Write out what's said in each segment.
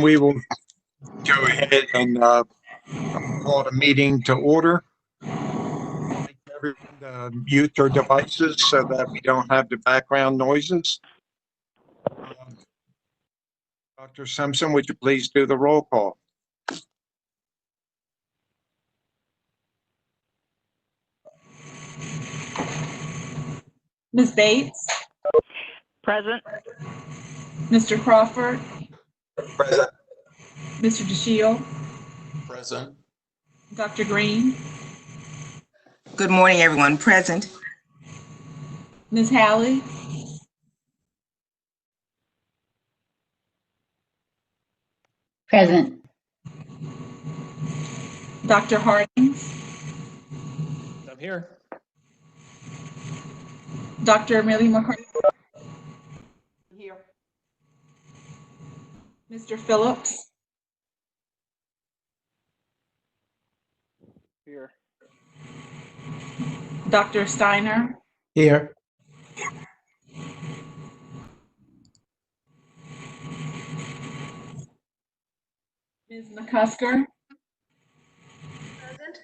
We will go ahead and call the meeting to order. Everyone mute their devices so that we don't have the background noises. Dr. Simpson, would you please do the roll call? Ms. Bates? Present. Mr. Crawford? Present. Mr. DeShiel? Present. Dr. Green? Good morning, everyone. Present. Ms. Hallie? Present. Dr. Hardings? I'm here. Dr. Amelia McCarthy? Here. Mr. Phillips? Here. Dr. Steiner? Here. Ms. McCusker? Present.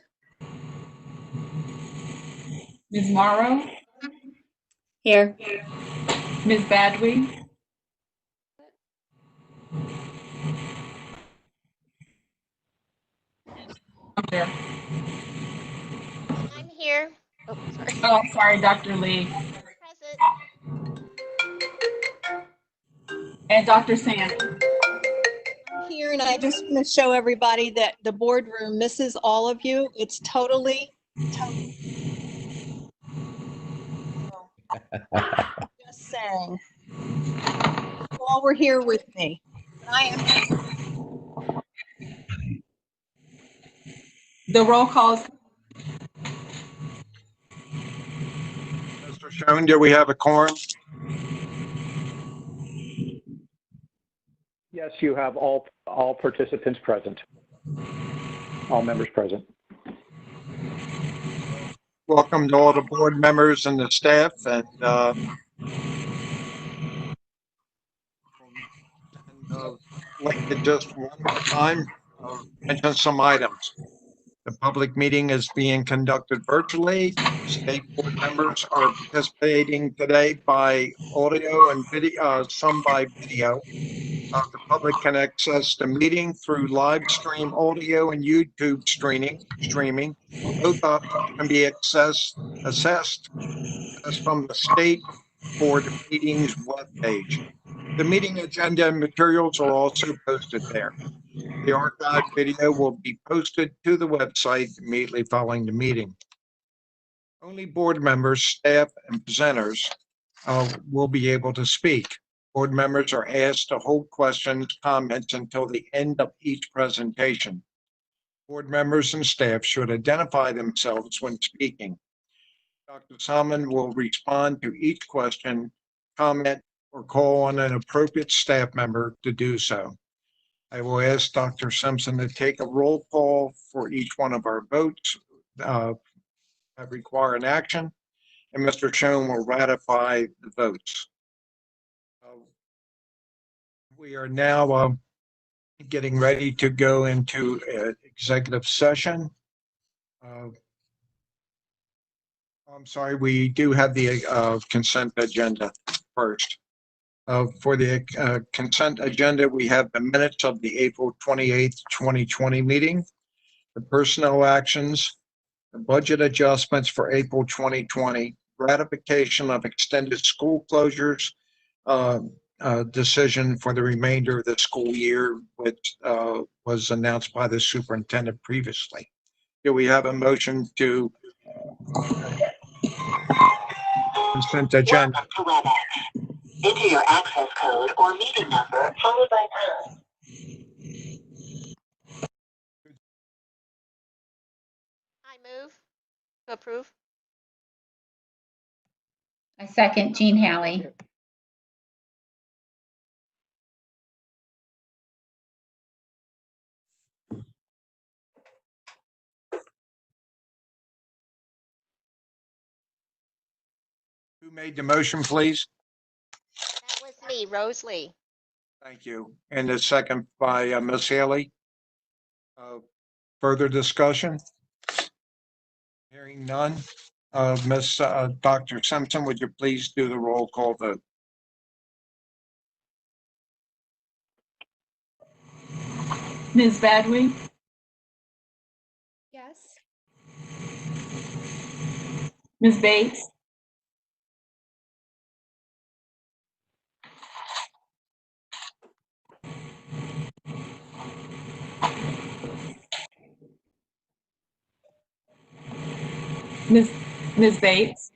Ms. Morrow? Here. Ms. Badwe? Here. I'm here. Oh, sorry. Oh, I'm sorry, Dr. Lee. Present. And Dr. Sandy. I'm here, and I just want to show everybody that the boardroom misses all of you. It's totally. Just saying. You all were here with me. I am. The roll calls. Mr. Schoen, do we have a quorum? Yes, you have all participants present. All members present. Welcome to all the board members and the staff, and like to just one more time mention some items. The public meeting is being conducted virtually. State board members are participating today by audio and video, some by video. The public can access the meeting through live stream audio and YouTube streaming. Both options can be assessed as from the state board meetings webpage. The meeting agenda and materials are also posted there. The archived video will be posted to the website immediately following the meeting. Only board members, staff, and presenters will be able to speak. Board members are asked to hold questions, comments until the end of each presentation. Board members and staff should identify themselves when speaking. Dr. Salmon will respond to each question, comment, or call on an appropriate staff member to do so. I will ask Dr. Simpson to take a roll call for each one of our votes that require an action, and Mr. Schoen will ratify the votes. We are now getting ready to go into executive session. I'm sorry, we do have the consent agenda first. For the consent agenda, we have the minutes of the April 28th, 2020 meeting, the personnel actions, the budget adjustments for April 2020, ratification of extended school closures, decision for the remainder of the school year, which was announced by the superintendent previously. Do we have a motion to consent agenda? Enter your access code or meeting number followed by pound. I move to approve. I second Jean Hallie. Who made the motion, please? That was me, Rose Lee. Thank you. And a second by Ms. Haley. Further discussion? Hearing none. Dr. Simpson, would you please do the roll call vote? Ms. Badwig, Yes. Ms. Bates, Ms. Ms. Bates.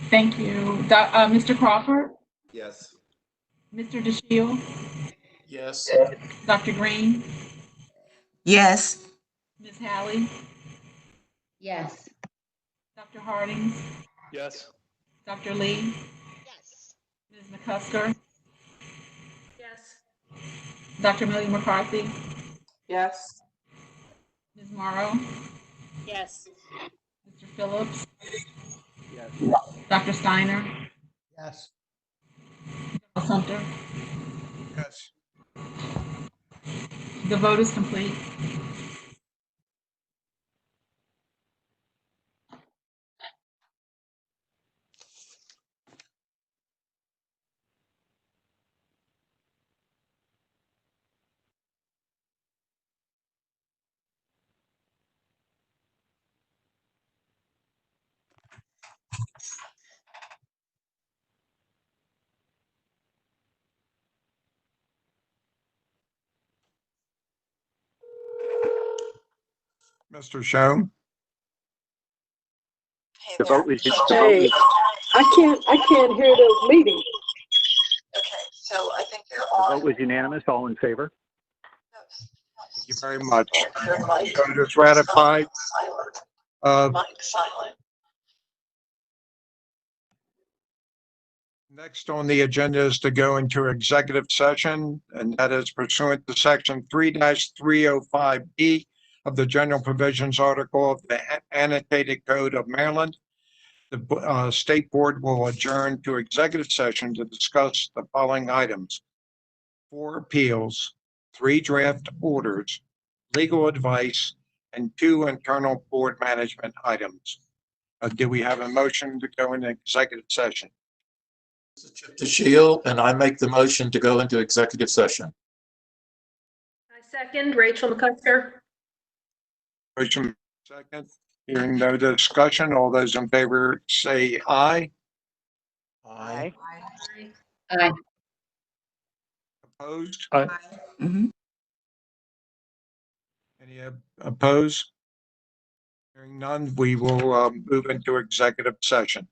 Thank you. Mr. Crawford, Yes. Mr. DeShiel, Yes. Dr. Green, Yes. Ms. Haley, Yes. Dr. Harding, Yes. Dr. Lee, Yes. Ms. McCusker, Yes. Dr. Millie McCarthy, Yes. Ms. Morrow, Yes. Mr. Phillips, Yes. Dr. Steiner, Yes. Dr. Sumter. Yes. The vote is complete. Mr. Schoen? The vote was, Hey, I can't hear the meeting. Okay, so I think you're the on. vote was unanimous. All in favor? Thank you very much. Your mic. Vote is ratified. Silent. Uh, Mic silent. Next on the agenda is to go into executive session, and that is pursuant to section 3-305B of the General Provisions Article of the Annotated Code of Maryland. The State Board will adjourn to executive session to discuss the following items: 4 appeals, 3 draft orders, legal advice, and 2 internal board management items. Do we have a motion to go into executive session? This is Chip DeShiel, and I make the motion to go into executive session. I second, Rachel McCusker. Motion second. Hearing no discussion, all those in favor say aye. Aye. Aye. Opposed? Mhm. Any opposed? Hearing none, we will move into executive session.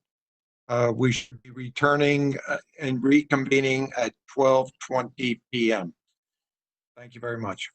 We should be returning and reconvening at 12:20 p.m. Thank you very much.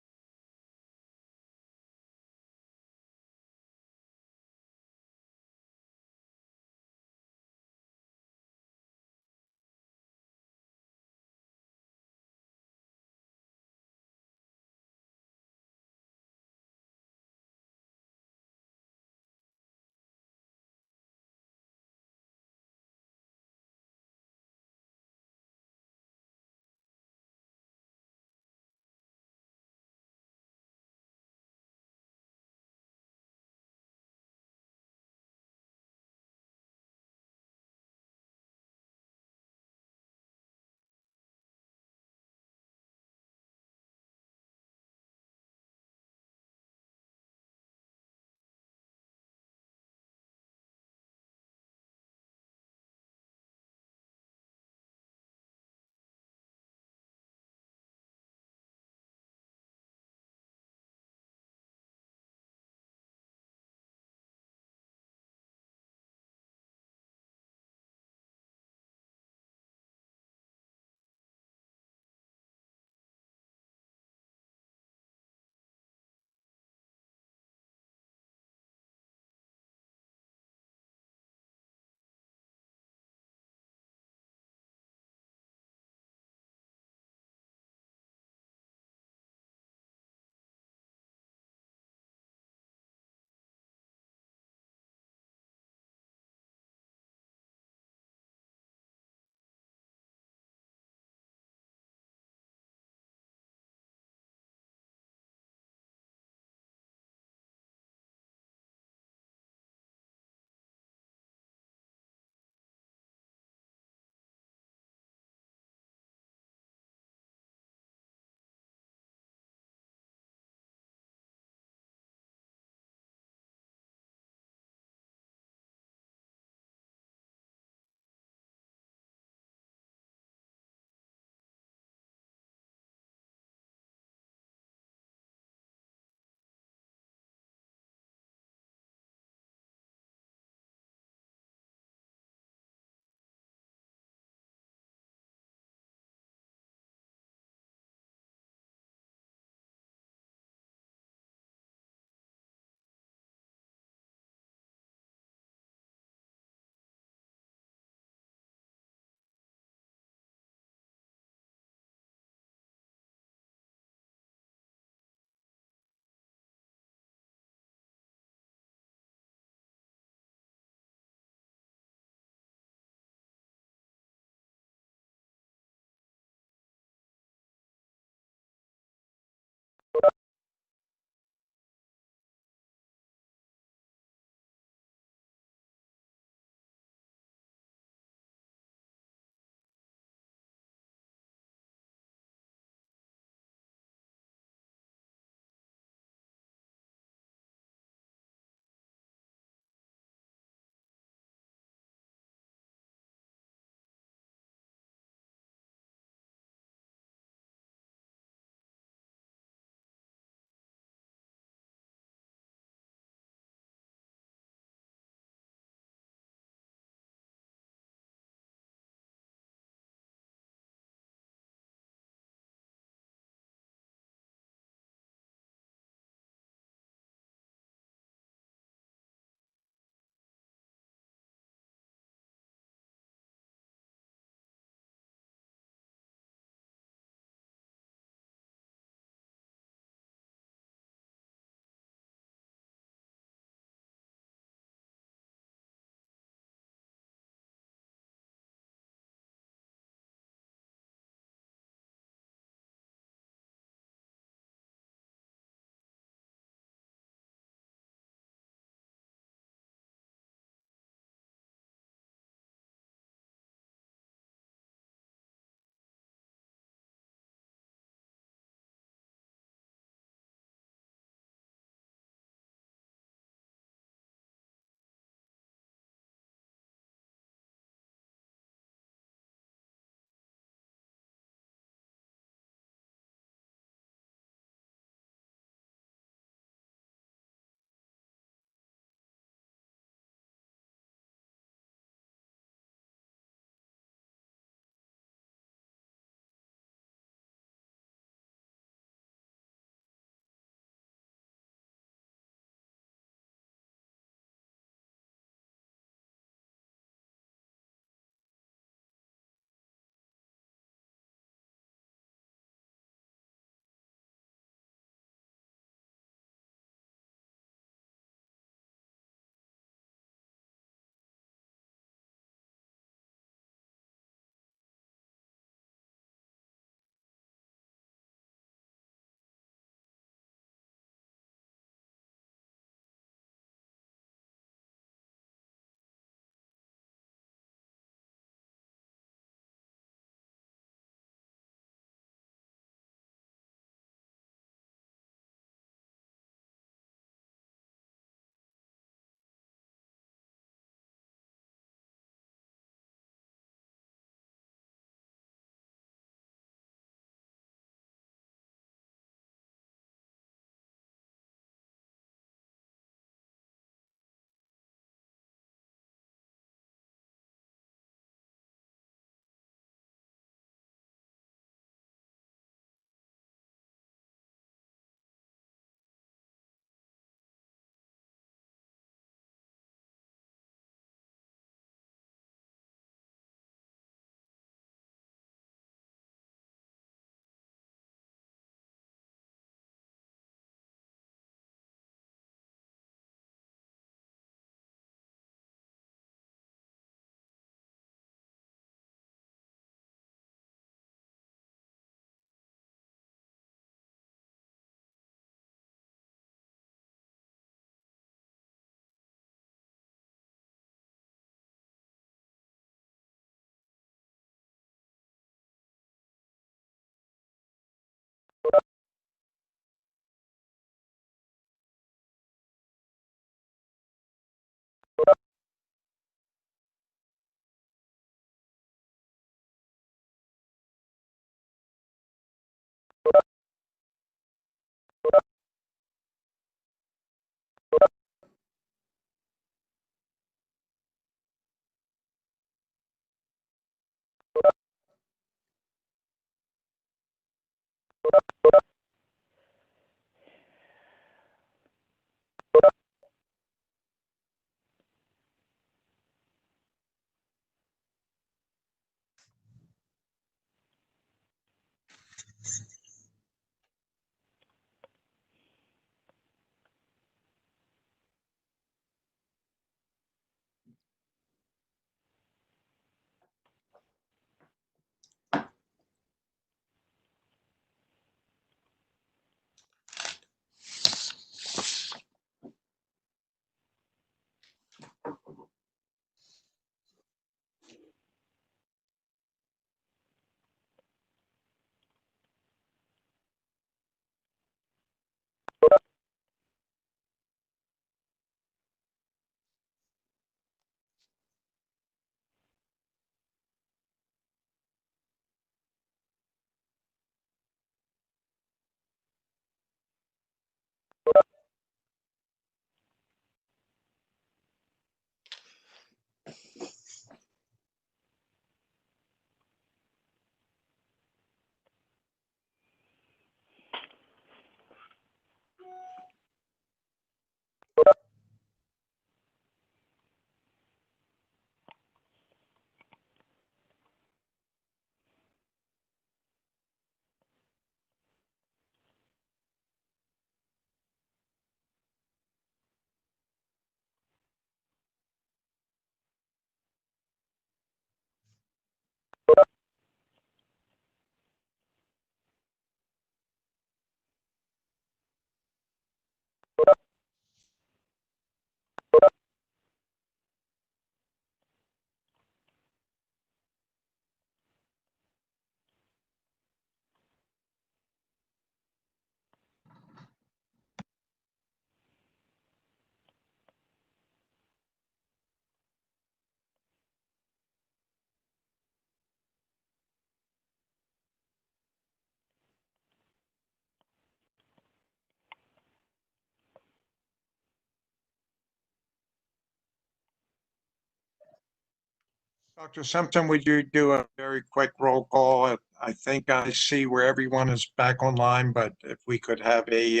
Dr. Simpson, would you do a very quick roll call? I think I see where everyone is back online, but if we could have a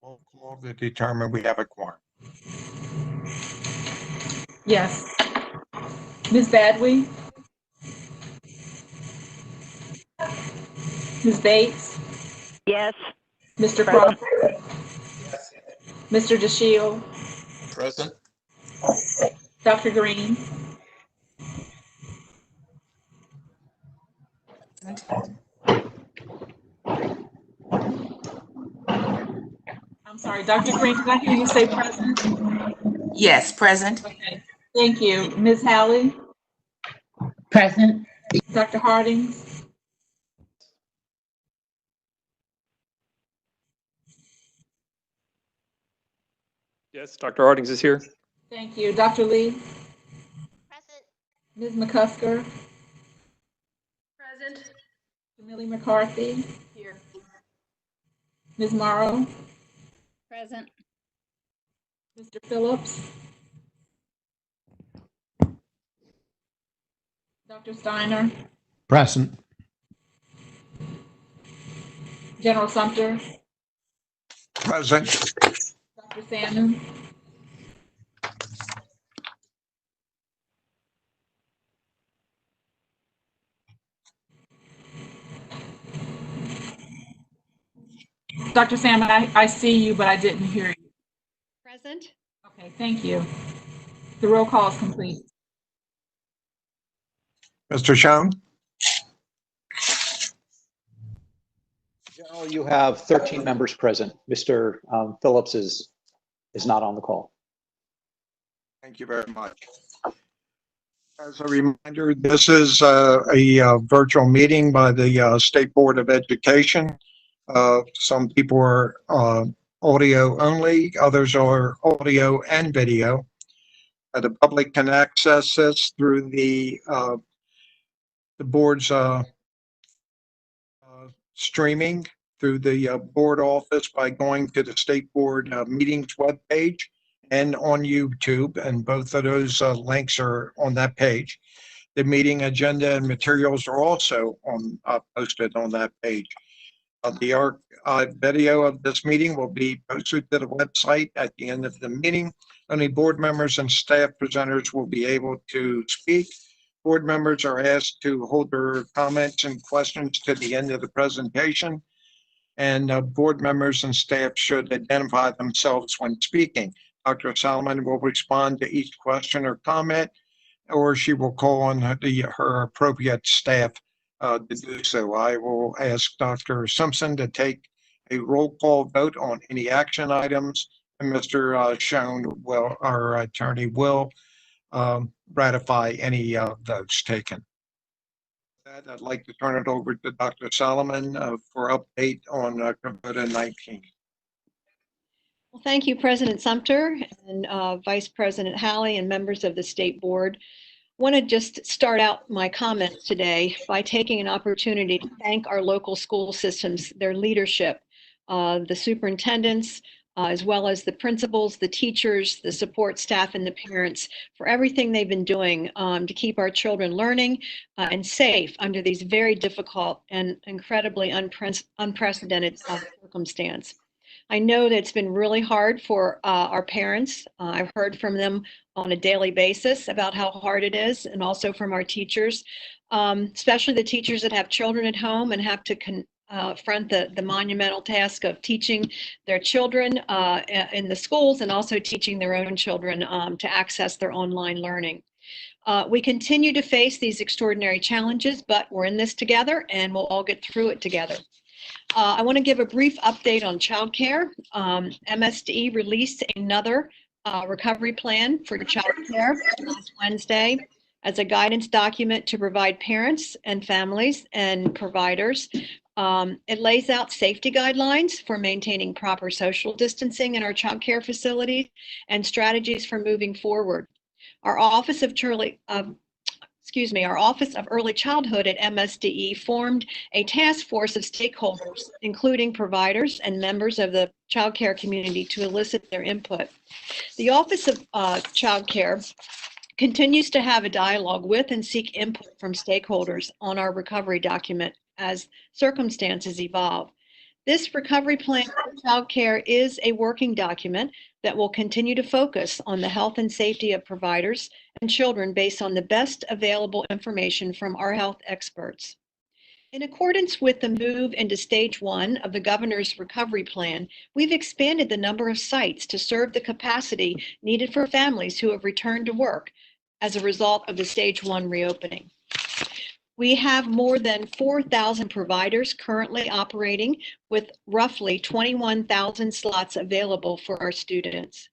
roll call to determine we have a quorum. Yes. Ms. Badwee? Ms. Bates? Yes. Mr. Crawford? Mr. DeShiel? Present. Dr. Green? I'm sorry, Dr. Green, did I hear you say present? Yes, present. Okay, thank you. Ms. Hallie? Present. Dr. Hardings? Yes, Dr. Hardings is here. Thank you. Dr. Lee? Present. Ms. McCusker? Present. Millie McCarthy? Here. Ms. Morrow? Present. Mr. Phillips? Dr. Steiner? Present. General Sumter? Present. Dr. Salmon? Dr. Salmon, I see you, but I didn't hear you. Present. Okay, thank you. The roll call is complete. Mr. Schoen? General, you have 13 members present. Mr. Phillips is not on the call. Thank you very much. As a reminder, this is a virtual meeting by the State Board of Education. Some people are audio only, others are audio and video. The public can access this through the board's streaming through the board office by going to the state board meetings webpage and on YouTube, and both of those links are on that page. The meeting agenda and materials are also posted on that page. The video of this meeting will be posted to the website at the end of the meeting. Only board members and staff presenters will be able to speak. Board members are asked to hold their comments and questions to the end of the presentation. And board members and staff should identify themselves when speaking. Dr. Solomon will respond to each question or comment, or she will call on her appropriate staff to do so. I will ask Dr. Simpson to take a roll call vote on any action items, and Mr. Schoen will, our attorney, will ratify any votes taken. With that, I'd like to turn it over to Dr. Solomon for update on COVID-19. Well, thank you, President Sumter and Vice President Halley and members of the State Board. I want to just start out my comments today by taking an opportunity to thank our local school systems, their leadership, the superintendents, as well as the principals, the teachers, the support staff, and the parents for everything they've been doing to keep our children learning and safe under these very difficult and incredibly unprecedented circumstance. I know that it's been really hard for our parents. I've heard from them on a daily basis about how hard it is, and also from our teachers, especially the teachers that have children at home and have to confront the monumental task of teaching their children in the schools and also teaching their own children to access their online learning. We continue to face these extraordinary challenges, but we're in this together and we'll all get through it together. I want to give a brief update on childcare. MSDE released another recovery plan for childcare last Wednesday as a guidance document to provide parents and families and providers. It lays out safety guidelines for maintaining proper social distancing in our childcare facilities and strategies for moving forward. Our Office of Early Childhood at MSDE formed a task force of stakeholders, including providers and members of the childcare community, to elicit their input. The Office of Childcare continues to have a dialogue with and seek input from stakeholders on our recovery document as circumstances evolve. This recovery plan for childcare is a working document that will continue to focus on the health and safety of providers and children based on the best available information from our health experts. In accordance with the move into stage 1 of the governor's recovery plan, we've expanded the number of sites to serve the capacity needed for families who have returned to work as a result of the stage 1 reopening. We have more than 4,000 providers currently operating, with roughly 21,000 slots available for our students.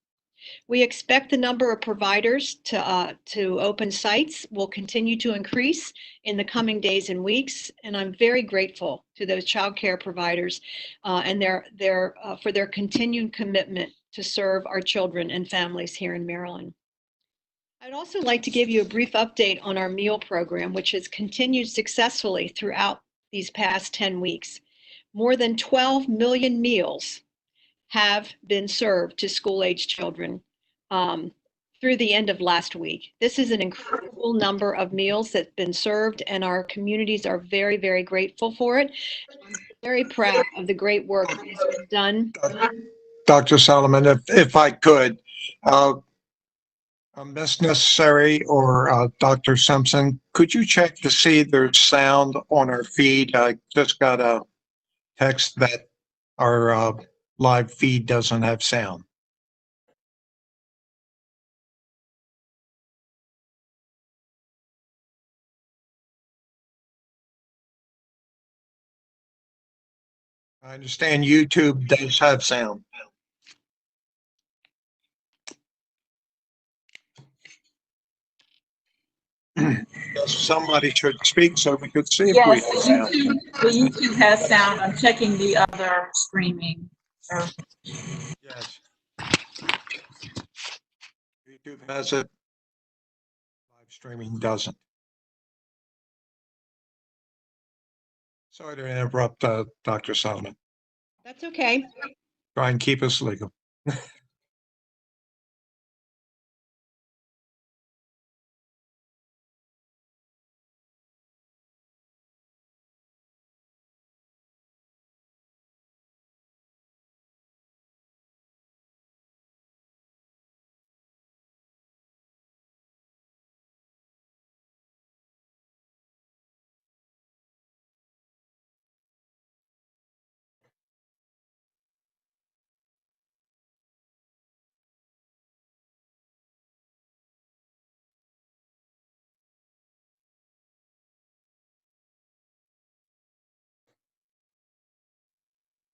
We expect the number of providers to open sites will continue to increase in the coming days and weeks, and I'm very grateful to those childcare providers and for their continued commitment to serve our children and families here in Maryland. I'd also like to give you a brief update on our meal program, which has continued successfully throughout these past 10 weeks. More than 12 million meals have been served to school-age children through the end of last week. This is an incredible number of meals that's been served, and our communities are very, very grateful for it. I'm very proud of the great work that has been done. Dr. Solomon, if I could, Ms. Necessary or Dr. Simpson, could you check to see there's sound on our feed? I just got a text that our live feed doesn't have sound. I understand YouTube does have sound. Somebody should speak so we could see if we Yes, have sound. the YouTube has sound. I'm checking the other streaming. Yes. YouTube has it. Live streaming doesn't. Sorry to interrupt, Dr. Solomon. That's okay. Try and keep us legal.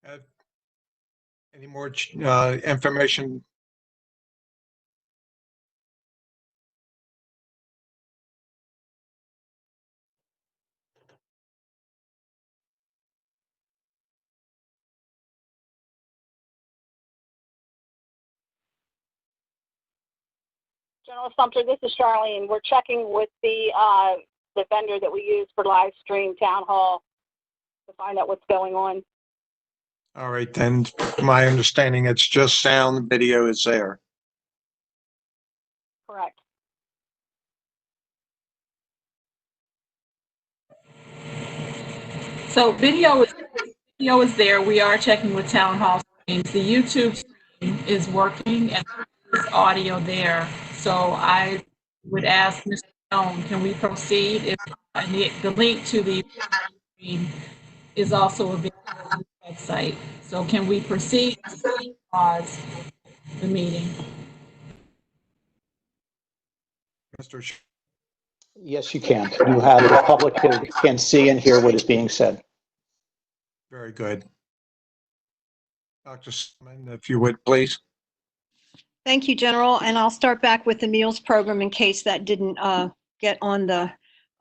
Uh, Any more information? General Sumter, this is Charlene. We're checking with the vendor that we use for live stream town hall to find out what's going on. All right, then my understanding, it's just sound, video is there. Correct. So video is there. We are checking with town hall streams. The YouTube stream is working and there's audio there. So I would ask Mr. Stone, can we proceed? If the link to the stream is also available on the website. So can we proceed? Pause the meeting. Mr. Yes, you can. You have the public can see and hear what is being said. Very good. Dr. Solomon, if you would, please. Thank you, General. And I'll start back with the meals program in case that didn't get on the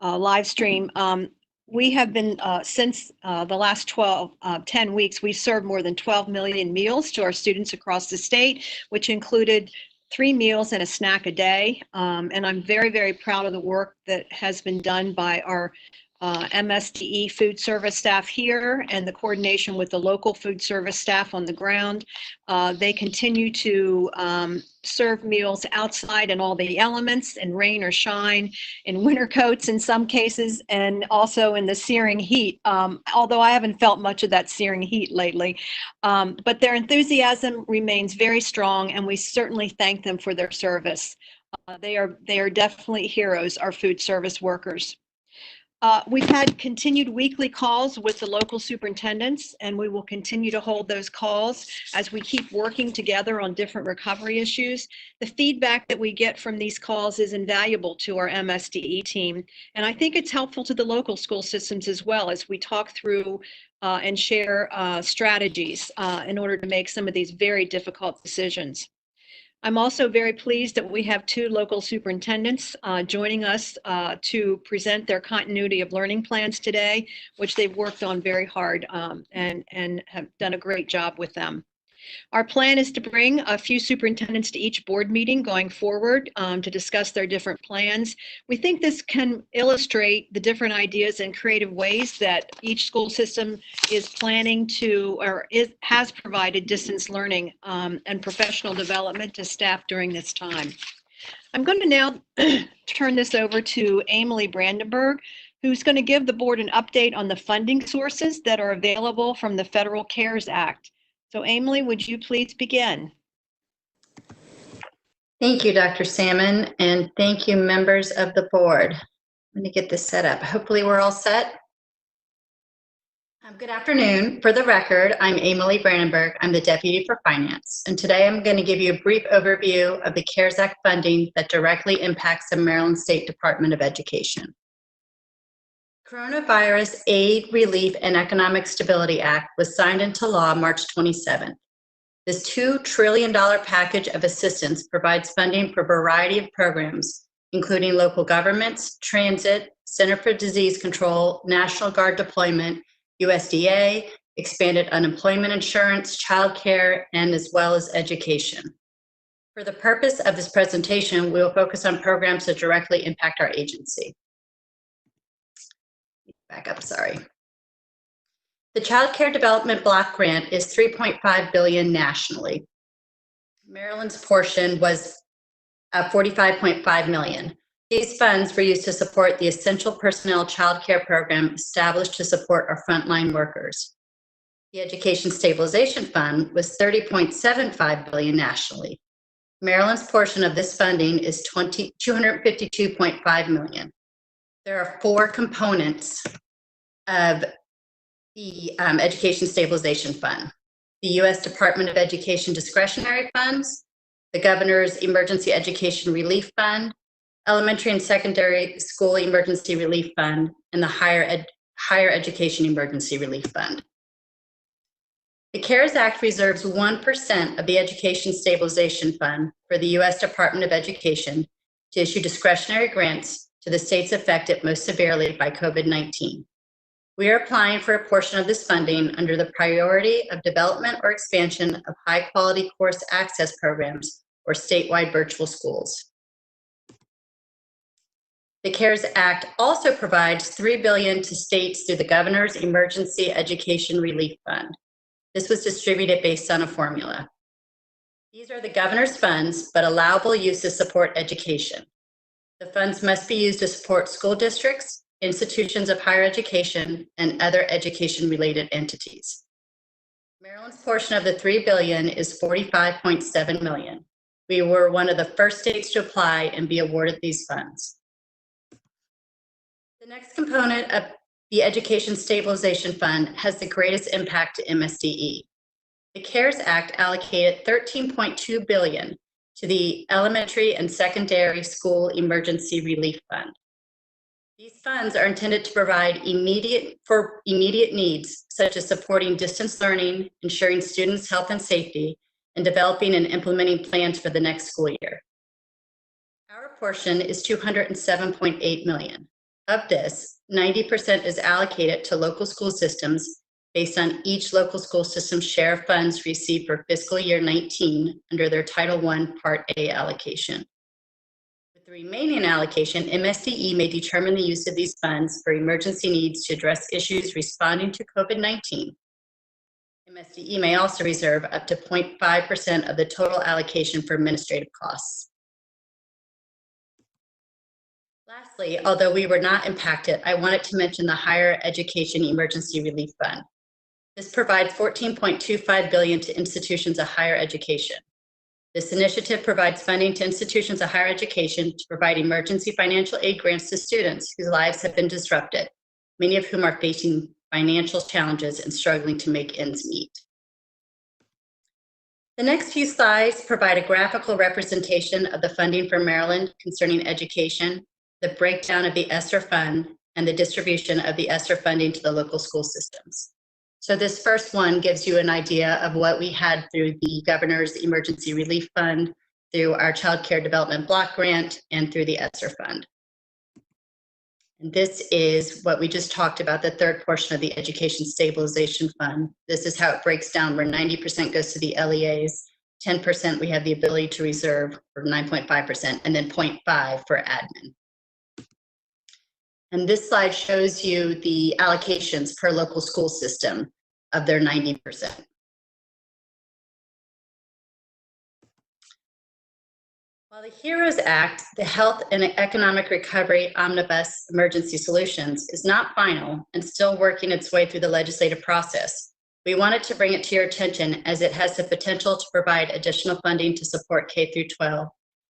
live stream. We have been, since the last 10 weeks, we've served more than 12 million meals to our students across the state, which included 3 meals and a snack a day. And I'm very, very proud of the work that has been done by our MSDE food service staff here and the coordination with the local food service staff on the ground. They continue to serve meals outside in all the elements, in rain or shine, in winter coats in some cases, and also in the searing heat, although I haven't felt much of that searing heat lately. But their enthusiasm remains very strong, and we certainly thank them for their service. They are definitely heroes, our food service workers. We've had continued weekly calls with the local superintendents, and we will continue to hold those calls as we keep working together on different recovery issues. The feedback that we get from these calls is invaluable to our MSDE team, and I think it's helpful to the local school systems as well as we talk through and share strategies in order to make some of these very difficult decisions. I'm also very pleased that we have 2 local superintendents joining us to present their continuity of learning plans today, which they've worked on very hard and have done a great job with them. Our plan is to bring a few superintendents to each board meeting going forward to discuss their different plans. We think this can illustrate the different ideas and creative ways that each school system is planning to or has provided distance learning and professional development to staff during this time. I'm going to now turn this over to Emily Brandenburg, who's going to give the board an update on the funding sources that are available from the Federal CARES Act. So Emily, would you please begin? Thank you, Dr. Salmon, and thank you, members of the board. Let me get this set up. Hopefully we're all set. Good afternoon. For the record, I'm Emily Brandenburg. I'm the Deputy for Finance, and today I'm going to give you a brief overview of the CARES Act funding that directly impacts the Maryland State Department of Education. Coronavirus Aid, Relief, and Economic Stability Act was signed into law March 27th. This $2 trillion package of assistance provides funding for a variety of programs, including local governments, transit, Center for Disease Control, National Guard deployment, USDA, expanded unemployment insurance, child care, and as well as education. For the purpose of this presentation, we will focus on programs that directly impact our agency. Back up, sorry. The Child Care Development Block Grant is $3.5 billion nationally. Maryland's portion was $45.5 million. These funds were used to support the Essential Personnel Child Care Program established to support our frontline workers. The Education Stabilization Fund was $30.75 billion nationally. Maryland's portion of this funding is $252.5 million. There are 4 components of the Education Stabilization Fund: the U.S. Department of Education discretionary funds, the Governor's Emergency Education Relief Fund, Elementary and Secondary School Emergency Relief Fund, and the Higher Education Emergency Relief Fund. The CARES Act reserves 1% of the Education Stabilization Fund for the U.S. Department of Education to issue discretionary grants to the states affected most severely by COVID-19. We are applying for a portion of this funding under the Priority of Development or Expansion of High-Quality Course Access Programs, or statewide virtual schools. The CARES Act also provides $3 billion to states through the Governor's Emergency Education Relief Fund. This was distributed based on a formula. These are the governor's funds, but allowable use to support education. The funds must be used to support school districts, institutions of higher education, and other education-related entities. Maryland's portion of the $3 billion is $45.7 million. We were one of the first states to apply and be awarded these funds. The next component of the Education Stabilization Fund has the greatest impact to MSDE. The CARES Act allocated $13.2 billion to the Elementary and Secondary School Emergency Relief Fund. These funds are intended to provide immediate needs, such as supporting distance learning, ensuring students' health and safety, and developing and implementing plans for the next school year. Our portion is $207.8 million. Of this, 90% is allocated to local school systems based on each local school system's share of funds received for fiscal year 19 under their Title I Part A allocation. With the remaining allocation, MSDE may determine the use of these funds for emergency needs to address issues responding to COVID-19. MSDE may also reserve up to 0.5% of the total allocation for administrative costs. Lastly, although we were not impacted, I wanted to mention the Higher Education Emergency Relief Fund. This provides $14.25 billion to institutions of higher education. This initiative provides funding to institutions of higher education to provide emergency financial aid grants to students whose lives have been disrupted, many of whom are facing financial challenges and struggling to make ends meet. The next few slides provide a graphical representation of the funding for Maryland concerning education, the breakdown of the ESSER fund, and the distribution of the ESSER funding to the local school systems. So this first one gives you an idea of what we had through the Governor's Emergency Relief Fund, through our Child Care Development Block Grant, and through the ESSER fund. And this is what we just talked about, the third portion of the Education Stabilization Fund. This is how it breaks down, where 90% goes to the LEAs, 10% we have the ability to reserve for 9.5%, and then 0.5 for admin. And this slide shows you the allocations per local school system of their 90%. While the HEROES Act, the Health and Economic Recovery Omnibus Emergency Solutions, is not final and still working its way through the legislative process, we wanted to bring it to your attention as it has the potential to provide additional funding to support K-12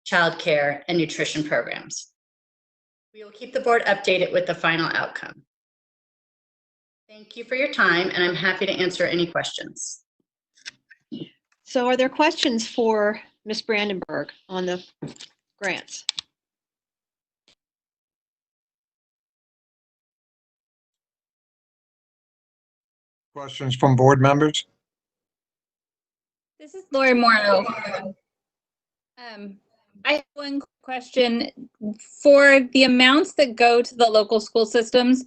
childcare and nutrition programs. We will keep the board updated with the final outcome. Thank you for your time, and I'm happy to answer any questions. So are there questions for Ms. Brandenburg on the grants? Questions from board members? This is Lori Morrow. I have one question. For the amounts that go to the local school systems,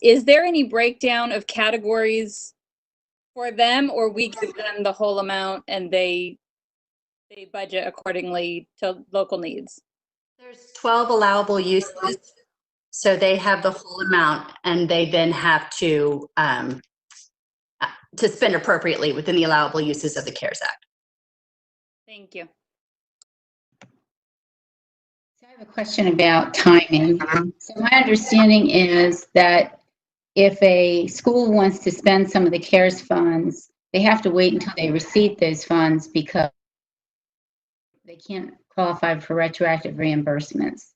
is there any breakdown of categories for them, or we give them the whole amount and they budget accordingly to local needs? There's 12 allowable uses, so they have the whole amount, and they then have to to spend appropriately within the allowable uses of the CARES Act. Thank you. So I have a question about timing. So my understanding is that if a school wants to spend some of the CARES funds, they have to wait until they receive those funds because they can't qualify for retroactive reimbursements.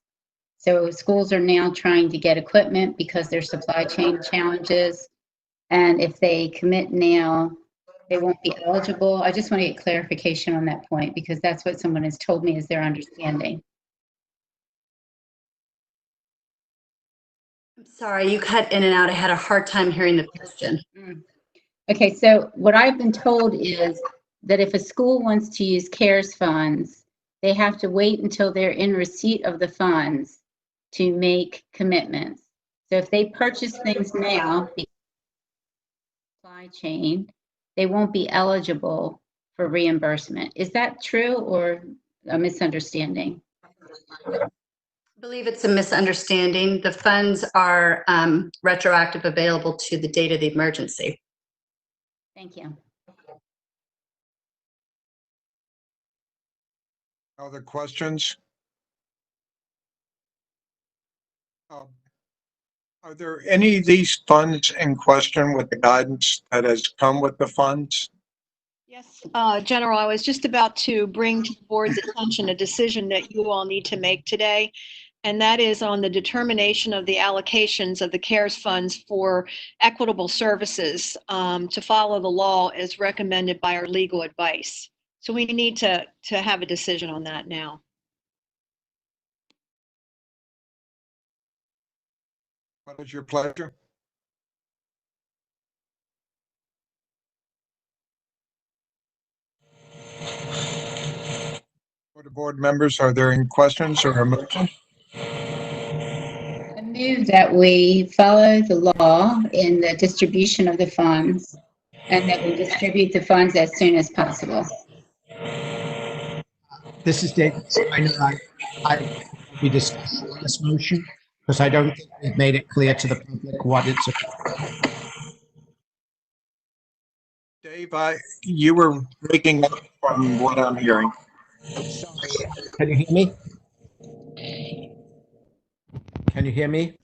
So schools are now trying to get equipment because there's supply chain challenges. And if they commit now, they won't be eligible. I just want to get clarification on that point because that's what someone has told me is their understanding. I'm sorry, you cut in and out. I had a hard time hearing the question. Okay, so what I've been told is that if a school wants to use CARES funds, they have to wait until they're in receipt of the funds to make commitments. So if they purchase things now, supply chain, they won't be eligible for reimbursement. Is that true or a misunderstanding? I believe it's a misunderstanding. The funds are retroactive available to the date of the emergency. Thank you. Other questions? Are there any of these funds in question with the guidance that has come with the funds? Yes, General, I was just about to bring to the board's attention a decision that you all need to make today, and that is on the determination of the allocations of the CARES funds for equitable services to follow the law as recommended by our legal advice. So we need to have a decision on that now. What is your pleasure? For the board members, are there any questions or a motion? I move that we follow the law in the distribution of the funds and that we distribute the funds as soon as possible. This is David Steiner. I will be discussing this motion because I don't think we've made it clear to the public what it's about. Dave, you were breaking up from what I'm hearing. Sorry, can you hear me? Can you hear me?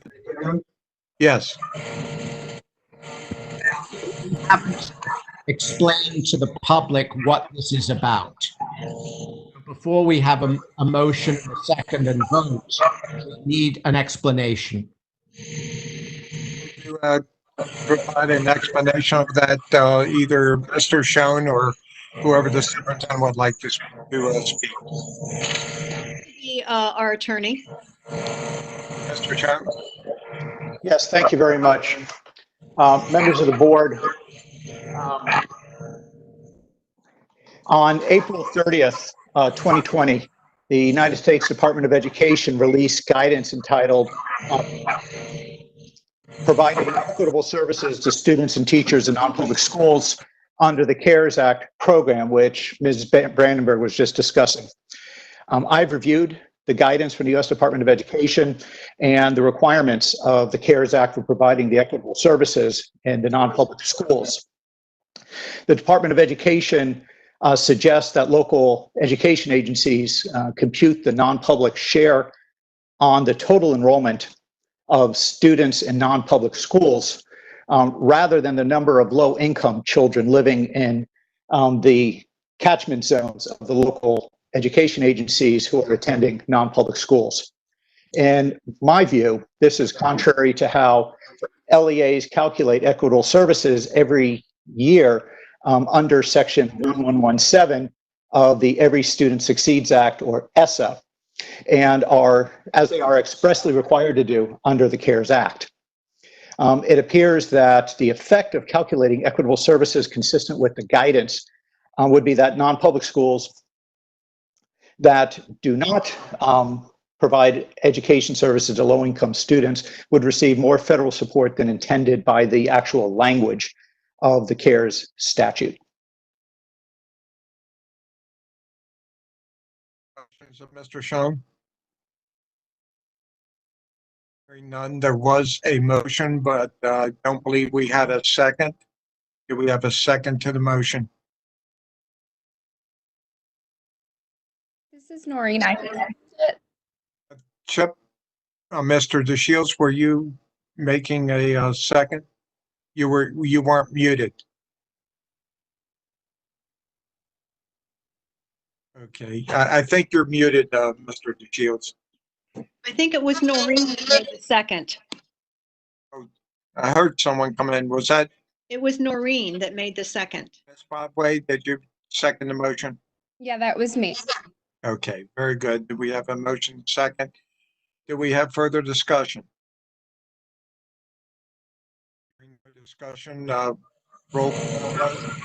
Yes. We haven't explained to the public what this is about. Before we have a motion, a second, and vote, we need an explanation. Would you provide an explanation of that, either Mr. Schoen or whoever the superintendent would like to speak? Our attorney. Mr. Schoen? Yes, thank you very much. Members of the board, on April 30th, 2020, the United States Department of Education released guidance entitled Providing Equitable Services to Students and Teachers in Non-Public Schools under the CARES Act program, which Ms. Brandenburg was just discussing. I've reviewed the guidance from the U.S. Department of Education and the requirements of the CARES Act for providing the equitable services in the non-public schools. The Department of Education suggests that local education agencies compute the non-public share on the total enrollment of students in non-public schools rather than the number of low-income children living in the catchment zones of the local education agencies who are attending non-public schools. In my view, this is contrary to how LEAs calculate equitable services every year under Section 1117 of the Every Student Succeeds Act, or ESSA, and as they are expressly required to do under the CARES Act. It appears that the effect of calculating equitable services consistent with the guidance would be that non-public schools that do not provide education services to low-income students would receive more federal support than intended by the actual language of the CARES statute. Questions of Mr. Schoen? Hearing none, there was a motion, but I don't believe we had a second. Do we have a second to the motion? This is Noreen. I can second it. Chip, Mr. DeShields, were you making a second? You weren't muted. Okay, I think you're muted, Mr. DeShields. I think it was Noreen that made the second. I heard someone come in. Was that It was Noreen that made the second. Ms. Bob-Way? Did you second the motion? Yeah, that was me. Okay, very good. Do we have a motion second? Do we have further discussion? Discussion, roll call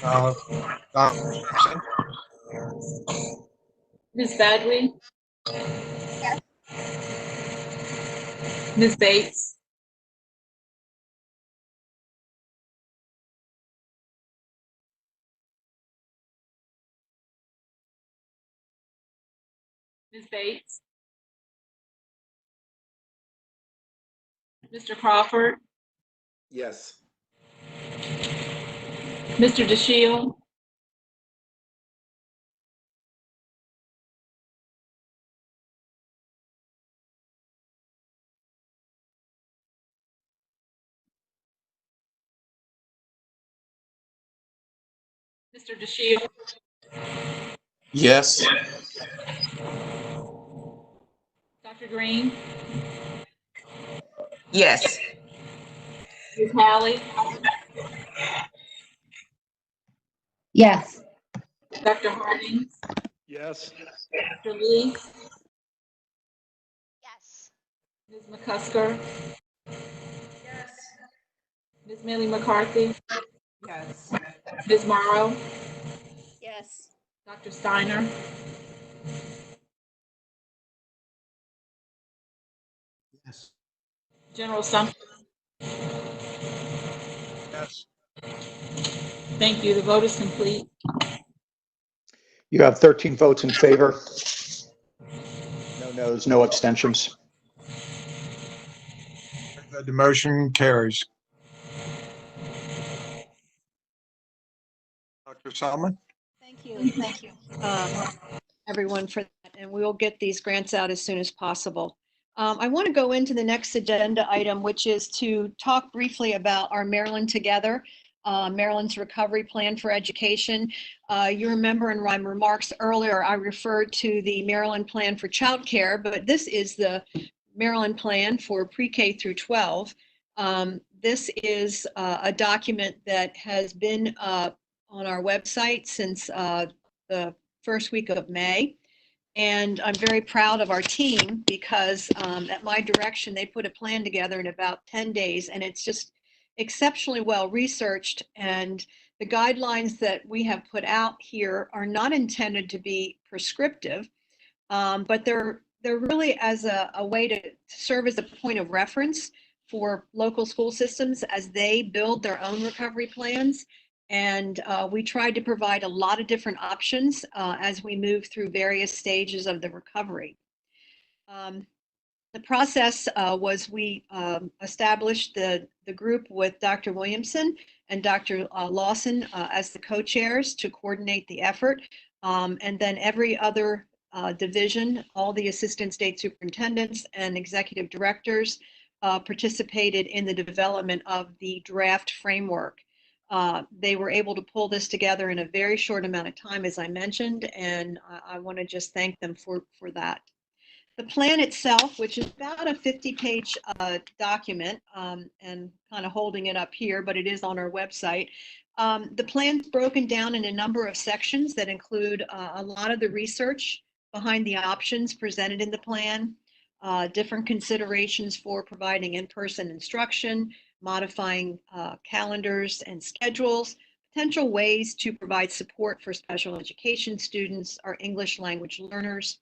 vote, Dr. Simpson, Ms. Badgley? Ms. Bates? Ms. Bates? Mr. Crawford? Yes. Mr. DeShield? Mr. DeShield? Yes. Dr. Green? Yes. Ms. Hallie? Yes. Dr. Harding? Yes. Dr. Lee? Yes. Ms. McCusker? Yes. Ms. Millie McCarthy? Yes. Ms. Morrow? Yes. Dr. Steiner? Yes. General Sumter? yes. Thank you. The vote is complete. You have 13 votes in favor. No noes, no abstentions. The motion carries. Dr. Solomon? Thank you. Thank you, everyone, for that. And we will get these grants out as soon as possible. I want to go into the next agenda item, which is to talk briefly about our Maryland Together, Maryland's Recovery Plan for Education. You remember in my remarks earlier, I referred to the Maryland Plan for Childcare, but this is the Maryland Plan for Pre-K through 12. This is a document that has been on our website since the first week of May. And I'm very proud of our team because at my direction, they put a plan together in about 10 days, and it's just exceptionally well researched. And the guidelines that we have put out here are not intended to be prescriptive, but they're really as a way to serve as a point of reference for local school systems as they build their own recovery plans. And we tried to provide a lot of different options as we move through various stages of the recovery. The process was we established the group with Dr. Williamson and Dr. Lawson as the co-chairs to coordinate the effort. And then every other division, all the assistant state superintendents and executive directors participated in the development of the draft framework. They were able to pull this together in a very short amount of time, as I mentioned, and I want to just thank them for that. The plan itself, which is about a 50-page document, and kind of holding it up here, but it is on our website. The plan's broken down in a number of sections that include a lot of the research behind the options presented in the plan, different considerations for providing in-person instruction, modifying calendars and schedules, potential ways to provide support for special education students or English language learners,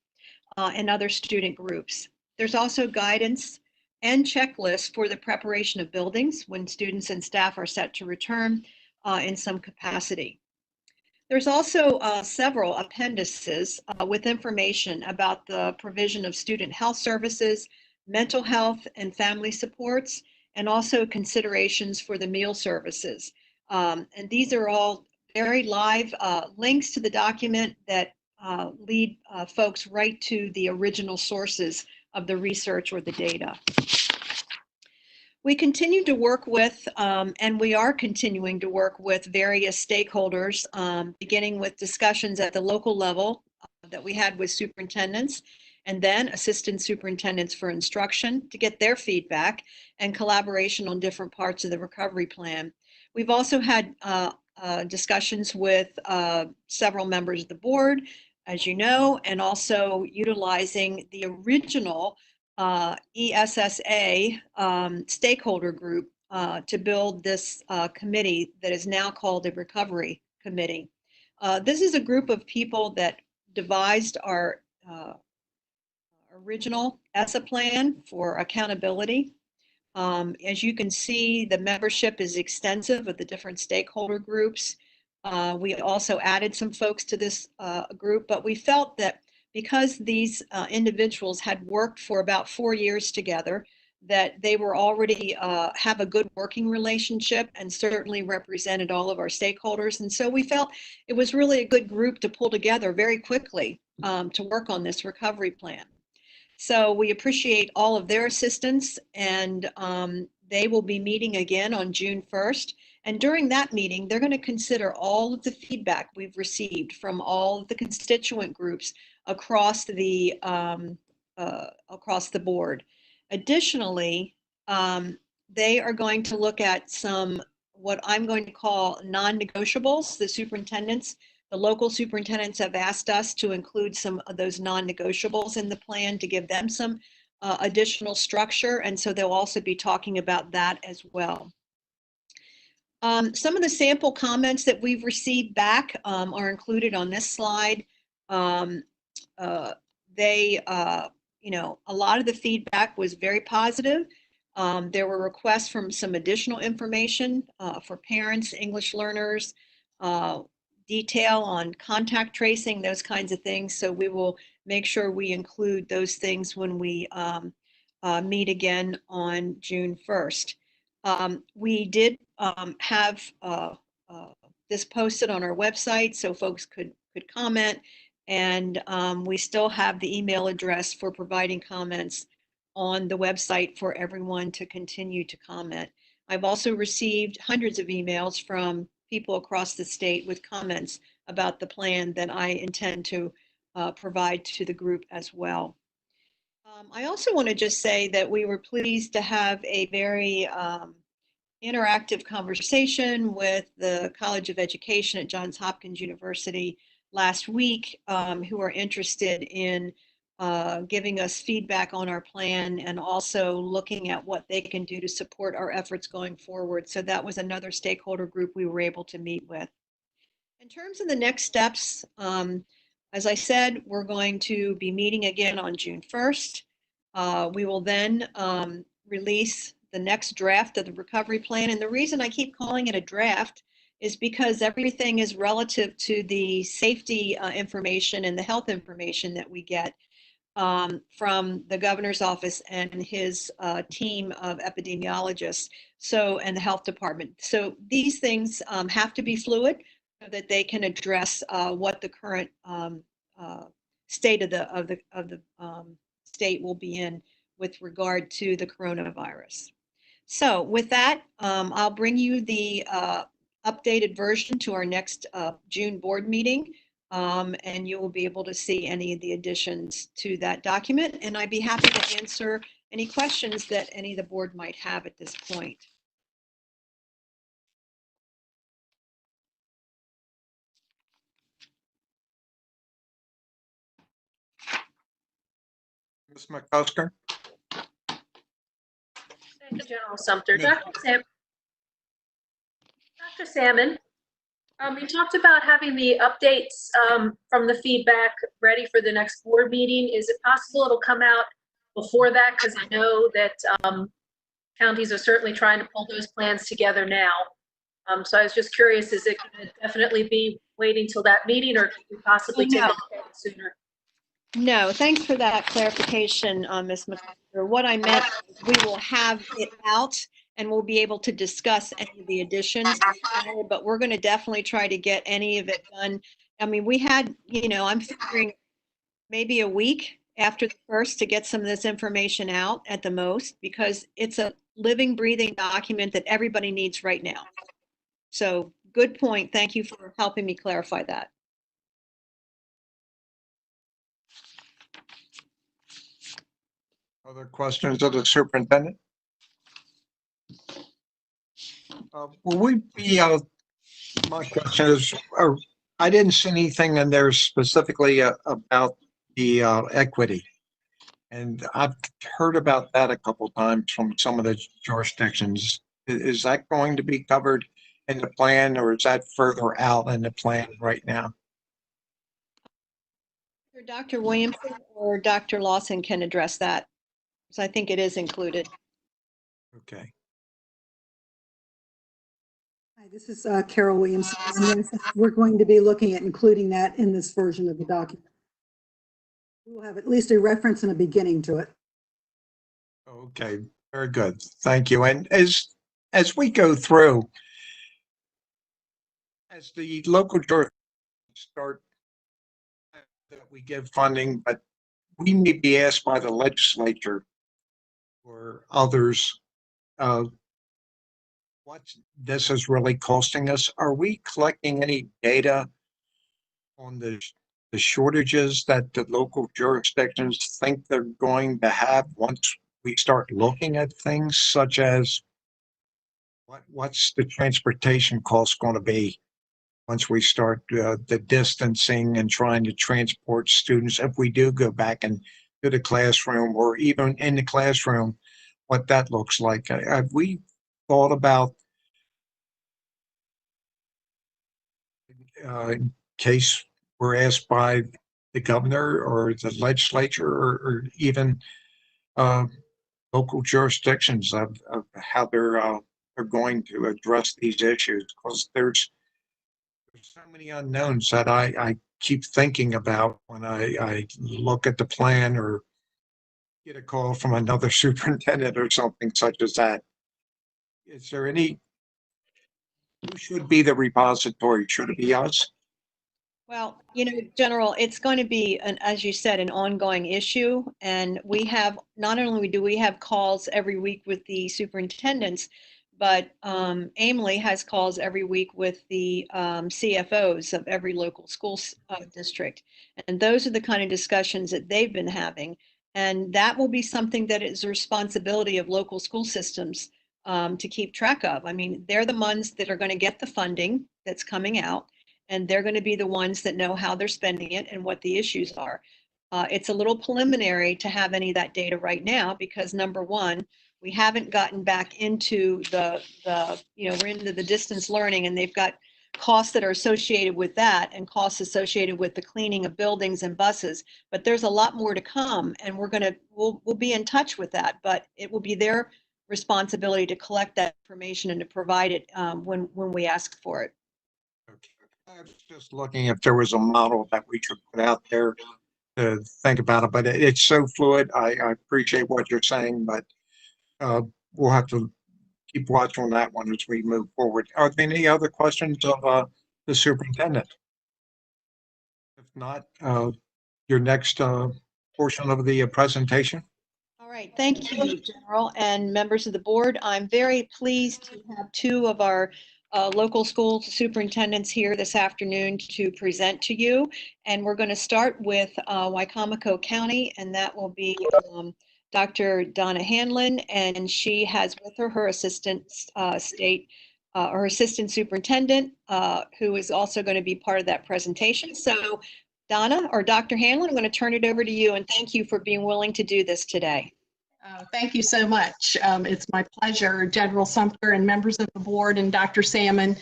and other student groups. There's also guidance and checklists for the preparation of buildings when students and staff are set to return in some capacity. There's also several appendices with information about the provision of student health services, mental health and family supports, and also considerations for the meal services. And these are all very live links to the document that lead folks right to the original sources of the research or the data. We continue to work with, and we are continuing to work with various stakeholders, beginning with discussions at the local level that we had with superintendents, and then assistant superintendents for instruction to get their feedback and collaboration on different parts of the recovery plan. We've also had discussions with several members of the board, as you know, and also utilizing the original ESSA stakeholder group to build this committee that is now called the Recovery Committee. This is a group of people that devised our original ESSA plan for accountability. As you can see, the membership is extensive of the different stakeholder groups. We also added some folks to this group, but we felt that because these individuals had worked for about 4 years together, that they were already have a good working relationship and certainly represented all of our stakeholders. And so we felt it was really a good group to pull together very quickly to work on this recovery plan. So we appreciate all of their assistance, and they will be meeting again on June 1st. And during that meeting, they're going to consider all of the feedback we've received from all of the constituent groups across the board. Additionally, they are going to look at some what I'm going to call non-negotiables. The local superintendents have asked us to include some of those non-negotiables in the plan to give them some additional structure, and so they'll also be talking about that as well. Some of the sample comments that we've received back are included on this slide. A lot of the feedback was very positive. There were requests from some additional information for parents, English learners, detail on contact tracing, those kinds of things. So we will make sure we include those things when we meet again on June 1st. We did have this posted on our website so folks could comment, and we still have the email address for providing comments on the website for everyone to continue to comment. I've also received hundreds of emails from people across the state with comments about the plan that I intend to provide to the group as well. I also want to just say that we were pleased to have a very interactive conversation with the College of Education at Johns Hopkins University last week, who are interested in giving us feedback on our plan and also looking at what they can do to support our efforts going forward. So that was another stakeholder group we were able to meet with. In terms of the next steps, as I said, we're going to be meeting again on June 1st. We will then release the next draft of the recovery plan. And the reason I keep calling it a draft is because everything is relative to the safety information and the health information that we get from the governor's office and his team of epidemiologists, and the health department. So these things have to be fluid so that they can address what the current state of the state will be in with regard to the coronavirus. So with that, I'll bring you the updated version to our next June board meeting. And you will be able to see any of the additions to that document. And I'd be happy to answer any questions that any of the board might have at this point. Ms. McCusker? Thank you, General Sumter. Dr. Salmon, you talked about having the updates from the feedback ready for the next board meeting. Is it possible it'll come out before that? Because I know that counties are certainly trying to pull those plans together now. So I was just curious, is it going to definitely be waiting till that meeting, or could we possibly take a look at it sooner? No, thanks for that clarification, Ms. McCusker. What I meant is we will have it out and we'll be able to discuss any of the additions. But we're going to definitely try to get any of it done. I mean, we had, I'm figuring maybe a week after the first to get some of this information out at the most, because it's a living, breathing document that everybody needs right now. So good point. Thank you for helping me clarify that. Other questions of the superintendent? Will we be, my question is, I didn't see anything in there specifically about the equity. And I've heard about that a couple times from some of the jurisdictions. Is that going to be covered in the plan, or is that further out in the plan right now? Dr. Williamson or Dr. Lawson can address that. So I think it is included. Okay. Hi, this is Carol Williamson. And yes, we're going to be looking at including that in this version of the document. We will have at least a reference and a beginning to it. Okay, very good. Thank you. And as we go through, as the local jurisdictions start, that we give funding, but we may be asked by the legislature or others, what this is really costing us. Are we collecting any data on the shortages that the local jurisdictions think they're going to have once we start looking at things such as what's the transportation cost going to be once we start the distancing and trying to transport students, if we do go back and to the classroom, or even in the classroom, what that looks like? Have we thought about, in case we're asked by the governor or the legislature, or even local jurisdictions, of how they're going to address these issues? Because there's so many unknowns that I keep thinking about when I look at the plan or get a call from another superintendent or something such as that. Is there any, who should be the repository? Should it be us? Well, General, it's going to be, as you said, an ongoing issue. And we have, not only do we have calls every week with the superintendents, but Aimley has calls every week with the CFOs of every local school district. And those are the kind of discussions that they've been having. And that will be something that is a responsibility of local school systems to keep track of. I mean, they're the ones that are going to get the funding that's coming out, and they're going to be the ones that know how they're spending it and what the issues are. It's a little preliminary to have any of that data right now, because number one, we haven't gotten back into we're into the distance learning, and they've got costs that are associated with that and costs associated with the cleaning of buildings and buses. But there's a lot more to come, and we'll be in touch with that, but it will be their responsibility to collect that information and to provide it when we ask for it. I was just looking if there was a model that we could put out there to think about it, but it's so fluid. I appreciate what you're saying, but we'll have to keep watch on that one as we move forward. Are there any other questions of the superintendent? If not, your next portion of the presentation. All right, thank you, General and members of the board. I'm very pleased to have two of our local school superintendents here this afternoon to present to you. And we're going to start with Wicomico County, and that will be Dr. Donna Hanlon, and she has with her her assistant her assistant superintendent, who is also going to be part of that presentation. So Donna or Dr. Hanlon, I'm going to turn it over to you, and thank you for being willing to do this today. Thank you so much. It's my pleasure, General Sumter and members of the board, and Dr. Salmon.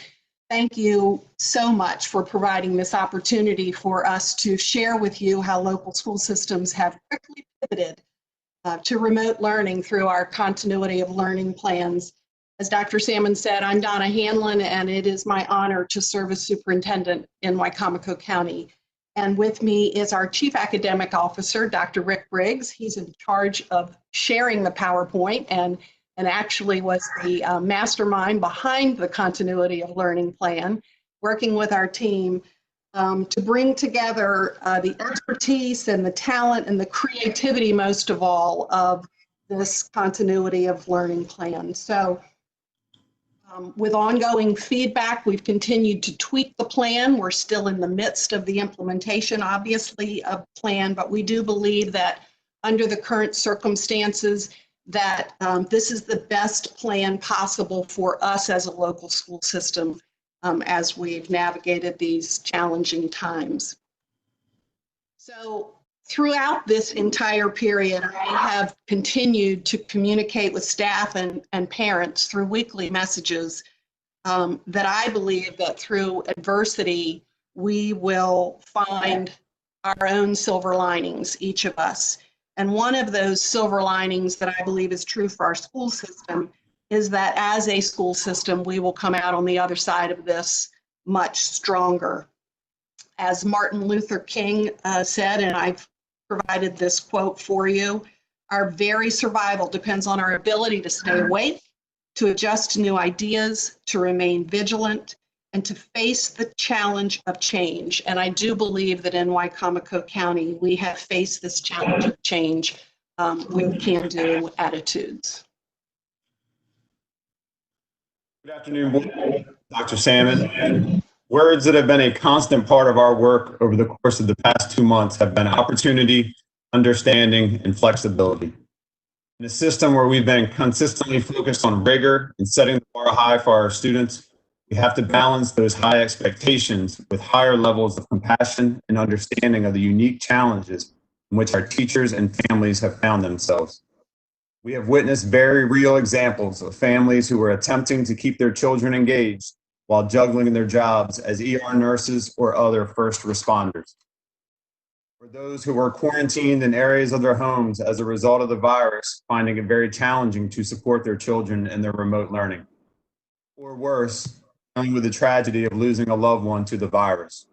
Thank you so much for providing this opportunity for us to share with you how local school systems have quickly pivoted to remote learning through our continuity of learning plans. As Dr. Salmon said, I'm Donna Hanlon, and it is my honor to serve as superintendent in Wicomico County. And with me is our Chief Academic Officer, Dr. Rick Briggs. He's in charge of sharing the PowerPoint and and actually was the mastermind behind the continuity of learning plan, working with our team to bring together the expertise and the talent and the creativity, most of all, of this continuity of learning plan. So with ongoing feedback, we've continued to tweak the plan. We're still in the midst of the implementation, obviously, of plan, but we do believe that under the current circumstances, that this is the best plan possible for us as a local school system as we've navigated these challenging times. So throughout this entire period, I have continued to communicate with staff and parents through weekly messages that I believe that through adversity, we will find our own silver linings, each of us. And one of those silver linings that I believe is true for our school system is that as a school system, we will come out on the other side of this much stronger. As Martin Luther King said, and I've provided this quote for you, our very survival depends on our ability to stay awake, to adjust to new ideas, to remain vigilant, and to face the challenge of change. And I do believe that in Wicomico County, we have faced this challenge of change with can-do attitudes. Good afternoon, Board. Dr. Salmon. Words that have been a constant part of our work over the course of the past 2 months have been opportunity, understanding, and flexibility. In a system where we've been consistently focused on rigor and setting the bar high for our students, we have to balance those high expectations with higher levels of compassion and understanding of the unique challenges in which our teachers and families have found themselves. We have witnessed very real examples of families who are attempting to keep their children engaged while juggling their jobs as ER nurses or other first responders. For those who are quarantined in areas of their homes as a result of the virus, finding it very challenging to support their children in their remote learning. Or worse, dealing with the tragedy of losing a loved one to the virus.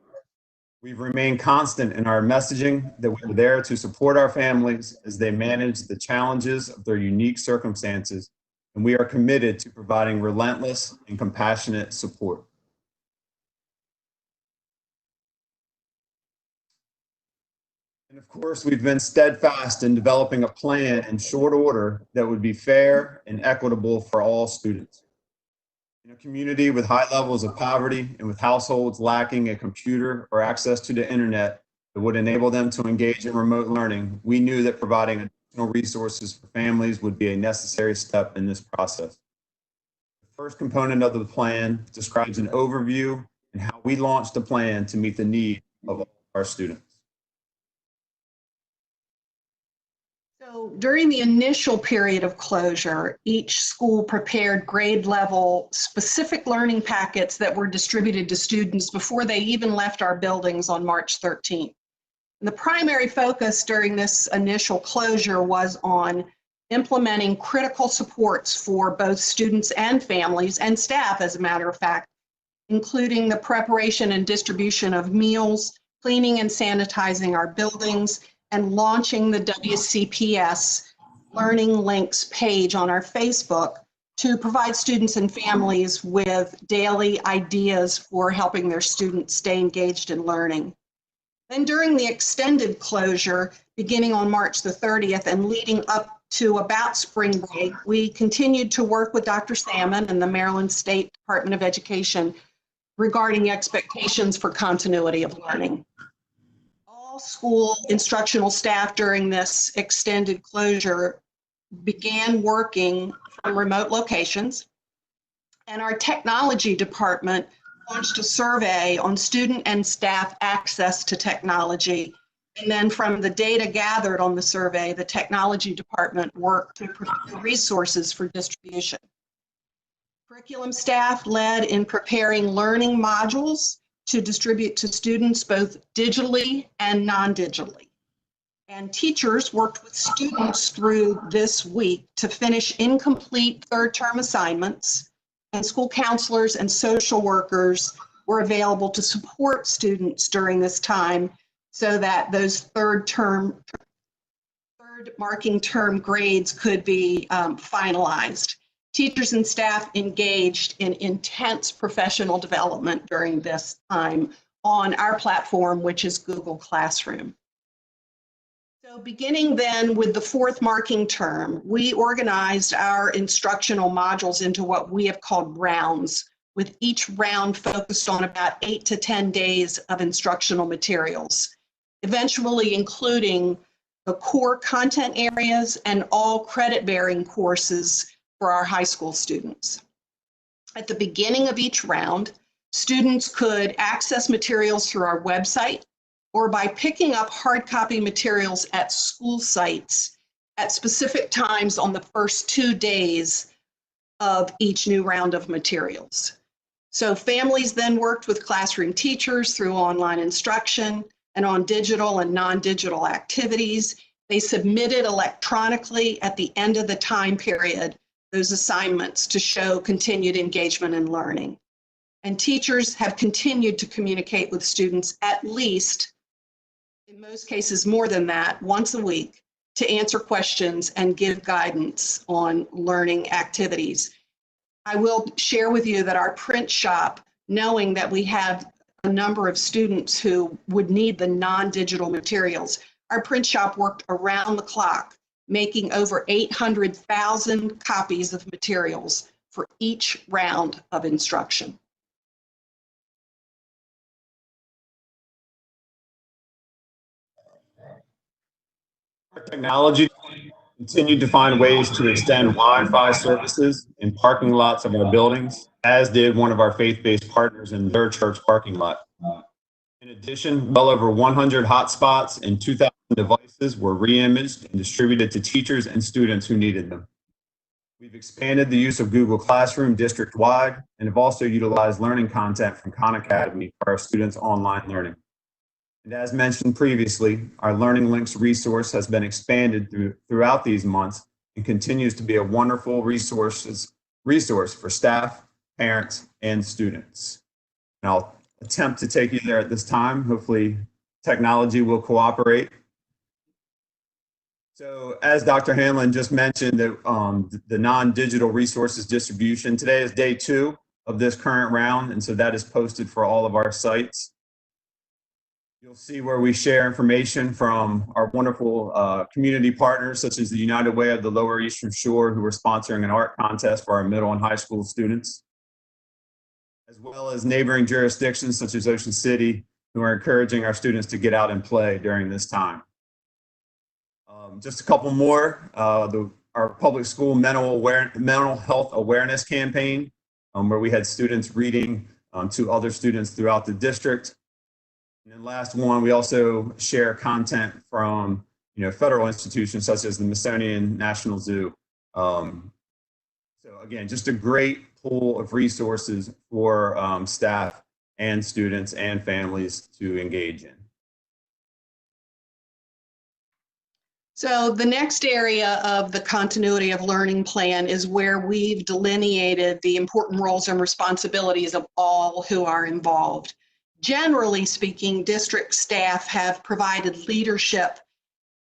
We've remained constant in our messaging that we're there to support our families as they manage the challenges of their unique circumstances, and we are committed to providing relentless and compassionate support. And of course, we've been steadfast in developing a plan in short order that would be fair and equitable for all students. In a community with high levels of poverty and with households lacking a computer or access to the internet that would enable them to engage in remote learning, we knew that providing additional resources for families would be a necessary step in this process. The first component of the plan describes an overview and how we launched the plan to meet the need of all our students. So during the initial period of closure, each school prepared grade level specific learning packets that were distributed to students before they even left our buildings on March 13th. And the primary focus during this initial closure was on implementing critical supports for both students and families and staff, as a matter of fact, including the preparation and distribution of meals, cleaning and sanitizing our buildings, and launching the WCPS Learning Links page on our Facebook to provide students and families with daily ideas for helping their students stay engaged in learning. Then during the extended closure, beginning on March the 30th and leading up to about spring break, we continued to work with Dr. Salmon and the Maryland State Department of Education regarding expectations for continuity of learning. All school instructional staff during this extended closure began working from remote locations, and our technology department launched a survey on student and staff access to technology. And then from the data gathered on the survey, the technology department worked to provide resources for distribution. Curriculum staff led in preparing learning modules to distribute to students both digitally and non-digitally. And teachers worked with students through this week to finish incomplete third-term assignments, and school counselors and social workers were available to support students during this time so that those third marking term grades could be finalized. Teachers and staff engaged in intense professional development during this time on our platform, which is Google Classroom. So beginning then with the fourth marking term, we organized our instructional modules into what we have called rounds, with each round focused on about 8 to 10 days of instructional materials, eventually including the core content areas and all credit-bearing courses for our high school students. At the beginning of each round, students could access materials through our website or by picking up hard copy materials at school sites at specific times on the first 2 days of each new round of materials. So families then worked with classroom teachers through online instruction and on digital and non-digital activities. They submitted electronically at the end of the time period those assignments to show continued engagement and learning. And teachers have continued to communicate with students at least, in most cases more than that, once a week to answer questions and give guidance on learning activities. I will share with you that our print shop, knowing that we have a number of students who would need the non-digital materials, our print shop worked around the clock, making over 800,000 copies of materials for each round of instruction. Our technology continued to find ways to extend Wi-Fi services in parking lots of our buildings, as did one of our faith-based partners in their church parking lot. In addition, well over 100 hotspots and 2,000 devices were re-imaged and distributed to teachers and students who needed them. We've expanded the use of Google Classroom district-wide and have also utilized learning content from Khan Academy for our students' online learning. And as mentioned previously, our Learning Links resource has been expanded throughout these months and continues to be a wonderful resource for staff, parents, and students. And I'll attempt to take you there at this time. Hopefully, technology will cooperate. So as Dr. Hanlon just mentioned, the non-digital resources distribution, today is day 2 of this current round, and so that is posted for all of our sites. You'll see where we share information from our wonderful community partners, such as the United Way of the Lower Eastern Shore, who are sponsoring an art contest for our middle and high school students, as well as neighboring jurisdictions such as Ocean City, who are encouraging our students to get out and play during this time. Just a couple more, our public school mental health awareness campaign, where we had students reading to other students throughout the district. And then last one, we also share content from federal institutions such as the Smithsonian National Zoo. So again, just a great pool of resources for staff and students and families to engage in. So the next area of the continuity of learning plan is where we've delineated the important roles and responsibilities of all who are involved. Generally speaking, district staff have provided leadership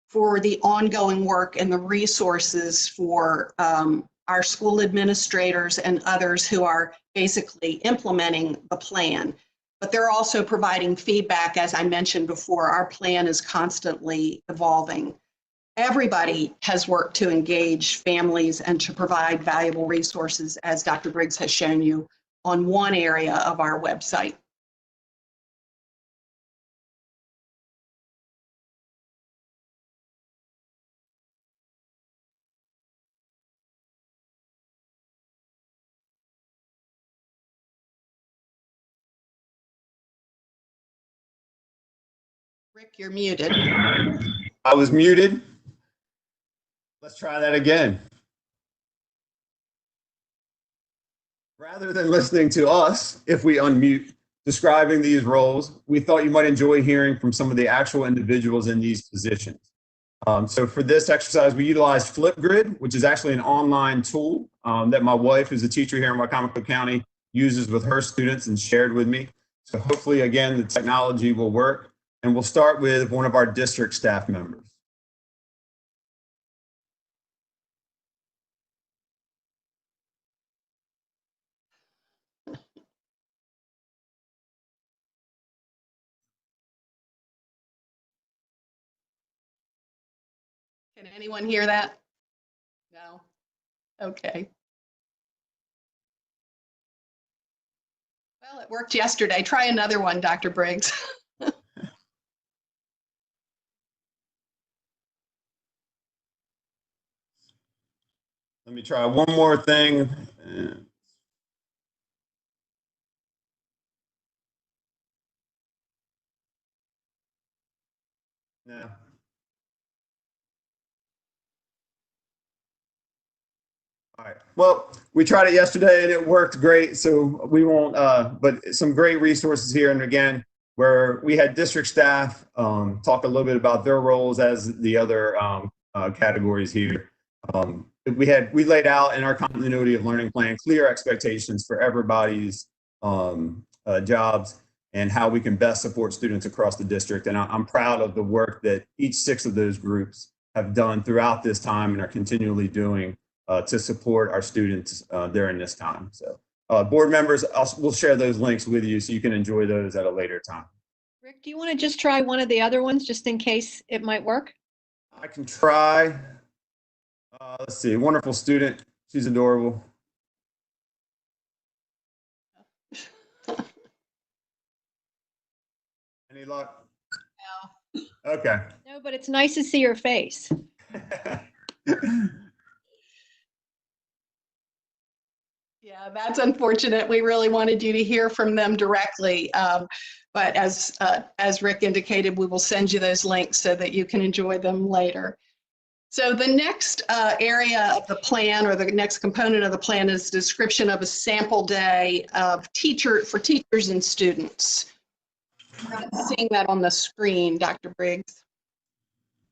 for the ongoing work and the resources for our school administrators and others who are basically implementing the plan. But they're also providing feedback. As I mentioned before, our plan is constantly evolving. Everybody has worked to engage families and to provide valuable resources, as Dr. Briggs has shown you, on one area of our website. Rick, you're muted. I was muted. Let's try that again. Rather than listening to us, if we unmute, describing these roles, we thought you might enjoy hearing from some of the actual individuals in these positions. So for this exercise, we utilized Flipgrid, which is actually an online tool that my wife, who's a teacher here in Wycomico County, uses with her students and shared with me. So hopefully, again, the technology will work. And we'll start with one of our district staff members. Can anyone hear that? No? Okay. Well, it worked yesterday. Try another one, Dr. Briggs. Let me try one more thing. No. All right. Well, we tried it yesterday and it worked great. So we won't, but some great resources here. And again, where we had district staff talk a little bit about their roles as the other categories here. We laid out in our continuity of learning plan clear expectations for everybody's jobs and how we can best support students across the district. And I'm proud of the work that each 6 of those groups have done throughout this time and are continually doing to support our students during this time. So board members, we'll share those links with you so you can enjoy those at a later time. Rick, do you want to just try one of the other ones just in case it might work? I can try. Let's see, wonderful student. She's adorable. Any luck? No. Okay. No, but it's nice to see your face. Yeah, that's unfortunate. We really wanted you to hear from them directly. But as Rick indicated, we will send you those links so that you can enjoy them later. So the next area of the plan, or the next component of the plan, is description of a sample day of for teachers and students. We're not seeing that on the screen, Dr. Briggs.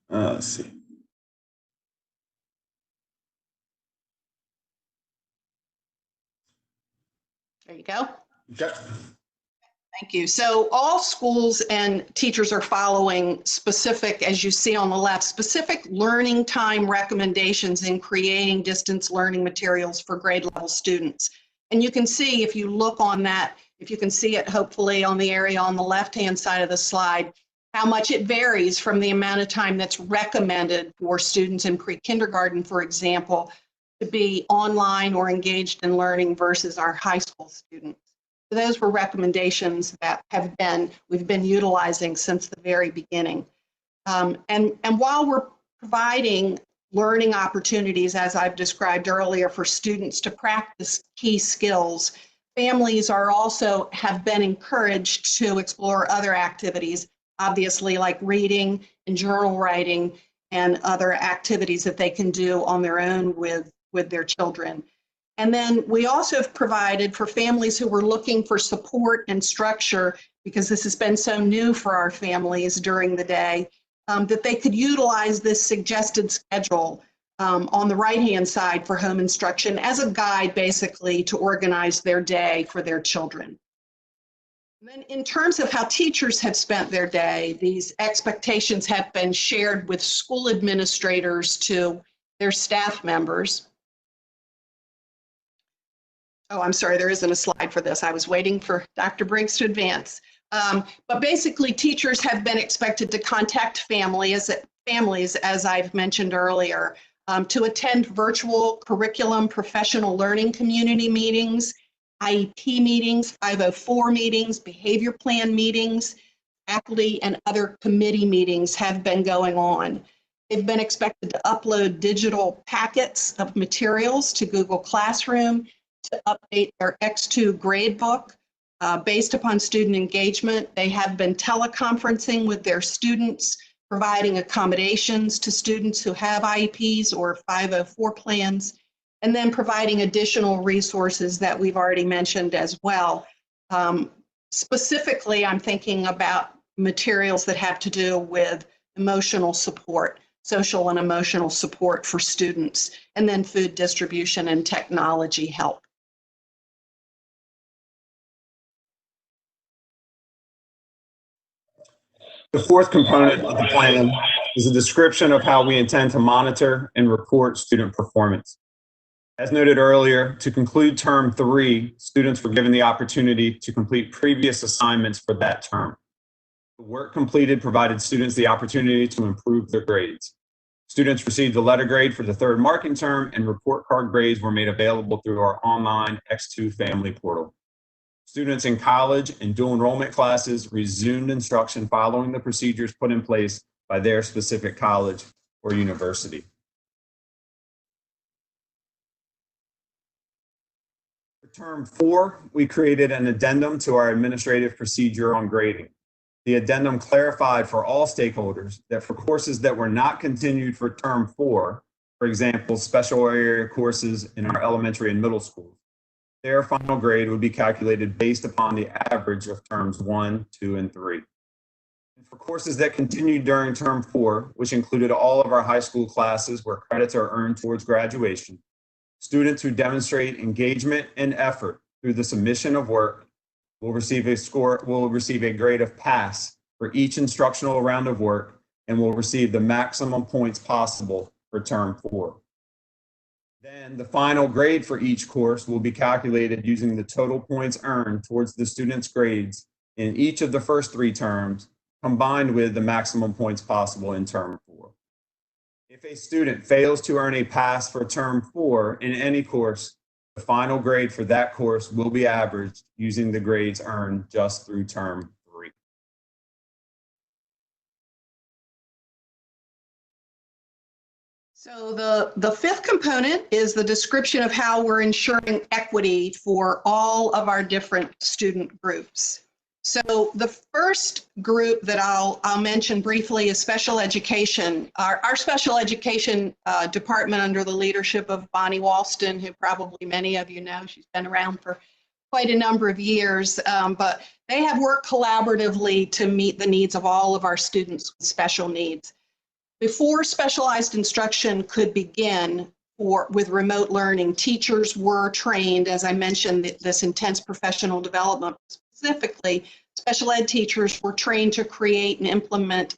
Let's see. There you go. Okay. Thank you. So all schools and teachers are following specific, as you see on the left, specific learning time recommendations in creating distance learning materials for grade level students. And you can see, if you look on that, if you can see it hopefully on the area on the left-hand side of the slide, how much it varies from the amount of time that's recommended for students in pre-kindergarten, for example, to be online or engaged in learning versus our high school students. So those were recommendations that we've been utilizing since the very beginning. And while we're providing learning opportunities, as I've described earlier, for students to practice key skills, families have been encouraged to explore other activities, obviously like reading and journal writing and other activities that they can do on their own with their children. And then we also have provided for families who were looking for support and structure, because this has been so new for our families during the day, that they could utilize this suggested schedule on the right-hand side for home instruction as a guide, basically, to organize their day for their children. And then in terms of how teachers have spent their day, these expectations have been shared with school administrators to their staff members. Oh, I'm sorry, there isn't a slide for this. I was waiting for Dr. Briggs to advance. But basically, teachers have been expected to contact families, as I've mentioned earlier, to attend virtual curriculum professional learning community meetings, IEP meetings, 504 meetings, behavior plan meetings, faculty and other committee meetings have been going on. They've been expected to upload digital packets of materials to Google Classroom, to update their X2 gradebook based upon student engagement. They have been teleconferencing with their students, providing accommodations to students who have IEPs or 504 plans, and then providing additional resources that we've already mentioned as well. Specifically, I'm thinking about materials that have to do with emotional support, social and emotional support for students, and then food distribution and technology help. The fourth component of the plan is a description of how we intend to monitor and report student performance. As noted earlier, to conclude term 3, students were given the opportunity to complete previous assignments for that term. The work completed provided students the opportunity to improve their grades. Students received a letter grade for the third marking term, and report card grades were made available through our online X2 family portal. Students in college and dual enrollment classes resumed instruction following the procedures put in place by their specific college or university. For term 4, we created an addendum to our administrative procedure on grading. The addendum clarified for all stakeholders that for courses that were not continued for term 4, for example, special area courses in our elementary and middle schools, their final grade would be calculated based upon the average of terms 1, 2, and 3. And for courses that continued during term 4, which included all of our high school classes where credits are earned towards graduation, students who demonstrate engagement and effort through the submission of work will receive a grade of pass for each instructional round of work and will receive the maximum points possible for term 4. Then the final grade for each course will be calculated using the total points earned towards the student's grades in each of the first 3 terms, combined with the maximum points possible in term 4. If a student fails to earn a pass for term 4 in any course, the final grade for that course will be averaged using the grades earned just through term 3. So the fifth component is the description of how we're ensuring equity for all of our different student groups. So the first group that I'll mention briefly is special education. Our special education department under the leadership of Bonnie Walston, who probably many of you know, she's been around for quite a number of years, but they have worked collaboratively to meet the needs of all of our students with special needs. Before specialized instruction could begin with remote learning, teachers were trained, as I mentioned, this intense professional development. Specifically, special ed teachers were trained to create and implement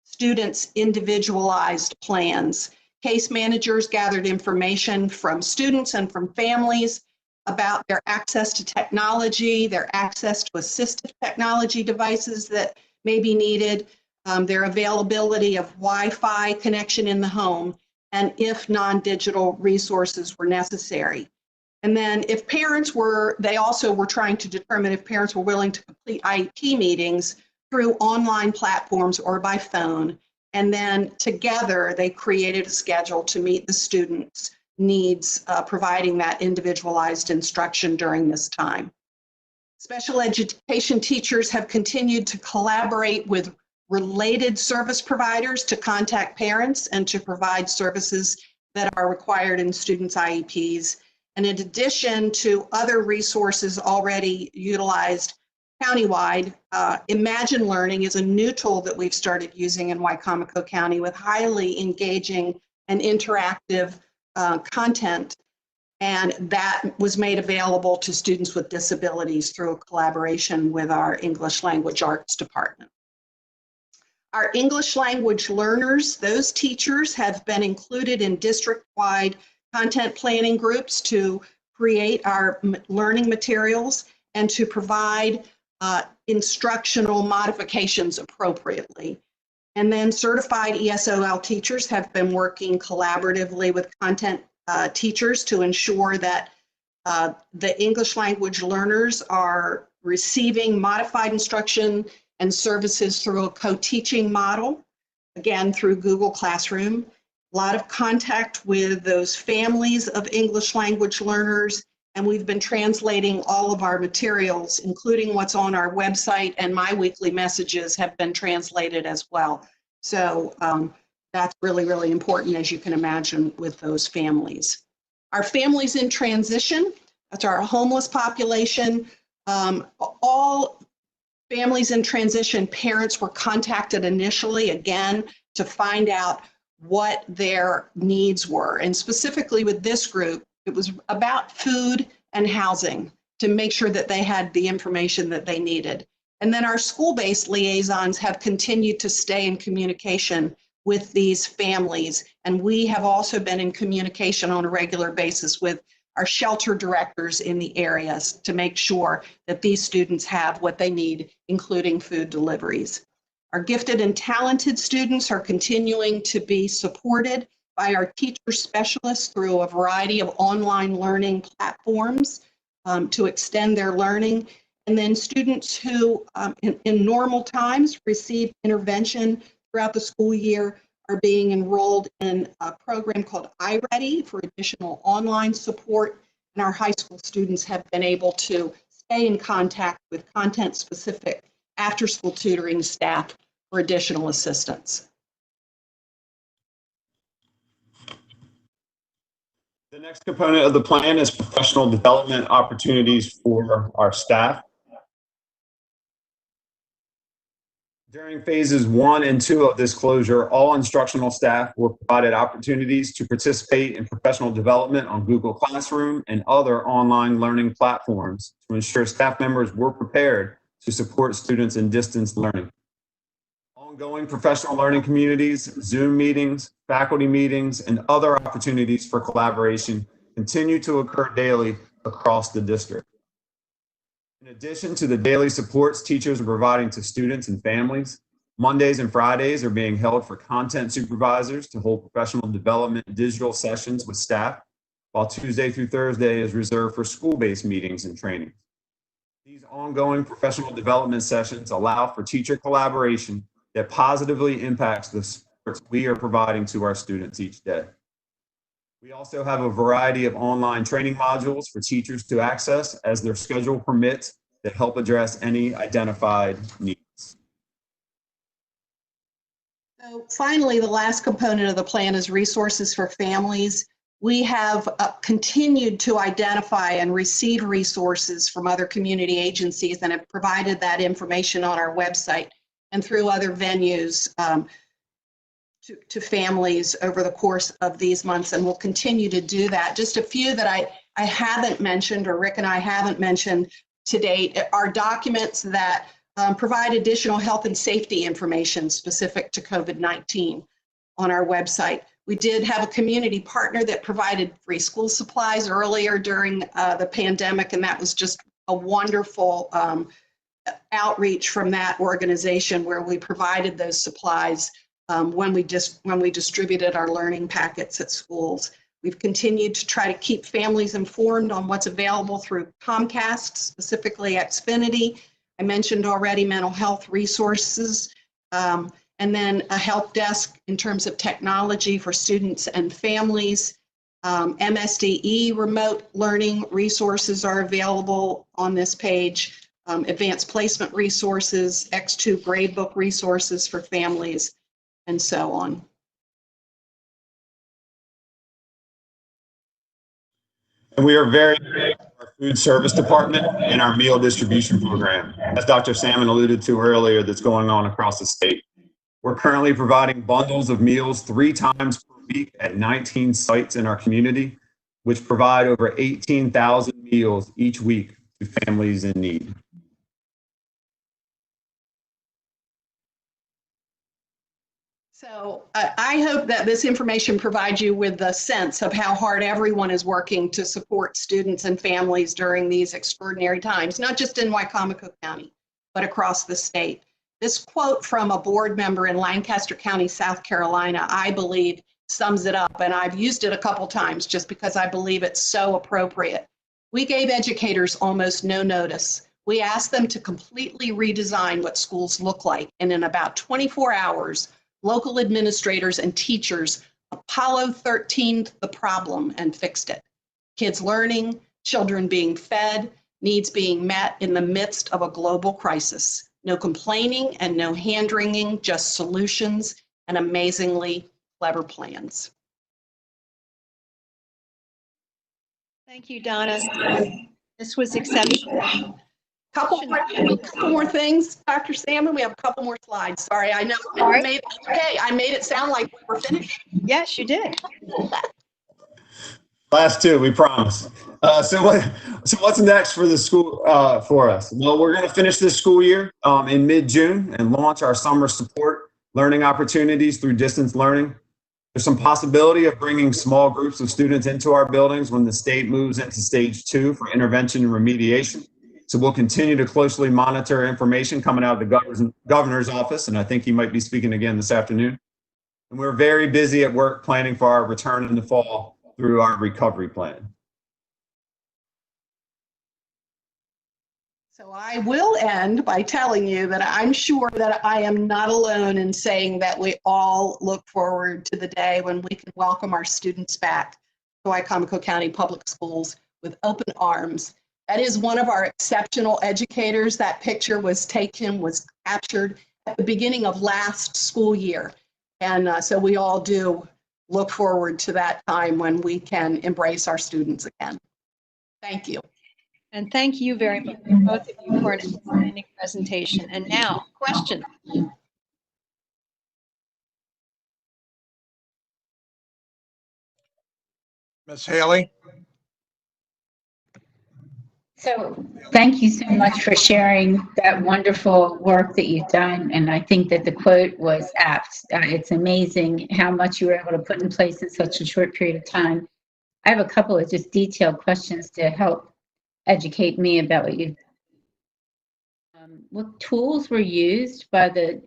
students' individualized plans. Case managers gathered information from students and from families about their access to technology, their access to assistive technology devices that may be needed, their availability of Wi-Fi connection in the home, and if non-digital resources were necessary. And then if parents they also were trying to determine if parents were willing to complete IEP meetings through online platforms or by phone. And then together they created a schedule to meet the students' needs, providing that individualized instruction during this time. Special education teachers have continued to collaborate with related service providers to contact parents and to provide services that are required in students' IEPs. And in addition to other resources already utilized countywide, Imagine Learning is a new tool that we've started using in Wicomico County with highly engaging and interactive content. And that was made available to students with disabilities through a collaboration with our English Language Arts department. Our English language learners, those teachers have been included in district-wide content planning groups to create our learning materials and to provide instructional modifications appropriately. And then certified ESOL teachers have been working collaboratively with content teachers to ensure that the English language learners are receiving modified instruction and services through a co-teaching model, again, through Google Classroom. A lot of contact with those families of English language learners, and we've been translating all of our materials, including what's on our website, and my weekly messages have been translated as well. So that's really, really important, as you can imagine, with those families. Our families in transition, that's our homeless population. All families in transition, parents were contacted initially, again, to find out what their needs were. And specifically with this group, it was about food and housing to make sure that they had the information that they needed. And then our school-based liaisons have continued to stay in communication with these families. And we have also been in communication on a regular basis with our shelter directors in the areas to make sure that these students have what they need, including food deliveries. Our gifted and talented students are continuing to be supported by our teacher specialists through a variety of online learning platforms to extend their learning. And then students who in normal times receive intervention throughout the school year are being enrolled in a program called iReady for additional online support. And our high school students have been able to stay in contact with content-specific after-school tutoring staff for additional assistance. The next component of the plan is professional development opportunities for our staff. During phases 1 and 2 of this closure, all instructional staff were provided opportunities to participate in professional development on Google Classroom and other online learning platforms to ensure staff members were prepared to support students in distance learning. Ongoing professional learning communities, Zoom meetings, faculty meetings, and other opportunities for collaboration continue to occur daily across the district. In addition to the daily supports teachers are providing to students and families, Mondays and Fridays are being held for content supervisors to hold professional development digital sessions with staff, while Tuesday through Thursday is reserved for school-based meetings and trainings. These ongoing professional development sessions allow for teacher collaboration that positively impacts the supports we are providing to our students each day. We also have a variety of online training modules for teachers to access as their schedule permits that help address any identified needs. So finally, the last component of the plan is resources for families. We have continued to identify and receive resources from other community agencies and have provided that information on our website and through other venues to families over the course of these months, and we'll continue to do that. Just a few that I haven't mentioned, or Rick and I haven't mentioned to date, are documents that provide additional health and safety information specific to COVID-19 on our website. We did have a community partner that provided free school supplies earlier during the pandemic, and that was just a wonderful outreach from that organization where we provided those supplies when we distributed our learning packets at schools. We've continued to try to keep families informed on what's available through Comcast, specifically Xfinity. I mentioned already mental health resources, and then a help desk in terms of technology for students and families. MSDE remote learning resources are available on this page. Advanced placement resources, X2 gradebook resources for families, and so on. And we are very big in our food service department and our meal distribution program, as Dr. Salmon alluded to earlier, that's going on across the state. We're currently providing bundles of meals 3 times per week at 19 sites in our community, which provide over 18,000 meals each week to families in need. So I hope that this information provides you with a sense of how hard everyone is working to support students and families during these extraordinary times, not just in Wycomico County, but across the state. This quote from a board member in Lancaster County, South Carolina, I believe sums it up, and I've used it a couple times just because I believe it's so appropriate. We gave educators almost no notice. We asked them to completely redesign what schools look like, and in about 24 hours, local administrators and teachers Apollo 13'd the problem and fixed it. Kids learning, children being fed, needs being met in the midst of a global crisis. No complaining and no hand-wringing, just solutions and amazingly clever plans. Thank you, Donna. This was exceptional. Couple more things, Dr. Salmon. We have a couple more slides. Sorry, I know I made it sound like we were finished. Yes, you did. Last 2, we promise. So what's next for the school for us? Well, we're going to finish this school year in mid-June and launch our summer support learning opportunities through distance learning. There's some possibility of bringing small groups of students into our buildings when the state moves into stage 2 for intervention and remediation. So we'll continue to closely monitor information coming out of the governor's office, and I think he might be speaking again this afternoon. And we're very busy at work planning for our return in the fall through our recovery plan. So I will end by telling you that I'm sure that I am not alone in saying that we all look forward to the day when we can welcome our students back to Wicomico County Public Schools with open arms. That is one of our exceptional educators. That picture was captured at the beginning of last school year. And so we all do look forward to that time when we can embrace our students again. Thank you. And thank you very much, both of you, for an outstanding presentation. And now, questions. Ms. Haley? So thank you so much for sharing that wonderful work that you've done. And I think that the quote was apt. It's amazing how much you were able to put in place in such a short period of time. I have a couple of just detailed questions to help educate me about what you've done. What tools were used by the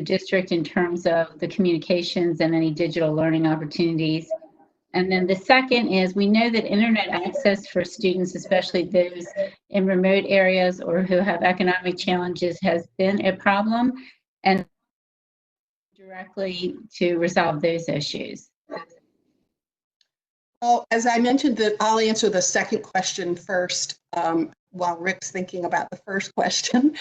district in terms of the communications and any digital learning opportunities? And then the second is, we know that internet access for students, especially those in remote areas or who have economic challenges, has been a problem, and directly to resolve those issues. Well, as I mentioned, that I'll answer the second question first while Rick's thinking about the first question.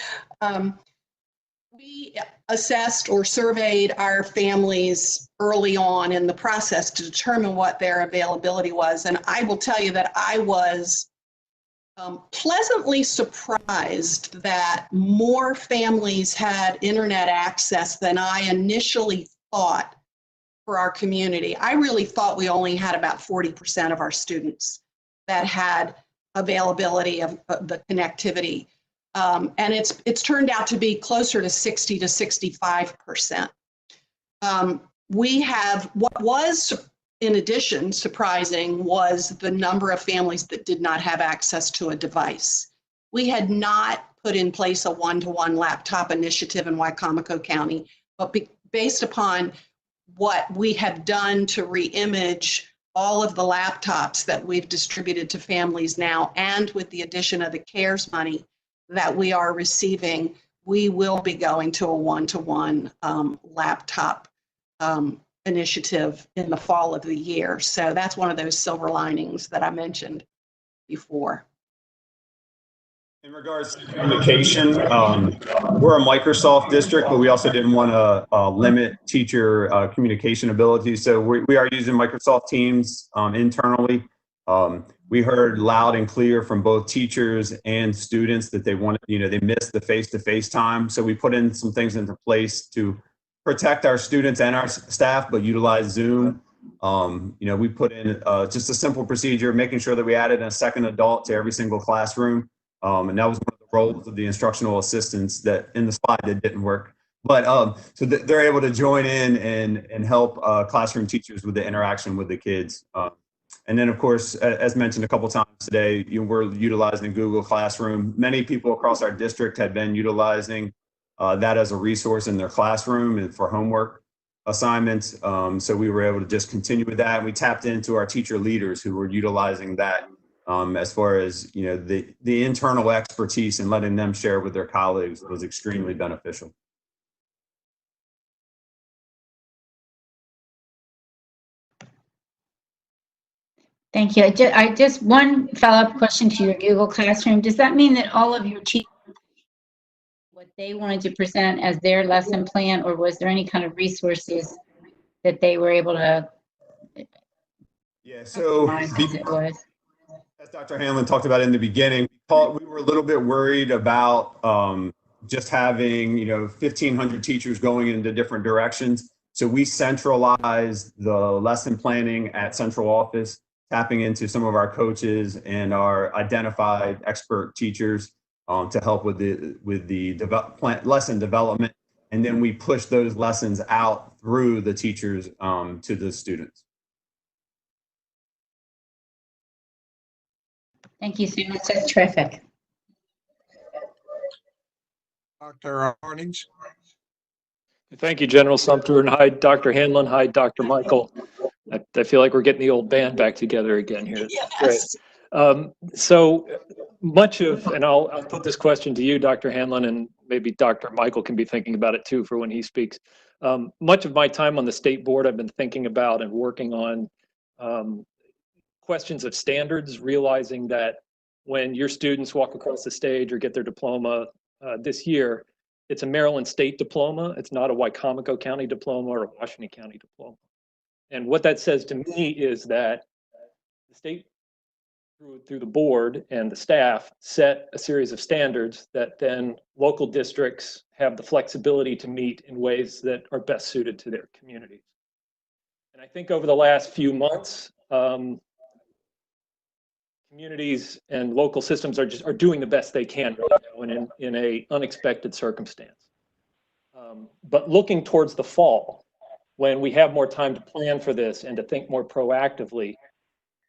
We assessed or surveyed our families early on in the process to determine what their availability was. And I will tell you that I was pleasantly surprised that more families had internet access than I initially thought for our community. I really thought we only had about 40% of our students that had availability of the connectivity. And it's turned out to be closer to 60 to 65%. We have, what was in addition surprising was the number of families that did not have access to a device. We had not put in place a one-to-one laptop initiative in Wicomico County, but based upon what we have done to re-image all of the laptops that we've distributed to families now, and with the addition of the CARES money that we are receiving, we will be going to a one-to-one laptop initiative in the fall of the year. So that's one of those silver linings that I mentioned before. In regards to communication, we're a Microsoft district, but we also didn't want to limit teacher communication abilities. So we are using Microsoft Teams internally. We heard loud and clear from both teachers and students that they wanted, they missed the face-to-face time. So we put in some things into place to protect our students and our staff, but utilize Zoom. We put in just a simple procedure, making sure that we added a second adult to every single classroom. And that was one of the roles of the instructional assistants that in the slide that didn't work. But so they're able to join in and help classroom teachers with the interaction with the kids. And then, of course, as mentioned a couple times today, we're utilizing Google Classroom. Many people across our district had been utilizing that as a resource in their classroom and for homework assignments. So we were able to just continue with that. And we tapped into our teacher leaders who were utilizing that as far as, the internal expertise and letting them share with their colleagues was extremely beneficial. Thank you. I just one follow-up question to your Google Classroom. Does that mean that all of your teachers, what they wanted to present as their lesson plan, or was there any kind of resources that they were able to? Yeah, so as it was? As Dr. Hanlon talked about in the beginning, we were a little bit worried about just having 1,500 teachers going into different directions. So we centralized the lesson planning at central office, tapping into some of our coaches and our identified expert teachers to help with the lesson development. And then we push those lessons out through the teachers to the students. Thank you so much. That's terrific. Dr. Hardings. Thank you, General Sumter, and hi, Dr. Hanlon. Hi, Dr. Michael. I feel like we're getting the old band back together again here. Yes. Great. So much of, and I'll put this question to you, Dr. Hanlon, and maybe Dr. Michael can be thinking about it too for when he speaks. Much of my time on the state board, I've been thinking about and working on questions of standards, realizing that when your students walk across the stage or get their diploma this year, it's a Maryland State diploma. It's not a Wycomico County diploma or a Washington County diploma. And what that says to me is that the state, through the board and the staff, set a series of standards that then local districts have the flexibility to meet in ways that are best suited to their communities. And I think over the last few months, communities and local systems are doing the best they can right now and in a unexpected circumstance. But looking towards the fall, when we have more time to plan for this and to think more proactively,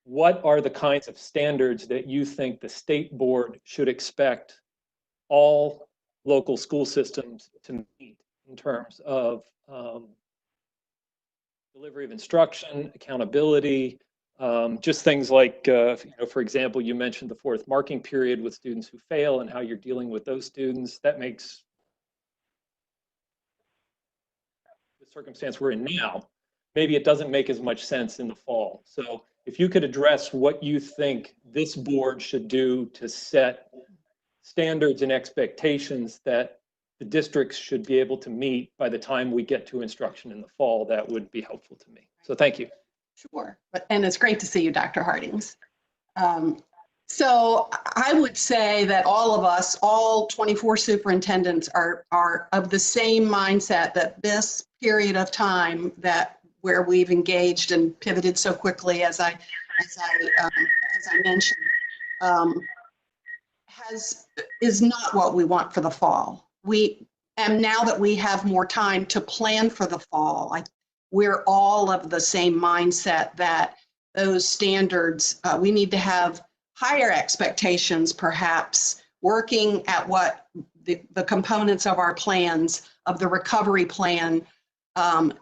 what are the kinds of standards that you think the state board should expect all local school systems to meet in terms of delivery of instruction, accountability, just things like, for example, you mentioned the fourth marking period with students who fail and how you're dealing with those students. That makes the circumstance we're in now, maybe it doesn't make as much sense in the fall. So if you could address what you think this board should do to set standards and expectations that the districts should be able to meet by the time we get to instruction in the fall, that would be helpful to me. So thank you. Sure. And it's great to see you, Dr. Hardings. So I would say that all of us, all 24 superintendents are of the same mindset that this period of time where we've engaged and pivoted so quickly, as I mentioned, is not what we want for the fall. And now that we have more time to plan for the fall, we're all of the same mindset that those standards, we need to have higher expectations, perhaps, working at what the components of our plans, of the recovery plan,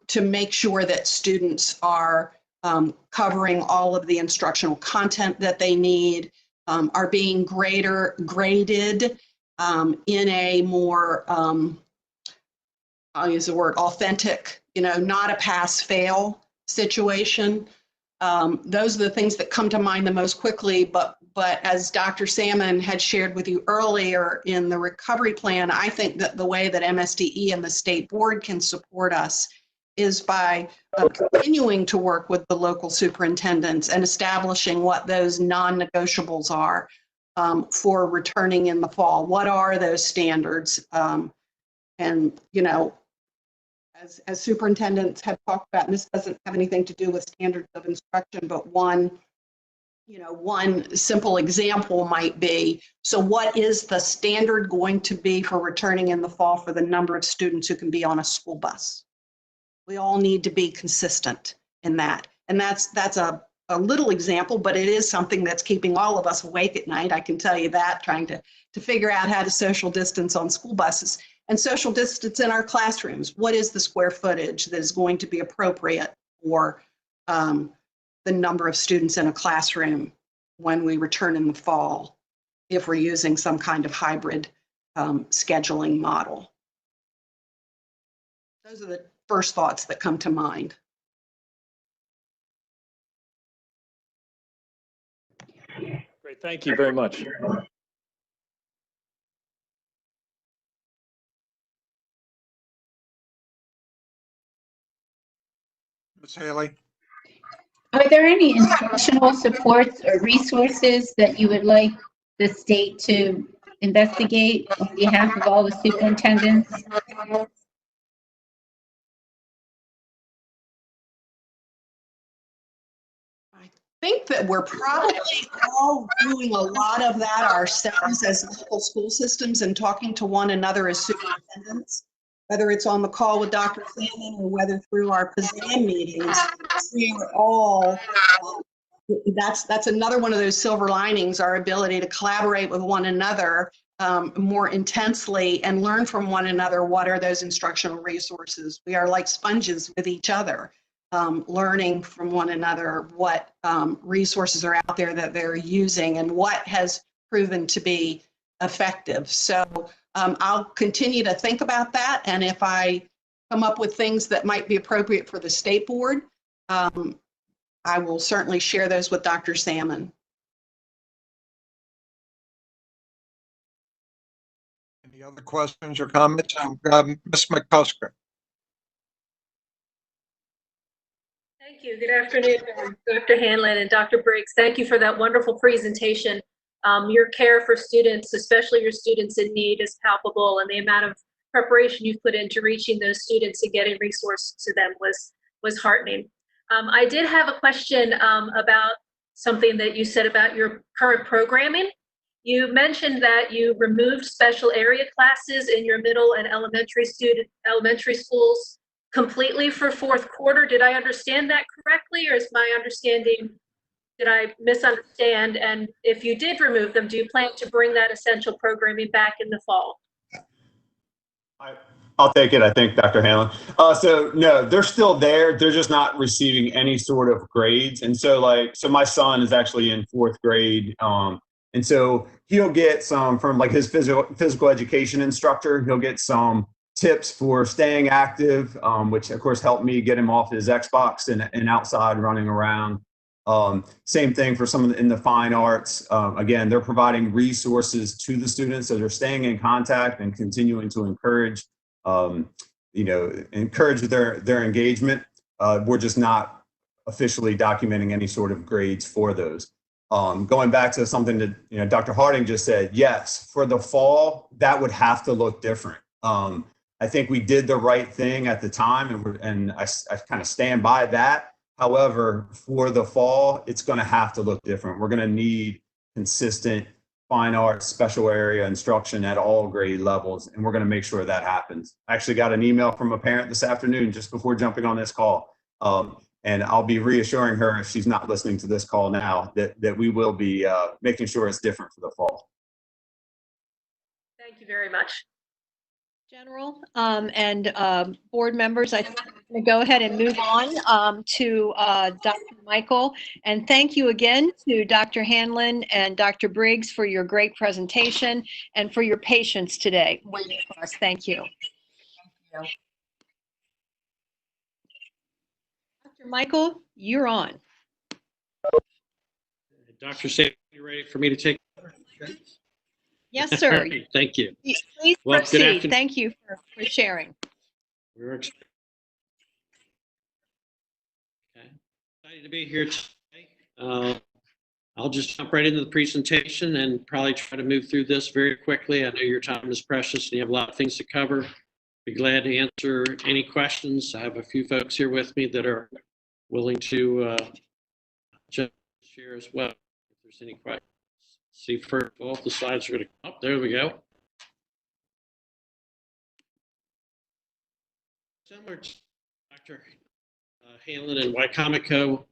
to make sure that students are covering all of the instructional content that they need, are being graded in a more, I'll use the word authentic, not a pass-fail situation. Those are the things that come to mind the most quickly, but as Dr. Salmon had shared with you earlier in the recovery plan, I think that the way that MSDE and the state board can support us is by continuing to work with the local superintendents and establishing what those non-negotiables are for returning in the fall. What are those standards? And, as superintendents have talked about, and this doesn't have anything to do with standards of instruction, but one simple example might be, so what is the standard going to be for returning in the fall for the number of students who can be on a school bus? We all need to be consistent in that. And that's a little example, but it is something that's keeping all of us awake at night. I can tell you that, trying to figure out how to social distance on school buses and social distance in our classrooms. What is the square footage that is going to be appropriate for the number of students in a classroom when we return in the fall, if we're using some kind of hybrid scheduling model? Those are the first thoughts that come to mind. Great, thank you very much. Ms. Haley? Are there any instructional supports or resources that you would like the state to investigate on behalf of all the superintendents? I think that we're probably all doing a lot of that ourselves as local school systems and talking to one another as superintendents, whether it's on the call with Dr. Salmon or whether through our PZAM meetings. We are all, that's another one of those silver linings, our ability to collaborate with one another more intensely and learn from one another what are those instructional resources. We are like sponges with each other, learning from one another what resources are out there that they're using and what has proven to be effective. So I'll continue to think about that, and if I come up with things that might be appropriate for the state board, I will certainly share those with Dr. Salmon. Any other questions or comments? Ms. McCusker. Thank you. Good afternoon, Dr. Hanlon and Dr. Briggs. Thank you for that wonderful presentation. Your care for students, especially your students in need, is palpable, and the amount of preparation you've put into reaching those students and getting resources to them was heartening. I did have a question about something that you said about your current programming. You mentioned that you removed special area classes in your middle and elementary schools completely for fourth quarter. Did I understand that correctly, or is my understanding, did I misunderstand? And if you did remove them, do you plan to bring that essential programming back in the fall? I'll take it, I think, Dr. Hanlon. So no, they're still there. They're just not receiving any sort of grades. And so so my son is actually in fourth grade. And so he'll get some from like his physical education instructor. He'll get some tips for staying active, which of course helped me get him off his Xbox and outside running around. Same thing for some of in the fine arts. Again, they're providing resources to the students, so they're staying in contact and continuing to encourage their engagement. We're just not officially documenting any sort of grades for those. Going back to something that Dr. Harding just said, yes, for the fall, that would have to look different. I think we did the right thing at the time, and I kind of stand by that. However, for the fall, it's going to have to look different. We're going to need consistent fine arts special area instruction at all grade levels, and we're going to make sure that happens. I actually got an email from a parent this afternoon just before jumping on this call, and I'll be reassuring her, if she's not listening to this call now, that we will be making sure it's different for the fall. Thank you very much. General and board members, I think I'm going to go ahead and move on to Dr. Michael. And thank you again to Dr. Hanlon and Dr. Briggs for your great presentation and for your patience today waiting for us. Thank you. Thank you. Dr. Michael, you're on. Dr. Sam, you ready for me to take? Yes, sir. Thank you. Please proceed. Thank you for sharing. We're excited to be here today. I'll just jump right into the presentation and probably try to move through this very quickly. I know your time is precious and you have a lot of things to cover. Be glad to answer any questions. I have a few folks here with me that are willing to share as well if there's any questions. See, first of all, the slides are going to come up. There we go. Similar to Dr. Hanlon and Wycomico,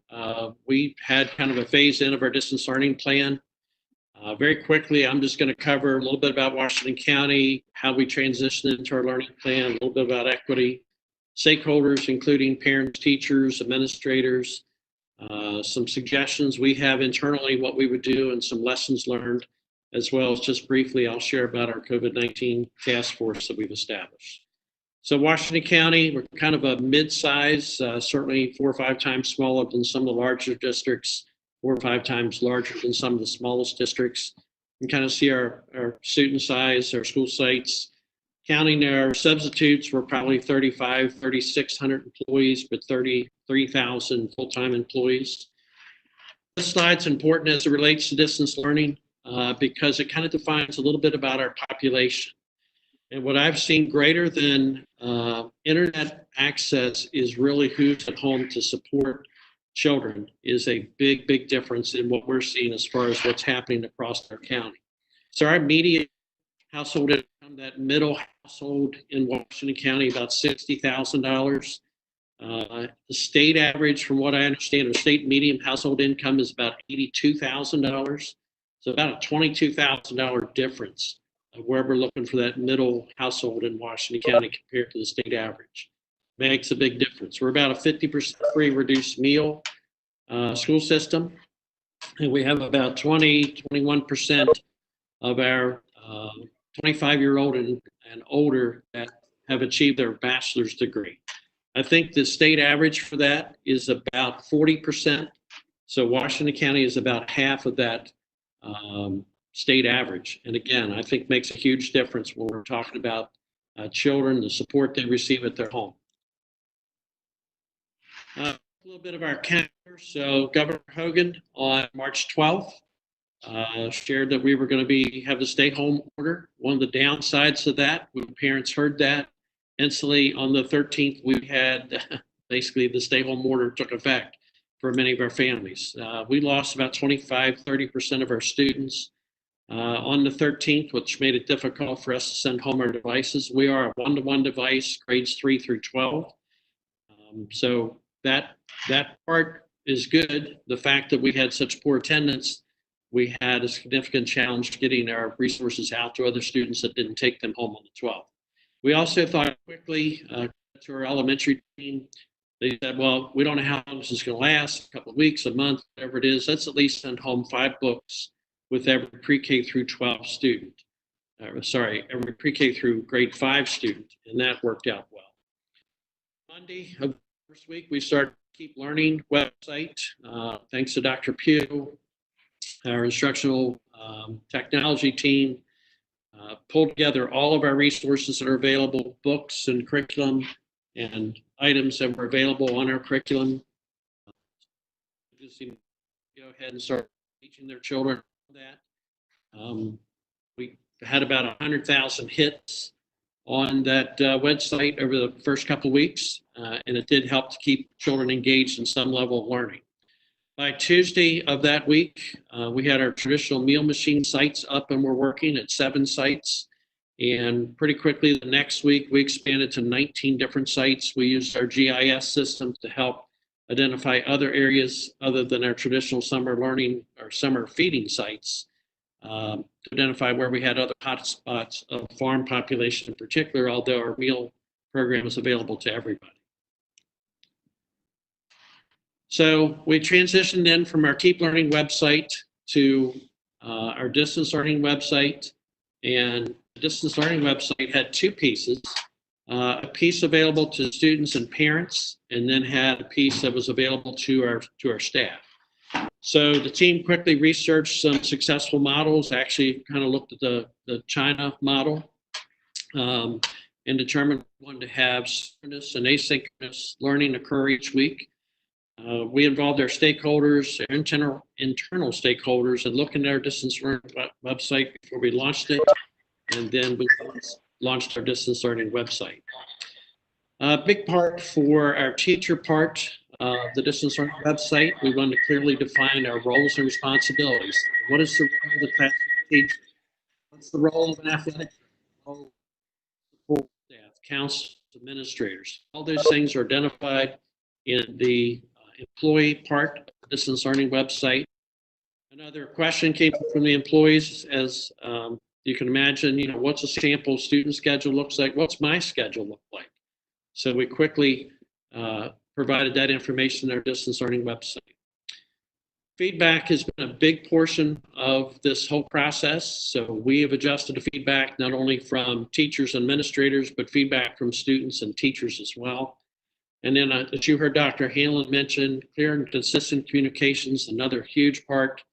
we had kind of a phase in of our distance learning plan. Very quickly, I'm just going to cover a little bit about Washington County, how we transitioned into our learning plan, a little bit about equity, stakeholders, including parents, teachers, administrators, some suggestions we have internally, what we would do, and some lessons learned, as well as just briefly, I'll share about our COVID-19 task force that we've established. So Washington County, we're kind of a mid-size, certainly 4 or 5 times smaller than some of the larger districts, 4 or 5 times larger than some of the smallest districts. You can kind of see our student size, our school sites. Counting our substitutes, we're probably 3,600 employees, but 33,000 full-time employees. This slide's important as it relates to distance learning because it kind of defines a little bit about our population. And what I've seen greater than internet access is really who's at home to support children is a big, big difference in what we're seeing as far as what's happening across our county. So our median household income, that middle household in Washington County, about $60,000. The state average, from what I understand, or state median household income is about $82,000. So about a $22,000 difference where we're looking for that middle household in Washington County compared to the state average. Makes a big difference. We're about a 50% free reduced meal school system, and we have about 21% of our 25-year-old and older that have achieved their bachelor's degree. I think the state average for that is about 40%. So Washington County is about half of that state average. And again, I think makes a huge difference when we're talking about children, the support they receive at their home. A little bit of our calendar. So Governor Hogan on March 12th shared that we were going to have the stay-home order. One of the downsides of that, when parents heard that, instantly on the 13th, we had basically the stay-home order took effect for many of our families. We lost about 25-30% of our students on the 13th, which made it difficult for us to send home our devices. We are a one-to-one device, grades 3 through 12. So that part is good. The fact that we had such poor attendance, we had a significant challenge getting our resources out to other students that didn't take them home on the 12th. We also thought quickly to our elementary team. They said, well, we don't know how long this is going to last, a couple of weeks, a month, whatever it is. Let's at least send home 5 books with every pre-K through 12 student. Every pre-K through grade 5 student, and that worked out well. Monday of the first week, we started Keep Learning website. Thanks to Dr. Pugh, our instructional technology team pulled together all of our resources that are available, books and curriculum and items that were available on our curriculum. Just go ahead and start teaching their children that. We had about 100,000 hits on that website over the first couple of weeks, and it did help to keep children engaged in some level of learning. By Tuesday of that week, we had our traditional meal machine sites up and we're working at 7 sites. And pretty quickly the next week, we expanded to 19 different sites. We used our GIS system to help identify other areas other than our traditional summer learning or summer feeding sites to identify where we had other hotspots of farm population in particular, although our meal program is available to everybody. So we transitioned in from our Keep Learning website to our distance learning website. And the distance learning website had 2 pieces, a piece available to students and parents, and then had a piece that was available to our staff. So the team quickly researched some successful models, actually kind of looked at the China model and determined we wanted to have synchronous and asynchronous learning occur each week. We involved our stakeholders, our internal stakeholders, and looking at our distance learning website before we launched it, and then we launched our distance learning website. A big part for our teacher part of the distance learning website, we wanted to clearly define our roles and responsibilities. What is the role of the classroom teacher? What's the role of an athletic role, support staff, counselors, administrators? All those things are identified in the employee part of the distance learning website. Another question came from the employees, as you can imagine, what's a sample student schedule looks like? What's my schedule look like? So we quickly provided that information in our distance learning website. Feedback has been a big portion of this whole process. So we have adjusted the feedback not only from teachers and administrators, but feedback from students and teachers as well. And then as you heard Dr. Hanlon mention, clear and consistent communications, another huge part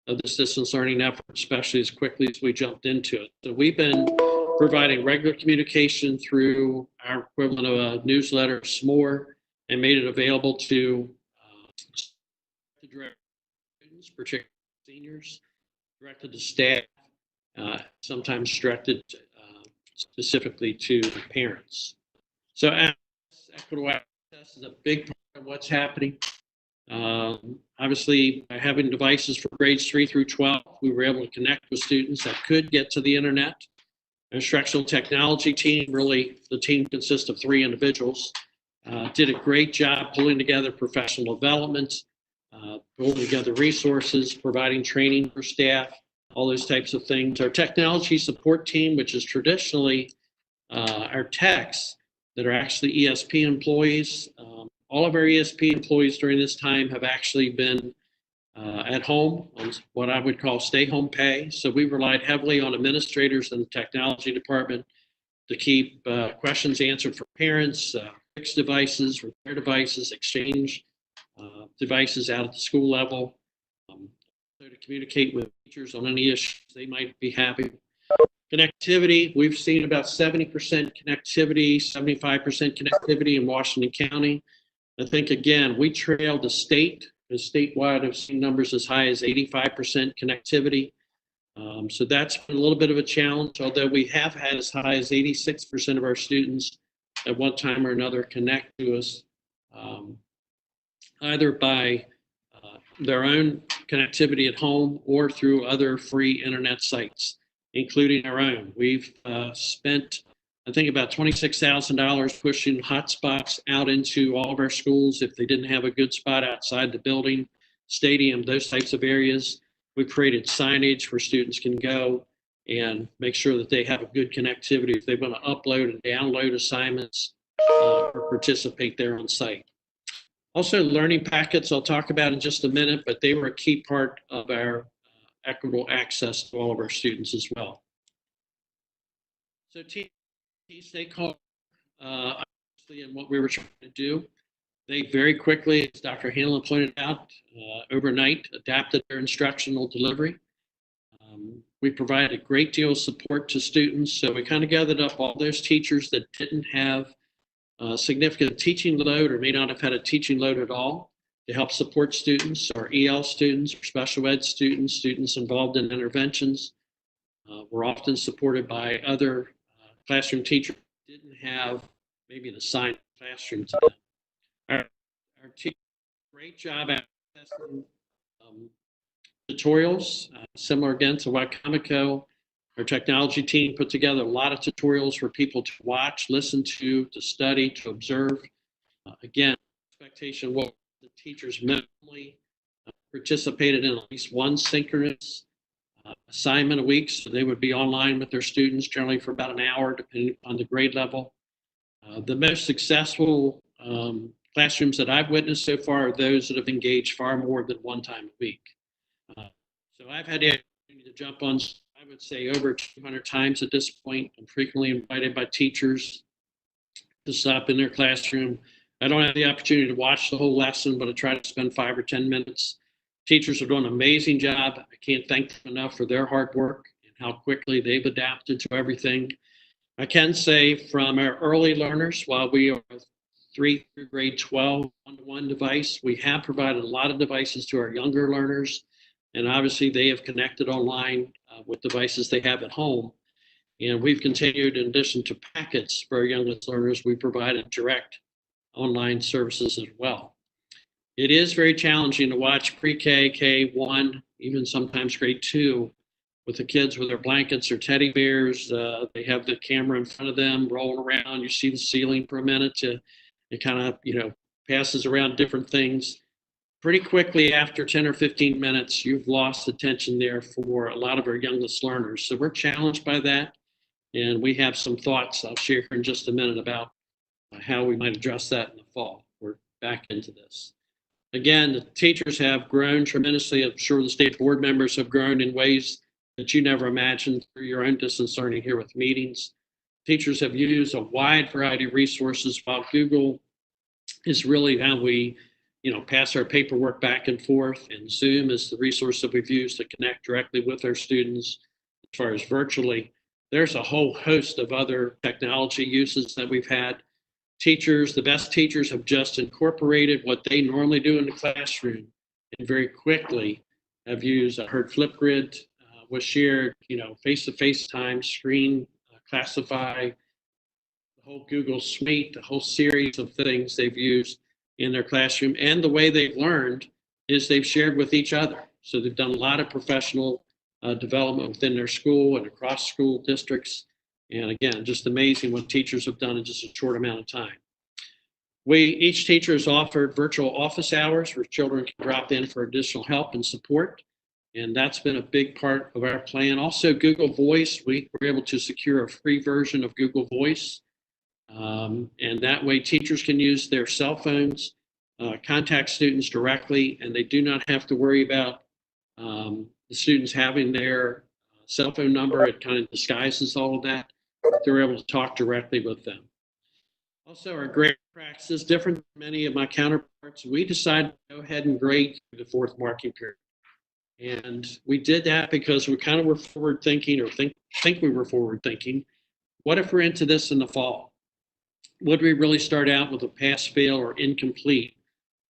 of this distance learning effort, especially as quickly as we jumped into it. So we've been providing regular communication through our equivalent of a newsletter, SMORE, and made it available to direct students, particularly seniors, directed to staff, sometimes directed specifically to parents. So equitable access is a big part of what's happening. Obviously, by having devices for grades 3 through 12, we were able to connect with students that could get to the internet. Our instructional technology team, really the team consists of 3 individuals, did a great job pulling together professional development, pulling together resources, providing training for staff, all those types of things. Our technology support team, which is traditionally our techs that are actually ESP employees. All of our ESP employees during this time have actually been at home on what I would call stay home pay. So we relied heavily on administrators in the technology department to keep questions answered for parents, fix devices, repair devices, exchange devices out at the school level, so to communicate with teachers on any issues they might be having. Connectivity, we've seen about 70% connectivity, 75% connectivity in Washington County. I think, again, we trailed the state, because statewide I've seen numbers as high as 85% connectivity. So that's been a little bit of a challenge, although we have had as high as 86% of our students at one time or another connect to us, either by their own connectivity at home or through other free internet sites, including our own. We've spent, I think, about $26,000 pushing hotspots out into all of our schools if they didn't have a good spot outside the building, stadium, those types of areas. We've created signage where students can go and make sure that they have a good connectivity if they want to upload and download assignments or participate there on site. Also, learning packets I'll talk about in just a minute, but they were a key part of our equitable access to all of our students as well. So key stakeholder, obviously, in what we were trying to do, they very quickly, as Dr. Hanlon pointed out, overnight adapted their instructional delivery. We provided a great deal of support to students, so we kind of gathered up all those teachers that didn't have significant teaching load or may not have had a teaching load at all to help support students, our EL students, or special ed students, students involved in interventions. We're often supported by other classroom teachers who didn't have maybe an assigned classroom to them. Our teachers did a great job at testing tutorials, similar again to Wycomico. Our technology team put together a lot of tutorials for people to watch, listen to study, to observe. Again, expectation was the teachers minimally participated in at least one synchronous assignment a week, so they would be online with their students generally for about an hour, depending on the grade level. The most successful classrooms that I've witnessed so far are those that have engaged far more than one time a week. So I've had the opportunity to jump on, I would say, over 200 times at this point. I'm frequently invited by teachers to stop in their classroom. I don't have the opportunity to watch the whole lesson, but I try to spend 5 or 10 minutes. Teachers are doing an amazing job. I can't thank them enough for their hard work and how quickly they've adapted to everything. I can say from our early learners, while we are 3 through grade 12 one-to-one device, we have provided a lot of devices to our younger learners. And obviously they have connected online with devices they have at home. And we've continued, in addition to packets for our youngest learners, we provided direct online services as well. It is very challenging to watch pre-K, K1, even sometimes grade 2, with the kids with their blankets or teddy bears. They have the camera in front of them rolling around. You see the ceiling for a minute. It kind of, passes around different things. Pretty quickly after 10 or 15 minutes, you've lost attention there for a lot of our youngest learners. So we're challenged by that. And we have some thoughts I'll share in just a minute about how we might address that in the fall. We're back into this. Again, the teachers have grown tremendously. I'm sure the state board members have grown in ways that you never imagined through your own distance learning here with meetings. Teachers have used a wide variety of resources, while Google is really how we pass our paperwork back and forth, and Zoom is the resource that we've used to connect directly with our students. As far as virtually, there's a whole host of other technology uses that we've had. Teachers, the best teachers, have just incorporated what they normally do in the classroom and very quickly have used, I heard Flipgrid was shared, face-to-face time, screen, Classify, the whole Google Suite, the whole series of things they've used in their classroom. And the way they've learned is they've shared with each other. So they've done a lot of professional development within their school and across school districts. And again, just amazing what teachers have done in just a short amount of time. Each teacher has offered virtual office hours where children can drop in for additional help and support. And that's been a big part of our plan. Also, Google Voice, we were able to secure a free version of Google Voice. And that way teachers can use their cell phones, contact students directly, and they do not have to worry about the students having their cell phone number. It kind of disguises all of that. They're able to talk directly with them. Also, our grade practices, different than many of my counterparts, we decided to go ahead and grade through the fourth marking period. And we did that because we kind of were forward thinking, or think we were forward thinking. What if we're into this in the fall? Would we really start out with a pass, fail, or incomplete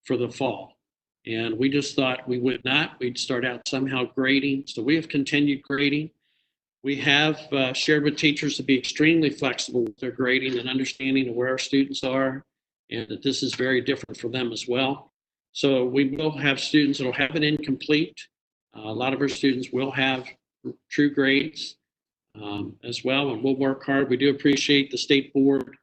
for the fall? And we just thought we would not. We'd start out somehow grading. So we have continued grading. We have shared with teachers to be extremely flexible with their grading and understanding of where our students are, and that this is very different for them as well. So we will have students that will have an incomplete. A lot of our students will have true grades as well, and we'll work hard. We do appreciate the state board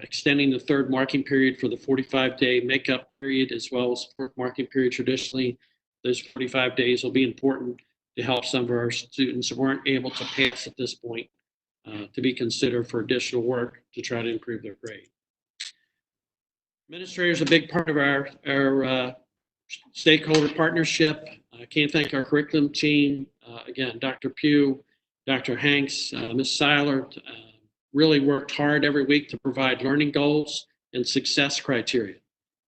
extending the third marking period for the 45-day makeup period, as well as fourth marking period. Traditionally, those 45 days will be important to help some of our students who weren't able to pass at this point to be considered for additional work to try to improve their grade. Administrators are a big part of our stakeholder partnership. I can't thank our curriculum team. Again, Dr. Pugh, Dr. Hanks, Ms. Seiler, really worked hard every week to provide learning goals and success criteria.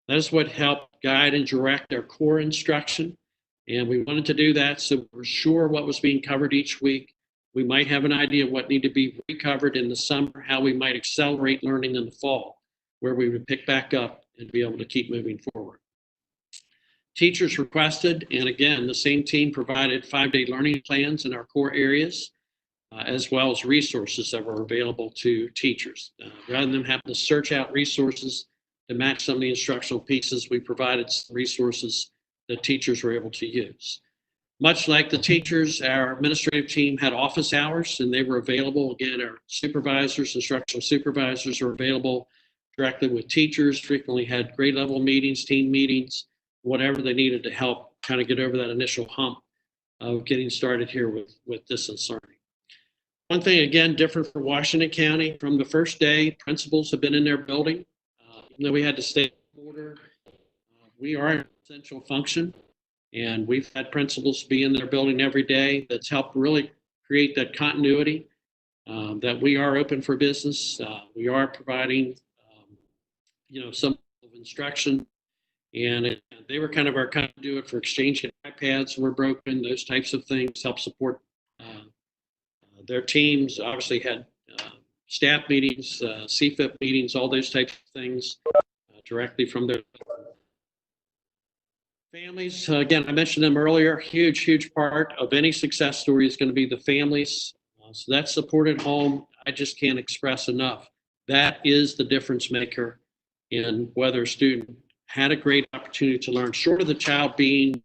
That is what helped guide and direct our core instruction. And we wanted to do that so we're sure what was being covered each week. We might have an idea of what needed to be recovered in the summer, how we might accelerate learning in the fall, where we would pick back up and be able to keep moving forward. Teachers requested, and again, the same team provided 5-day learning plans in our core areas, as well as resources that were available to teachers. Rather than them having to search out resources to match some of the instructional pieces, we provided some resources that teachers were able to use. Much like the teachers, our administrative team had office hours, and they were available. Again, our supervisors, instructional supervisors, are available directly with teachers, frequently had grade level meetings, team meetings, whatever they needed to help kind of get over that initial hump of getting started here with distance learning. One thing, again, different for Washington County, from the first day, principals have been in their building. Even though we had to stay in order, we are an essential function, and we've had principals be in their building every day. That's helped really create that continuity, that we are open for business. We are providing, some of instruction, and they were kind of our conduit for exchanging iPads were broken, those types of things, help support their teams. Obviously had staff meetings, CFIP meetings, all those types of things directly from their families. Again, I mentioned them earlier. Huge part of any success story is going to be the families. So that supported home, I just can't express enough. That is the difference maker in whether a student had a great opportunity to learn, short of the child being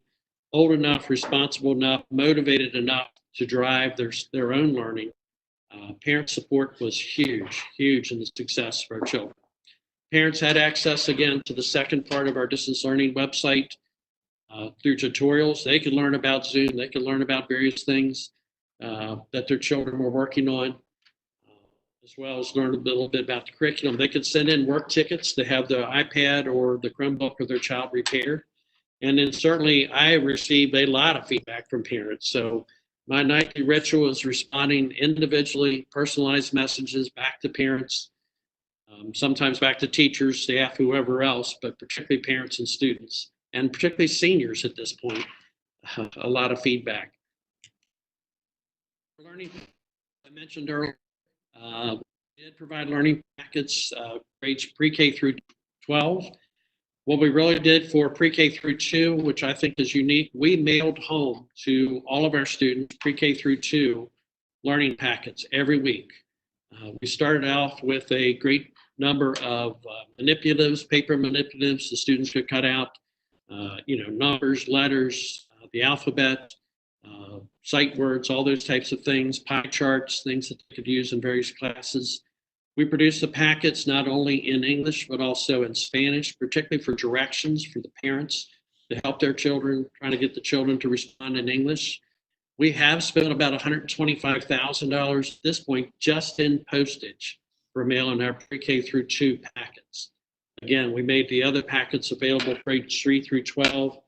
old enough, responsible enough, motivated enough to drive their own learning. Parent support was huge in the success of our children. Parents had access, again, to the second part of our distance learning website through tutorials. They could learn about Zoom. They could learn about various things that their children were working on, as well as learn a little bit about the curriculum. They could send in work tickets to have the iPad or the Chromebook of their child repaired. And then certainly I received a lot of feedback from parents. So my nightly ritual is responding individually, personalized messages back to parents, sometimes back to teachers, staff, whoever else, but particularly parents and students, and particularly seniors at this point, a lot of feedback. Learning, I mentioned earlier, we did provide learning packets, grades pre-K through 12. What we really did for pre-K through 2, which I think is unique, we mailed home to all of our students pre-K through 2 learning packets every week. We started off with a great number of manipulatives, paper manipulatives the students could cut out, numbers, letters, the alphabet, sight words, all those types of things, pie charts, things that they could use in various classes. We produce the packets not only in English, but also in Spanish, particularly for directions for the parents to help their children, trying to get the children to respond in English. We have spent about $125,000 at this point just in postage for mailing our pre-K through 2 packets. Again, we made the other packets available grades 3 through 12.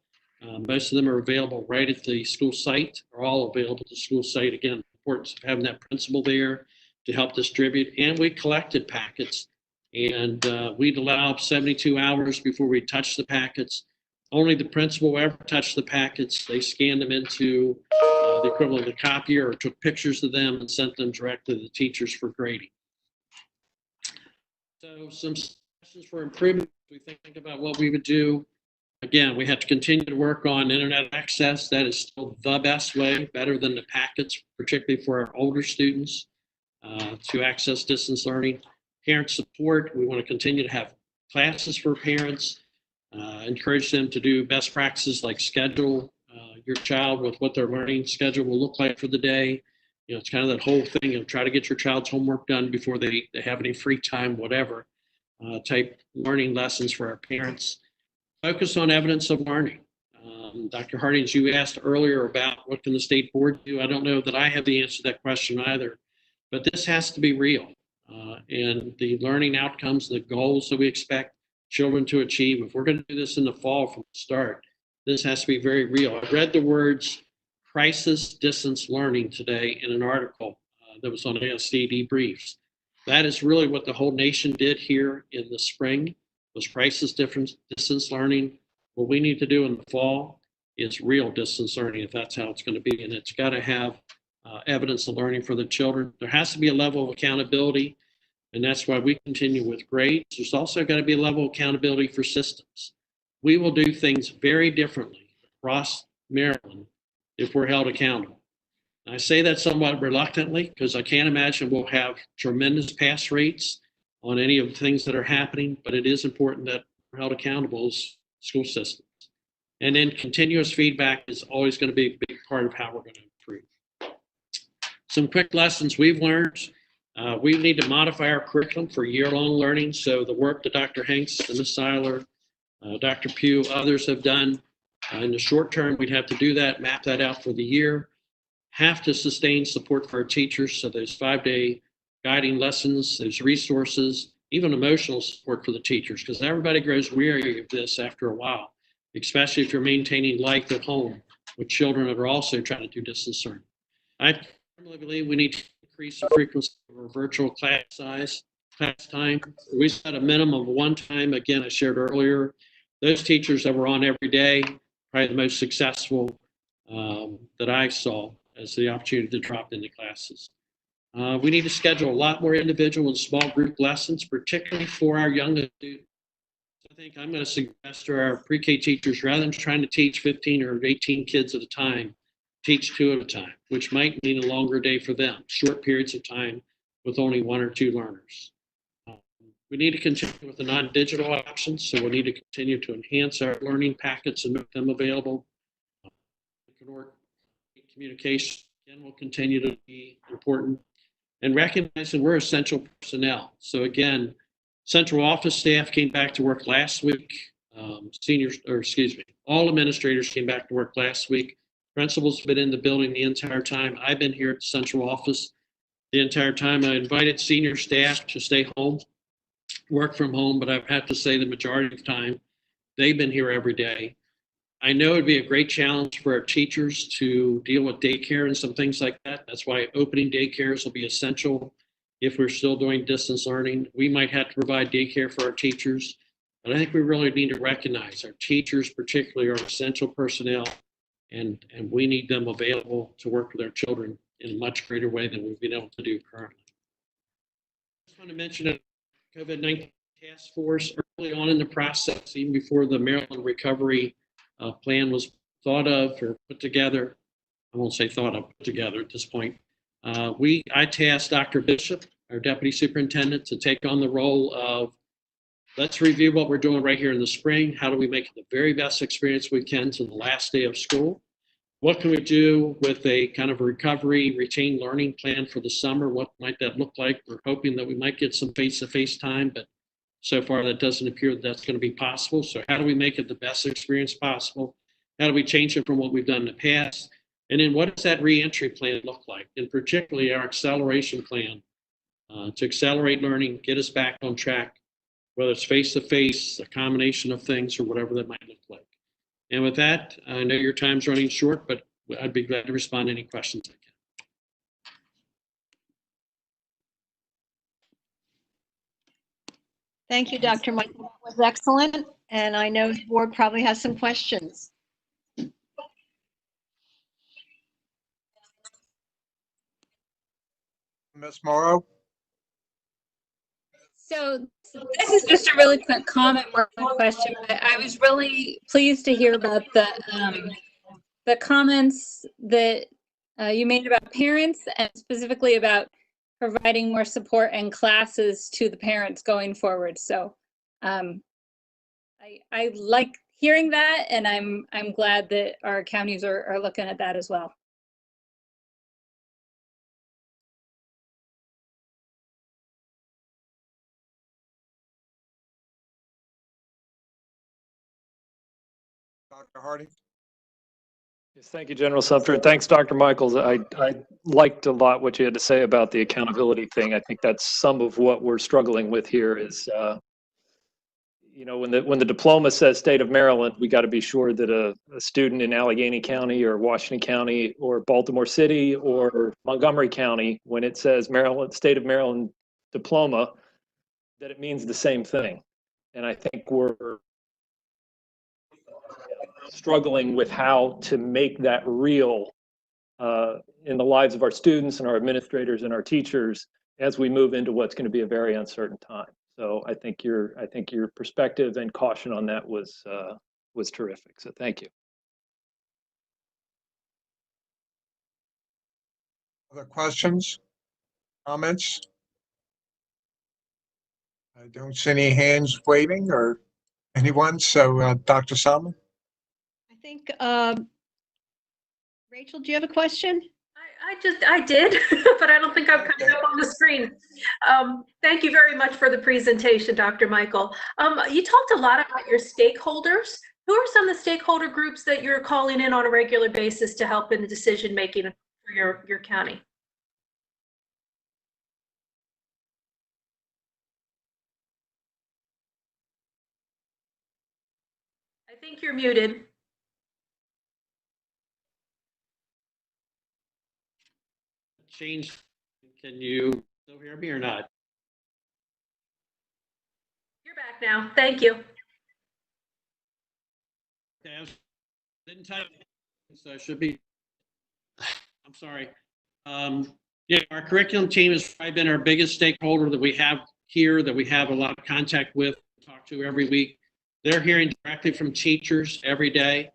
Most of them are available right at the school site, or all available at the school site. Again, the importance of having that principal there to help distribute. And we collected packets, and we'd allow 72 hours before we touch the packets. Only the principal ever touched the packets. They scanned them into the equivalent of a copier or took pictures of them and sent them directly to the teachers for grading. So some suggestions for improvement. We think about what we would do. Again, we have to continue to work on internet access. That is still the best way, better than the packets, particularly for our older students, to access distance learning. Parent support, we want to continue to have classes for parents, encourage them to do best practices like schedule your child with what their learning schedule will look like for the day. You know, it's kind of that whole thing of try to get your child's homework done before they have any free time, whatever, type learning lessons for our parents. Focus on evidence of learning. Dr. Hardings, you asked earlier about what can the state board do. I don't know that I have the answer to that question either, but this has to be real. And the learning outcomes, the goals that we expect children to achieve, if we're going to do this in the fall from the start, this has to be very real. I read the words crisis distance learning today in an article that was on ASD Briefs. That is really what the whole nation did here in the spring, was crisis distance learning. What we need to do in the fall is real distance learning, if that's how it's going to be. And it's got to have evidence of learning for the children. There has to be a level of accountability, and that's why we continue with grades. There's also got to be a level of accountability for systems. We will do things very differently across Maryland if we're held accountable. I say that somewhat reluctantly because I can't imagine we'll have tremendous pass rates on any of the things that are happening, but it is important that we're held accountable as school systems. And then continuous feedback is always going to be a big part of how we're going to improve. Some quick lessons we've learned. We need to modify our curriculum for year-long learning. So the work that Dr. Hanks and Ms. Seiler, Dr. Pugh, others have done in the short term, we'd have to do that, map that out for the year. Have to sustain support for our teachers. So there's 5-day guiding lessons, there's resources, even emotional support for the teachers, because everybody grows weary of this after a while, especially if you're maintaining life at home with children that are also trying to do distance learning. I firmly believe we need to increase the frequency of our virtual class time. We set a minimum of one time. Again, I shared earlier, those teachers that were on every day, probably the most successful that I saw as the opportunity to drop into classes. We need to schedule a lot more individual and small group lessons, particularly for our youngest students. I think I'm going to suggest to our pre-K teachers, rather than trying to teach 15 or 18 kids at a time, teach 2 at a time, which might mean a longer day for them, short periods of time with only 1 or 2 learners. We need to continue with the non-digital options, so we need to continue to enhance our learning packets and make them available. Communication, again, will continue to be important. And recognizing we're essential personnel. So again, central office staff came back to work last week. All administrators came back to work last week. Principals have been in the building the entire time. I've been here at the central office the entire time. I invited senior staff to stay home, work from home, but I've had to say the majority of the time, they've been here every day. I know it'd be a great challenge for our teachers to deal with daycare and some things like that. That's why opening daycares will be essential if we're still doing distance learning. We might have to provide daycare for our teachers, but I think we really need to recognize our teachers particularly are essential personnel, and we need them available to work with our children in a much greater way than we've been able to do currently. I just want to mention a COVID-19 task force early on in the process, even before the Maryland recovery plan was thought of or put together. I won't say thought of, put together at this point. I tasked Dr. Bishop, our deputy superintendent, to take on the role of, let's review what we're doing right here in the spring. How do we make it the very best experience we can to the last day of school? What can we do with a kind of recovery, retained learning plan for the summer? What might that look like? We're hoping that we might get some face-to-face time, but So far, that doesn't appear that that's going to be possible. So how do we make it the best experience possible? How do we change it from what we've done in the past? And then what does that reentry plan look like? And particularly our acceleration plan to accelerate learning, get us back on track, whether it's face-to-face, a combination of things, or whatever that might look like. And with that, I know your time's running short, but I'd be glad to respond to any questions I can. Thank you, Dr. Michael. That was excellent. And I know the board probably has some questions. Ms. Morrow? So this is just a really quick comment, more than a question, but I was really pleased to hear about the comments that you made about parents and specifically about providing more support and classes to the parents going forward. So I like hearing that, and I'm glad that our counties are looking at that as well. Dr. Hardy? Yes, thank you, General Sumter. And thanks, Dr. Michaels. I liked a lot what you had to say about the accountability thing. I think that's some of what we're struggling with here is, you know, when the diploma says state of Maryland, we got to be sure that a student in Allegheny County or Washington County or Baltimore City or Montgomery County, when it says Maryland, state of Maryland diploma, that it means the same thing. And I think we're struggling with how to make that real in the lives of our students and our administrators and our teachers as we move into what's going to be a very uncertain time. So I think your perspective and caution on that was terrific. So thank you. Other questions, comments? I don't see any hands waving or anyone. So Dr. Salmon? I think, Rachel, do you have a question? I did, but I don't think I'm coming up on the screen. Thank you very much for the presentation, Dr. Michael. You talked a lot about your stakeholders. Who are some of the stakeholder groups that you're calling in on a regular basis to help in the decision making for your county? I think you're muted. Change. Can you still hear me or not? You're back now. Thank you. Okay, I didn't type, so I should be. I'm sorry. Yeah, our curriculum team has probably been our biggest stakeholder that we have here, that we have a lot of contact with, talk to every week. They're hearing directly from teachers every day.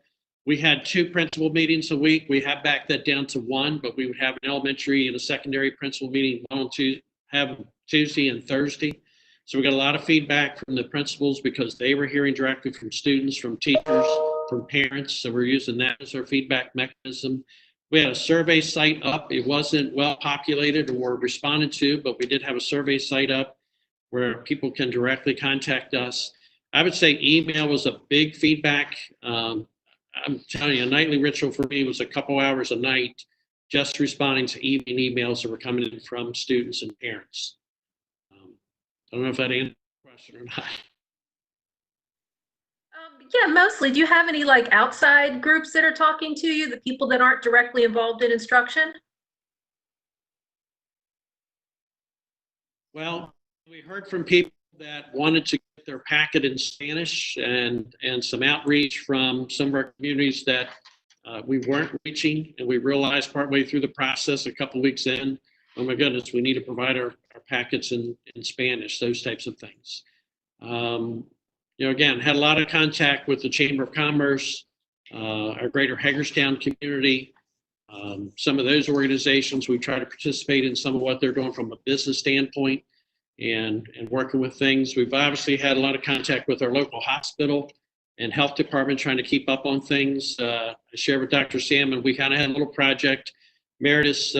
We had 2 principal meetings a week. We have backed that down to 1, but we would have an elementary and a secondary principal meeting on Tuesday and Thursday. So we got a lot of feedback from the principals because they were hearing directly from students, from teachers, from parents. So we're using that as our feedback mechanism. We had a survey site up. It wasn't well populated or responded to, but we did have a survey site up where people can directly contact us. I would say email was a big feedback. I'm telling you, a nightly ritual for me was a couple hours a night just responding to evening emails that were coming in from students and parents. I don't know if that answered the question or not. Yeah, mostly. Do you have any like outside groups that are talking to you, the people that aren't directly involved in instruction? Well, we heard from people that wanted to get their packet in Spanish and some outreach from some of our communities that we weren't reaching. And we realized partway through the process, a couple weeks in, oh my goodness, we need to provide our packets in Spanish, those types of things. You know, again, had a lot of contact with the Chamber of Commerce, our greater Hagerstown community, some of those organizations. We try to participate in some of what they're doing from a business standpoint and working with things. We've obviously had a lot of contact with our local hospital and health department trying to keep up on things. I shared with Dr. Salmon, we kind of had a little project. Meredith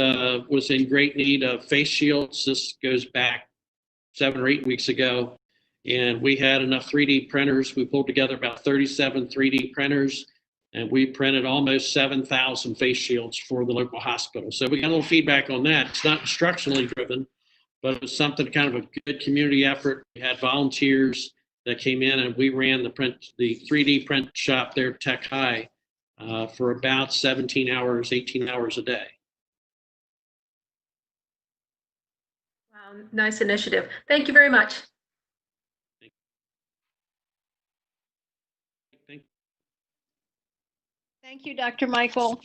was in great need of face shields. This goes back 7 or 8 weeks ago. And we had enough 3D printers. We pulled together about 37 3D printers, and we printed almost 7,000 face shields for the local hospital. So we got a little feedback on that. It's not instructionally driven, but it was something kind of a good community effort. We had volunteers that came in, and we ran the 3D print shop there at Tech High for about 17 hours, 18 hours a day. Wow, nice initiative. Thank you very much. Thank you, Dr. Michael.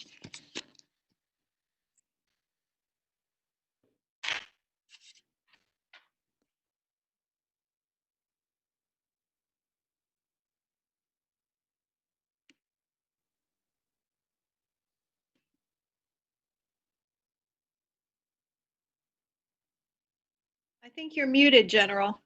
I think you're muted, General.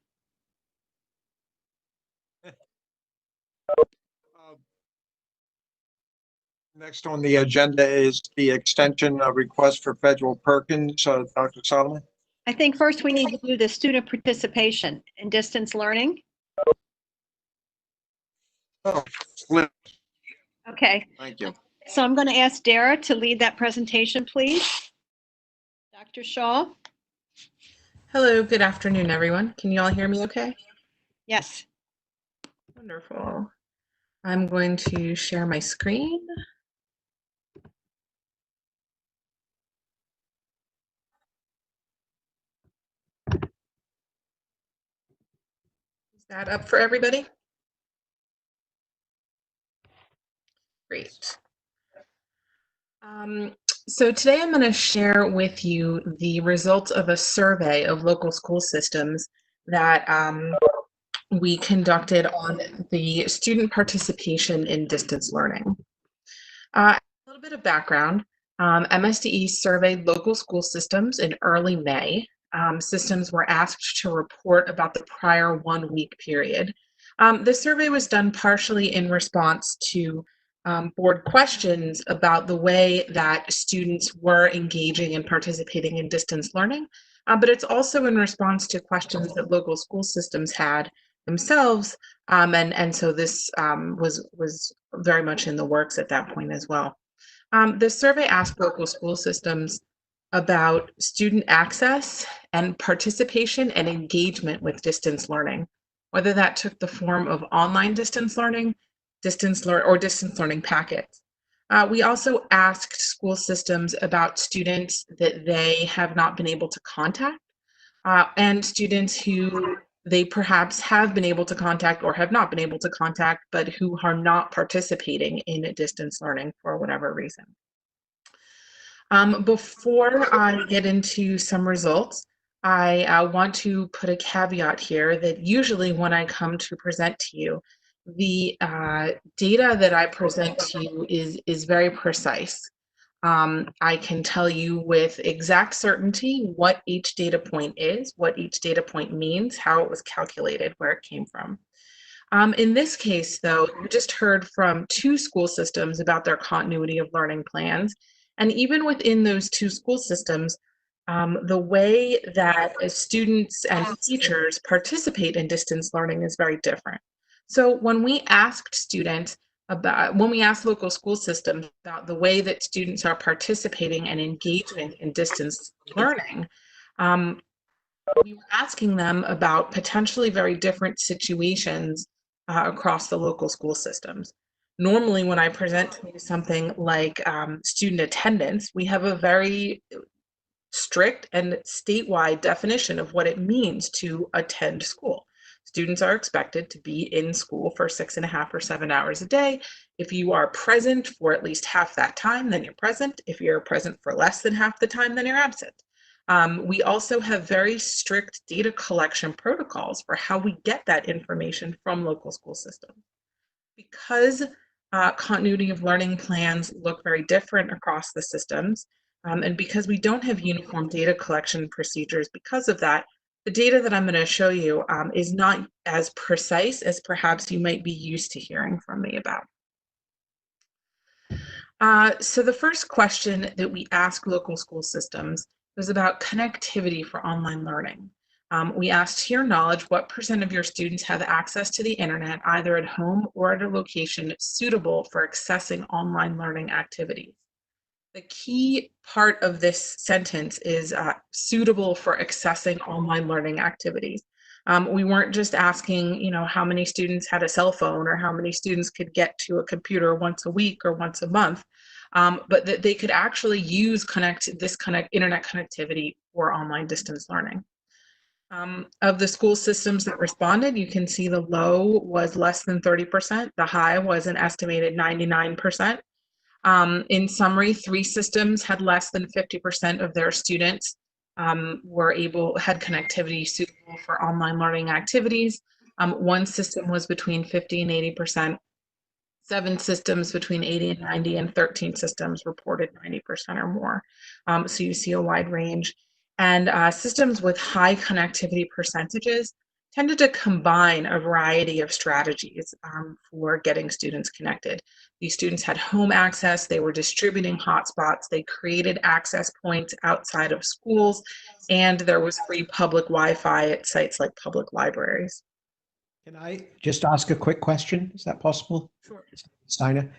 Next on the agenda is the extension request for federal Perkins. Dr. Solomon? I think first we need to do the student participation in distance learning. Oh, flip. Okay. Thank you. So I'm going to ask Dara to lead that presentation, please. Dr. Shaw? Hello, good afternoon, everyone. Can you all hear me okay? Yes. Wonderful. I'm going to share my screen. Is that up for everybody? Great. So today I'm going to share with you the results of a survey of local school systems that we conducted on the student participation in distance learning. A little bit of background. MSDE surveyed local school systems in early May. Systems were asked to report about the prior 1 week period. The survey was done partially in response to board questions about the way that students were engaging and participating in distance learning, but it's also in response to questions that local school systems had themselves, and so this was very much in the works at that point as well. The survey asked local school systems about student access and participation and engagement with distance learning, whether that took the form of online distance learning, distance learning packets. We also asked school systems about students that they have not been able to contact and students who they perhaps have been able to contact or have not been able to contact, but who are not participating in distance learning for whatever reason. Before I get into some results, I want to put a caveat here that usually when I come to present to you, the data that I present to you is very precise. I can tell you with exact certainty what each data point is, what each data point means, how it was calculated, where it came from. In this case, though, you just heard from 2 school systems about their continuity of learning plans. And even within those 2 school systems, the way that students and teachers participate in distance learning is very different. So when we asked local school systems about the way that students are participating and engaging in distance learning, we were asking them about potentially very different situations across the local school systems. Normally, when I present to you something like student attendance, we have a very strict and statewide definition of what it means to attend school. Students are expected to be in school for 6.5 or 7 hours a day. If you are present for at least half that time, then you're present. If you're present for less than half the time, then you're absent. We also have very strict data collection protocols for how we get that information from local school systems. Because continuity of learning plans look very different across the systems, and because we don't have uniform data collection procedures because of that, the data that I'm going to show you is not as precise as perhaps you might be used to hearing from me about. So the first question that we ask local school systems was about connectivity for online learning. We asked, to your knowledge, what percent of your students have access to the internet, either at home or at a location suitable for accessing online learning activities? The key part of this sentence is suitable for accessing online learning activities. We weren't just asking, how many students had a cell phone or how many students could get to a computer once a week or once a month, but that they could actually use internet connectivity for online distance learning. Of the school systems that responded, you can see the low was less than 30%. The high was an estimated 99%. In summary, 3 systems had less than 50% of their students had connectivity suitable for online learning activities. 1 system was between 50 and 80%. 7 systems between 80 and 90, and 13 systems reported 90% or more. So you see a wide range. And systems with high connectivity percentages tended to combine a variety of strategies for getting students connected. These students had home access, they were distributing hotspots, they created access points outside of schools, and there was free public Wi-Fi at sites like public libraries. Can I just ask a quick question? Is that possible? Sure. Steiner,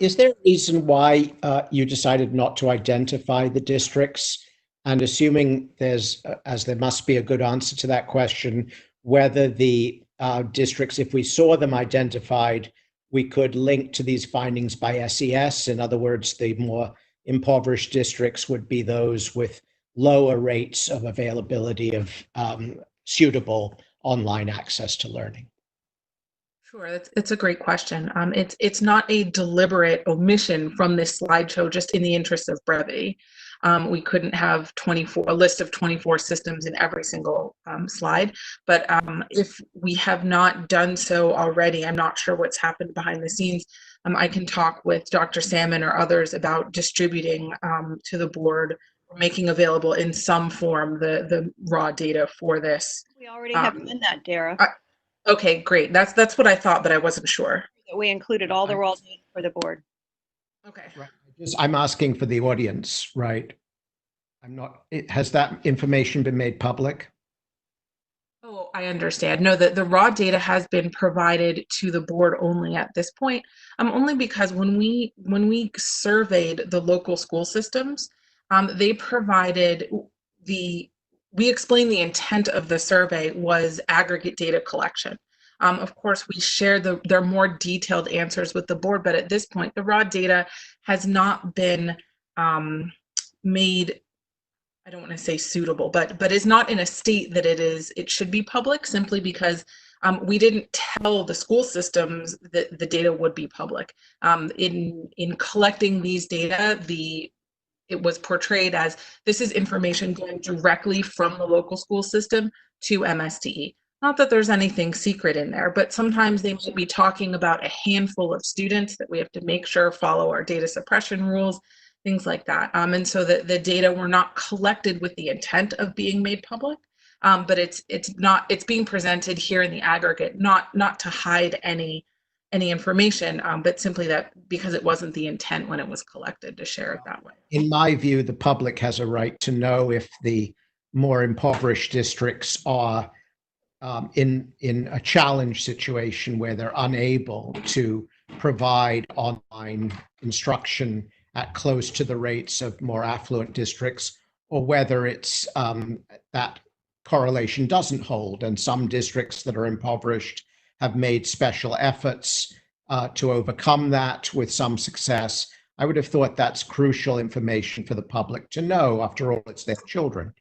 is there a reason why you decided not to identify the districts? And assuming as there must be a good answer to that question, whether the districts, if we saw them identified, we could link to these findings by SES. In other words, the more impoverished districts would be those with lower rates of availability of suitable online access to learning. Sure, it's a great question. It's not a deliberate omission from this slideshow, just in the interest of brevity. We couldn't have a list of 24 systems in every single slide, but if we have not done so already, I'm not sure what's happened behind the scenes. I can talk with Dr. Salmon or others about distributing to the board, or making available in some form the raw data for this. We already have done that, Dara. Okay, great. That's what I thought, but I wasn't sure. We included all the raw data for the board. Okay. Right. I'm asking for the audience, right? Has that information been made public? Oh, I understand. No, the raw data has been provided to the board only at this point. Only because when we surveyed the local school systems, they provided we explained the intent of the survey was aggregate data collection. Of course, we shared their more detailed answers with the board, but at this point, the raw data has not been made, I don't want to say suitable, but is not in a state that it should be public, simply because we didn't tell the school systems that the data would be public. In collecting these data, it was portrayed as this is information going directly from the local school system to MSDE. Not that there's anything secret in there, but sometimes they might be talking about a handful of students that we have to make sure follow our data suppression rules, things like that. And so the data were not collected with the intent of being made public, but it's being presented here in the aggregate, not to hide any information, but simply that because it wasn't the intent when it was collected to share it that way. In my view, the public has a right to know if the more impoverished districts are in a challenge situation where they're unable to provide online instruction at close to the rates of more affluent districts, or whether it's that correlation doesn't hold, and some districts that are impoverished have made special efforts to overcome that with some success. I would have thought that's crucial information for the public to know. After all, it's their children.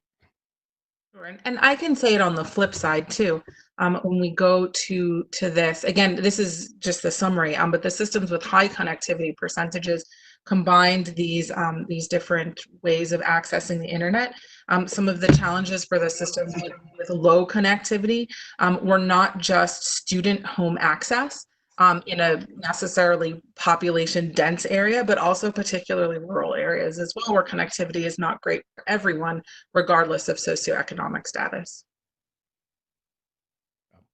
Sure. And I can say it on the flip side too. When we go to this, again, this is just the summary, but the systems with high connectivity percentages combined these different ways of accessing the internet. Some of the challenges for the systems with low connectivity were not just student home access in a necessarily population dense area, but also particularly rural areas as well, where connectivity is not great for everyone, regardless of socioeconomic status.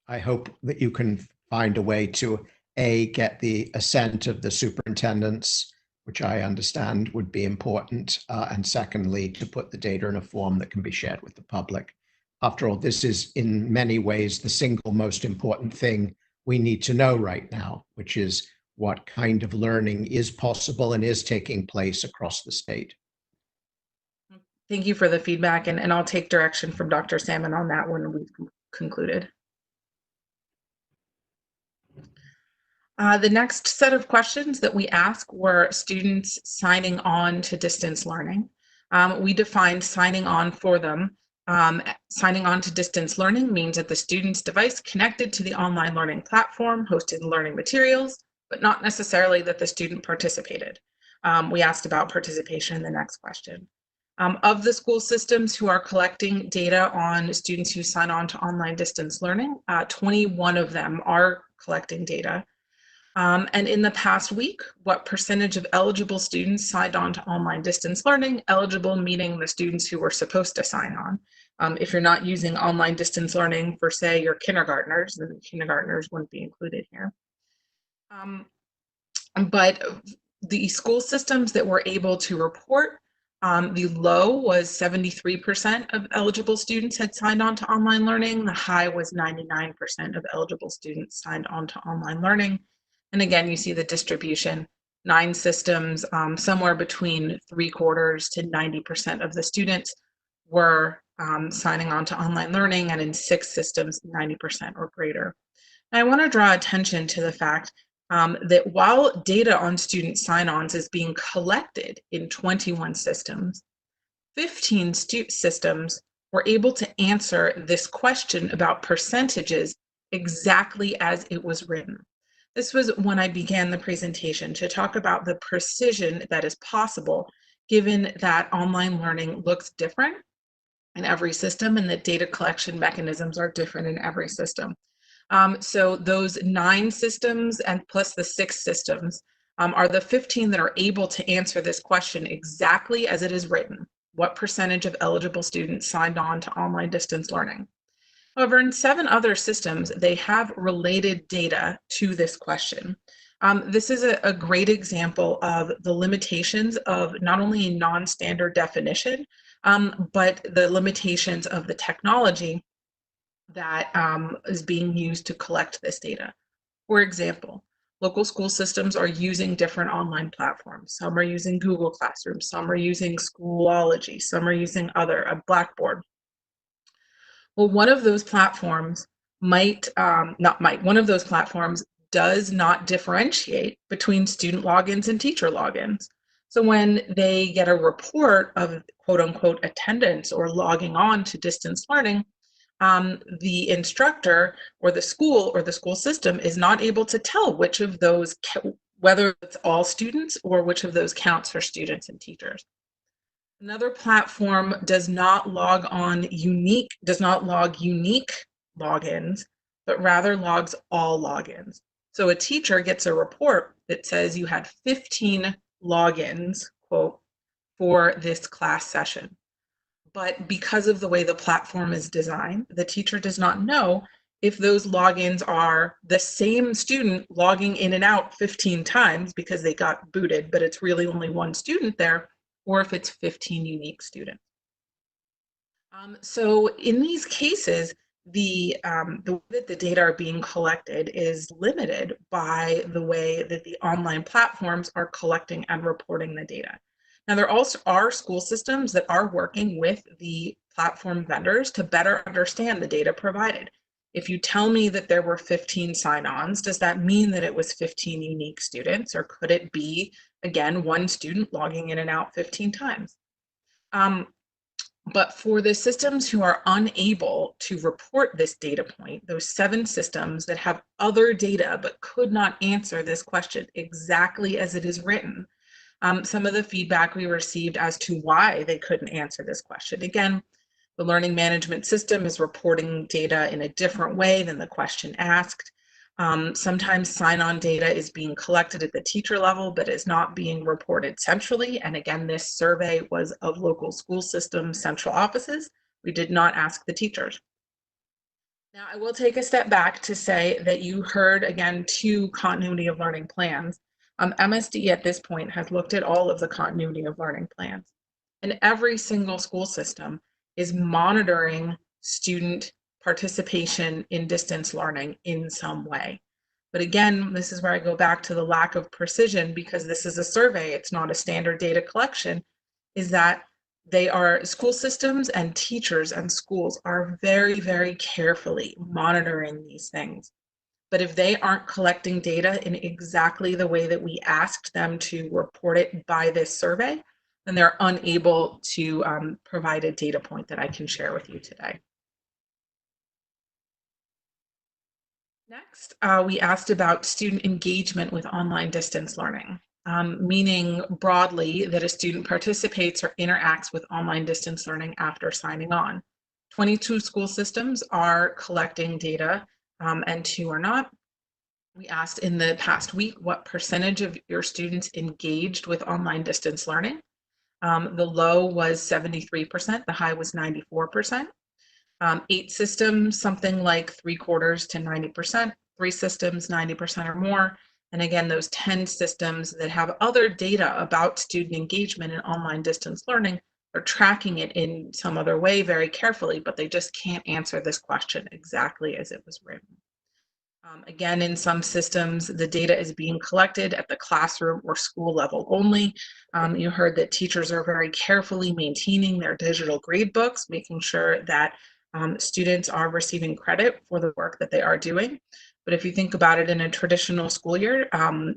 I hope that you can find a way to get the assent of the superintendents, which I understand would be important, and secondly, to put the data in a form that can be shared with the public. After all, this is in many ways the single most important thing we need to know right now, which is what kind of learning is possible and is taking place across the state. Thank you for the feedback, and I'll take direction from Dr. Salmon on that when we've concluded. The next set of questions that we asked were students signing on to distance learning. We defined signing on for them. Signing on to distance learning means that the student's device connected to the online learning platform hosted learning materials, but not necessarily that the student participated. We asked about participation in the next question. Of the school systems who are collecting data on students who sign on to online distance learning, 21 of them are collecting data. And in the past week, what percentage of eligible students signed on to online distance learning? Eligible meaning the students who were supposed to sign on. If you're not using online distance learning for, say, your kindergartners, then kindergartners wouldn't be included here. But the school systems that were able to report, the low was 73% of eligible students had signed on to online learning. The high was 99% of eligible students signed on to online learning. And again, you see the distribution, 9 systems, somewhere between 3/4 to 90% of the students were signing on to online learning, and in 6 systems, 90% or greater. And I want to draw attention to the fact that while data on student sign-ons is being collected in 21 systems, 15 systems were able to answer this question about percentages exactly as it was written. This was when I began the presentation to talk about the precision that is possible given that online learning looks different in every system and that data collection mechanisms are different in every system. So those 9 systems and plus the 6 systems are the 15 that are able to answer this question exactly as it is written. What percentage of eligible students signed on to online distance learning? However, in 7 other systems, they have related data to this question. This is a great example of the limitations of not only a non-standard definition, but the limitations of the technology that is being used to collect this data. For example, local school systems are using different online platforms. Some are using Google Classroom, some are using Schoolology, some are using Blackboard. Well, one of those platforms one of those platforms does not differentiate between student logins and teacher logins. So when they get a report of quote unquote attendance or logging on to distance learning, the instructor or the school system is not able to tell which of those, whether it's all students or which of those counts for students and teachers. Another platform does not log unique logins, but rather logs all logins. So a teacher gets a report that says you had 15 logins, quote, for this class session. But because of the way the platform is designed, the teacher does not know if those logins are the same student logging in and out 15 times because they got booted, but it's really only one student there, or if it's 15 unique students. So in these cases, the way that the data are being collected is limited by the way that the online platforms are collecting and reporting the data. Now, there also are school systems that are working with the platform vendors to better understand the data provided. If you tell me that there were 15 sign-ons, does that mean that it was 15 unique students, or could it be, again, one student logging in and out 15 times? But for the systems who are unable to report this data point, those 7 systems that have other data but could not answer this question exactly as it is written, some of the feedback we received as to why they couldn't answer this question. Again, the learning management system is reporting data in a different way than the question asked. Sometimes sign-on data is being collected at the teacher level, but is not being reported centrally. And again, this survey was of local school system central offices. We did not ask the teachers. Now, I will take a step back to say that you heard, again, 2 continuity of learning plans. MSD at this point has looked at all of the continuity of learning plans. And every single school system is monitoring student participation in distance learning in some way. But again, this is where I go back to the lack of precision, because this is a survey, it's not a standard data collection, is that they are school systems and teachers and schools are very, very carefully monitoring these things. But if they aren't collecting data in exactly the way that we asked them to report it by this survey, then they're unable to provide a data point that I can share with you today. Next, we asked about student engagement with online distance learning, meaning broadly that a student participates or interacts with online distance learning after signing on. 22 school systems are collecting data and 2 are not. We asked in the past week what percentage of your students engaged with online distance learning. The low was 73%, the high was 94%. 8 systems, something like 3/4 to 90%, 3 systems, 90% or more. And again, those 10 systems that have other data about student engagement in online distance learning are tracking it in some other way very carefully, but they just can't answer this question exactly as it was written. Again, in some systems, the data is being collected at the classroom or school level only. You heard that teachers are very carefully maintaining their digital grade books, making sure that students are receiving credit for the work that they are doing. But if you think about it in a traditional school year,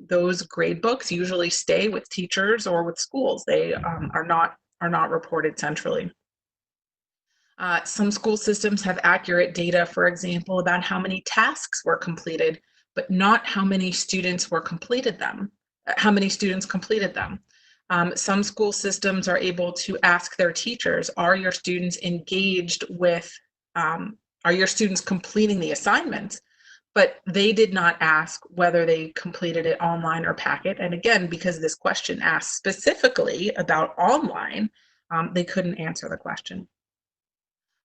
those grade books usually stay with teachers or with schools. They are not reported centrally. Some school systems have accurate data, for example, about how many tasks were completed, but not how many students completed them. Some school systems are able to ask their teachers, are your students engaged with, are your students completing the assignments? But they did not ask whether they completed it online or packet. And again, because this question asked specifically about online, they couldn't answer the question.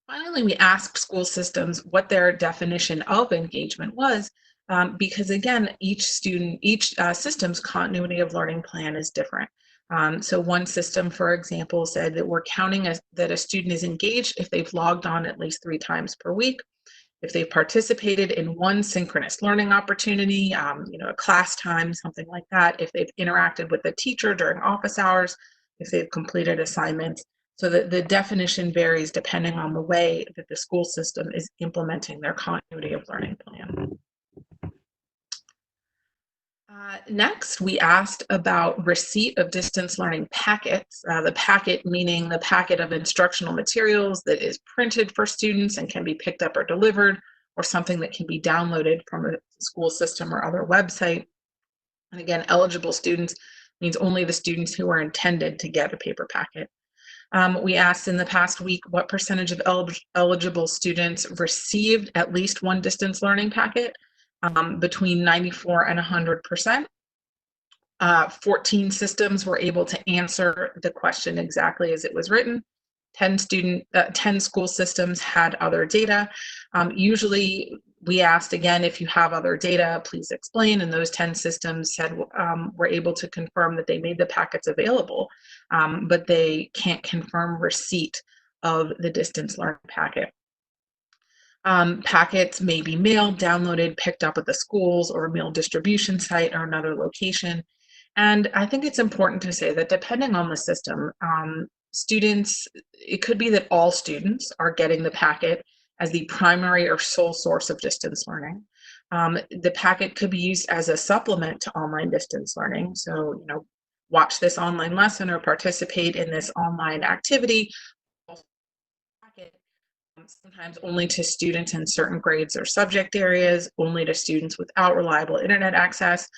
Finally, we asked school systems what their definition of engagement was, because again, each system's continuity of learning plan is different. So one system, for example, said that we're counting that a student is engaged if they've logged on at least 3 times per week, if they've participated in one synchronous learning opportunity, a class time, something like that, if they've interacted with the teacher during office hours, if they've completed assignments. So the definition varies depending on the way that the school system is implementing their continuity of learning plan. Next, we asked about receipt of distance learning packets. The packet meaning the packet of instructional materials that is printed for students and can be picked up or delivered, or something that can be downloaded from a school system or other website. And again, eligible students means only the students who are intended to get a paper packet. We asked in the past week what percentage of eligible students received at least one distance learning packet, between 94 and 100%. 14 systems were able to answer the question exactly as it was written. 10 school systems had other data. Usually we asked again, if you have other data, please explain. And those 10 systems said were able to confirm that they made the packets available, but they can't confirm receipt of the distance learning packet. Packets may be mailed, downloaded, picked up at the schools or a mail distribution site or another location. And I think it's important to say that depending on the system, students, it could be that all students are getting the packet as the primary or sole source of distance learning. The packet could be used as a supplement to online distance learning. So, watch this online lesson or participate in this online activity. Sometimes only to students in certain grades or subject areas, only to students without reliable internet access,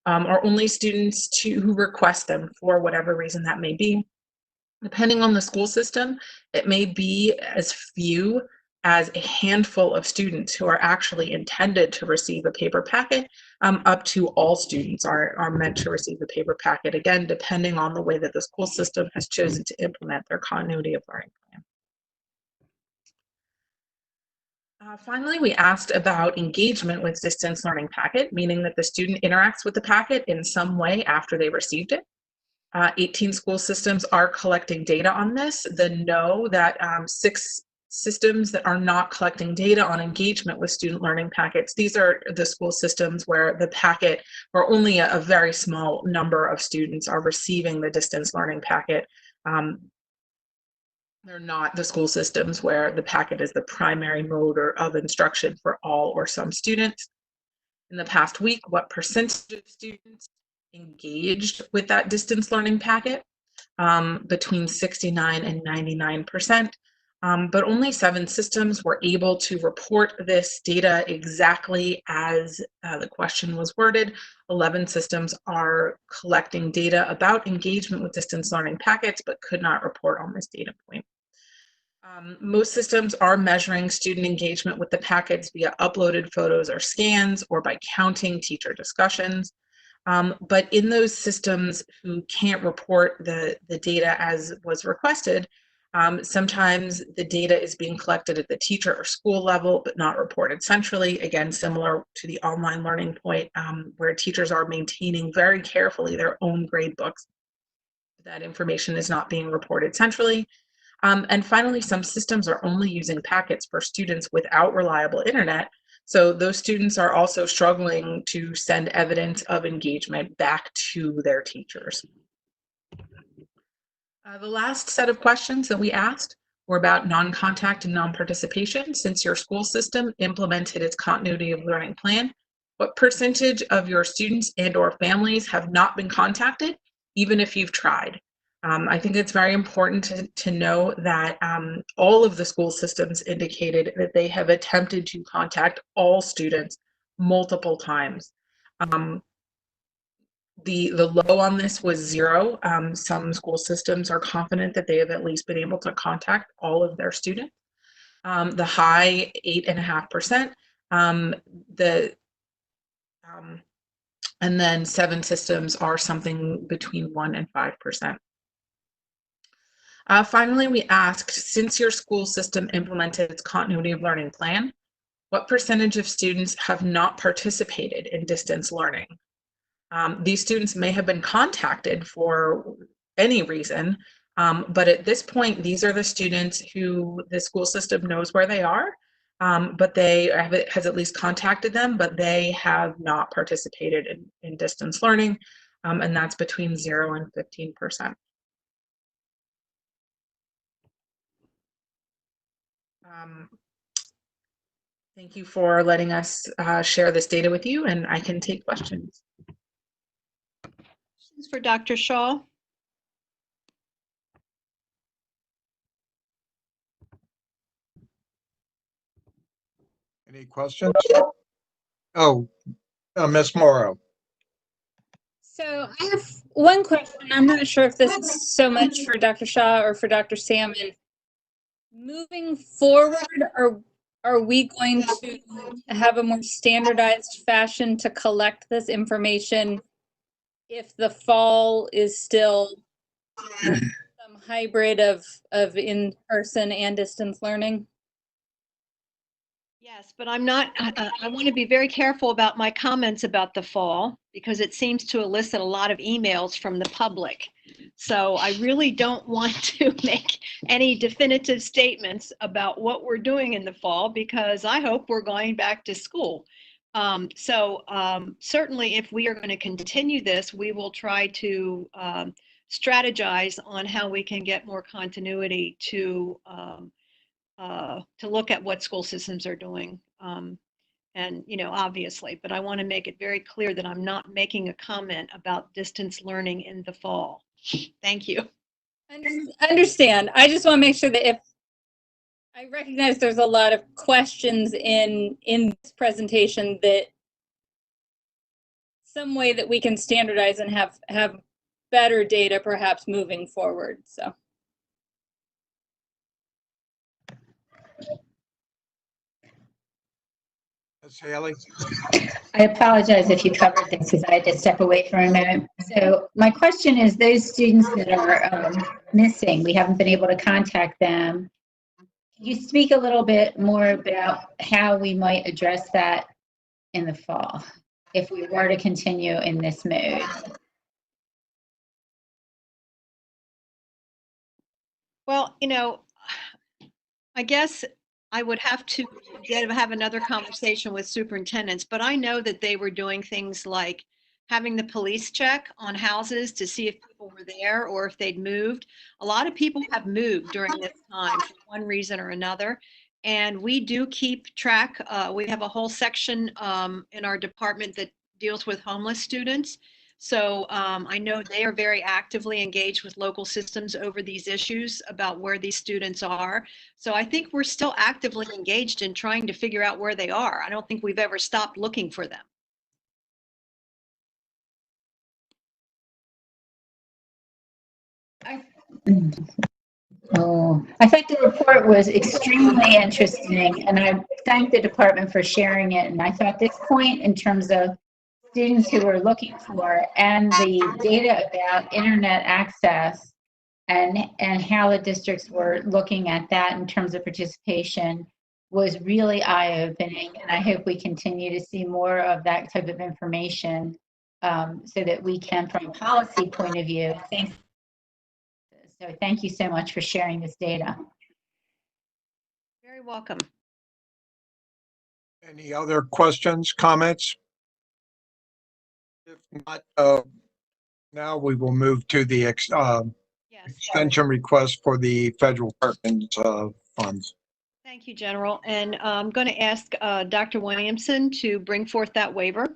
or only students who request them for whatever reason that may be. Depending on the school system, it may be as few as a handful of students who are actually intended to receive a paper packet, up to all students are meant to receive a paper packet, again, depending on the way that the school system has chosen to implement their continuity of learning plan. Finally, we asked about engagement with distance learning packet, meaning that the student interacts with the packet in some way after they received it. 18 school systems are collecting data on this. The no, that 6 systems that are not collecting data on engagement with student learning packets. These are the school systems where the packet, or only a very small number of students are receiving the distance learning packet. They're not the school systems where the packet is the primary mode of instruction for all or some students. In the past week, what percentage of students engaged with that distance learning packet? Between 69 and 99%. But only 7 systems were able to report this data exactly as the question was worded. 11 systems are collecting data about engagement with distance learning packets, but could not report on this data point. Most systems are measuring student engagement with the packets via uploaded photos or scans, or by counting teacher discussions. But in those systems who can't report the data as was requested, sometimes the data is being collected at the teacher or school level, but not reported centrally. Again, similar to the online learning point, where teachers are maintaining very carefully their own grade books. That information is not being reported centrally. And finally, some systems are only using packets for students without reliable internet. So those students are also struggling to send evidence of engagement back to their teachers. The last set of questions that we asked were about non-contact and non-participation. Since your school system implemented its continuity of learning plan, what percentage of your students and or families have not been contacted, even if you've tried? I think it's very important to know that all of the school systems indicated that they have attempted to contact all students multiple times. The low on this was 0. Some school systems are confident that they have at least been able to contact all of their students. The high, 8.5%. And then 7 systems are something between 1 and 5%. Finally, we asked, since your school system implemented its continuity of learning plan, what percentage of students have not participated in distance learning? These students may have been contacted for any reason, but at this point, these are the students who the school system knows where they are, but has at least contacted them, but they have not participated in distance learning, and that's between 0 and 15%. Thank you for letting us share this data with you, and I can take questions. Questions for Dr. Shaw? Any questions? Oh, Ms. Morrow. So I have one question. I'm not sure if this is so much for Dr. Shaw or for Dr. Salmon. Moving forward, are we going to have a more standardized fashion to collect this information if the fall is still some hybrid of in-person and distance learning? Yes, but I'm not, I want to be very careful about my comments about the fall because it seems to elicit a lot of emails from the public. So I really don't want to make any definitive statements about what we're doing in the fall because I hope we're going back to school. Certainly if we are going to continue this, we will try to strategize on how we can get more continuity to look at what school systems are doing. And, obviously, but I want to make it very clear that I'm not making a comment about distance learning in the fall. Thank you. Understand. I just want to make sure that if I recognize there's a lot of questions in this presentation, that some way that we can standardize and have better data perhaps moving forward. So. Ms. Haley? I apologize if you covered this because I had to step away for a minute. So my question is, those students that are missing, we haven't been able to contact them. Can you speak a little bit more about how we might address that in the fall if we were to continue in this mode? Well, I guess I would have to have another conversation with superintendents, but I know that they were doing things like having the police check on houses to see if people were there or if they'd moved. A lot of people have moved during this time for one reason or another. And we do keep track. We have a whole section in our department that deals with homeless students. So I know they are very actively engaged with local systems over these issues about where these students are. So I think we're still actively engaged in trying to figure out where they are. I don't think we've ever stopped looking for them. Oh, I thought the report was extremely interesting, and I thank the department for sharing it. And I thought this point in terms of students who were looking for and the data about internet access and how the districts were looking at that in terms of participation was really eye-opening. And I hope we continue to see more of that type of information so that we can, from a policy point of view, think. So thank you so much for sharing this data. Very welcome. Any other questions, comments? If not, now we will move to the extension request for the federal Perkins funds. Thank you, General. And I'm going to ask Dr. Williamson to bring forth that waiver.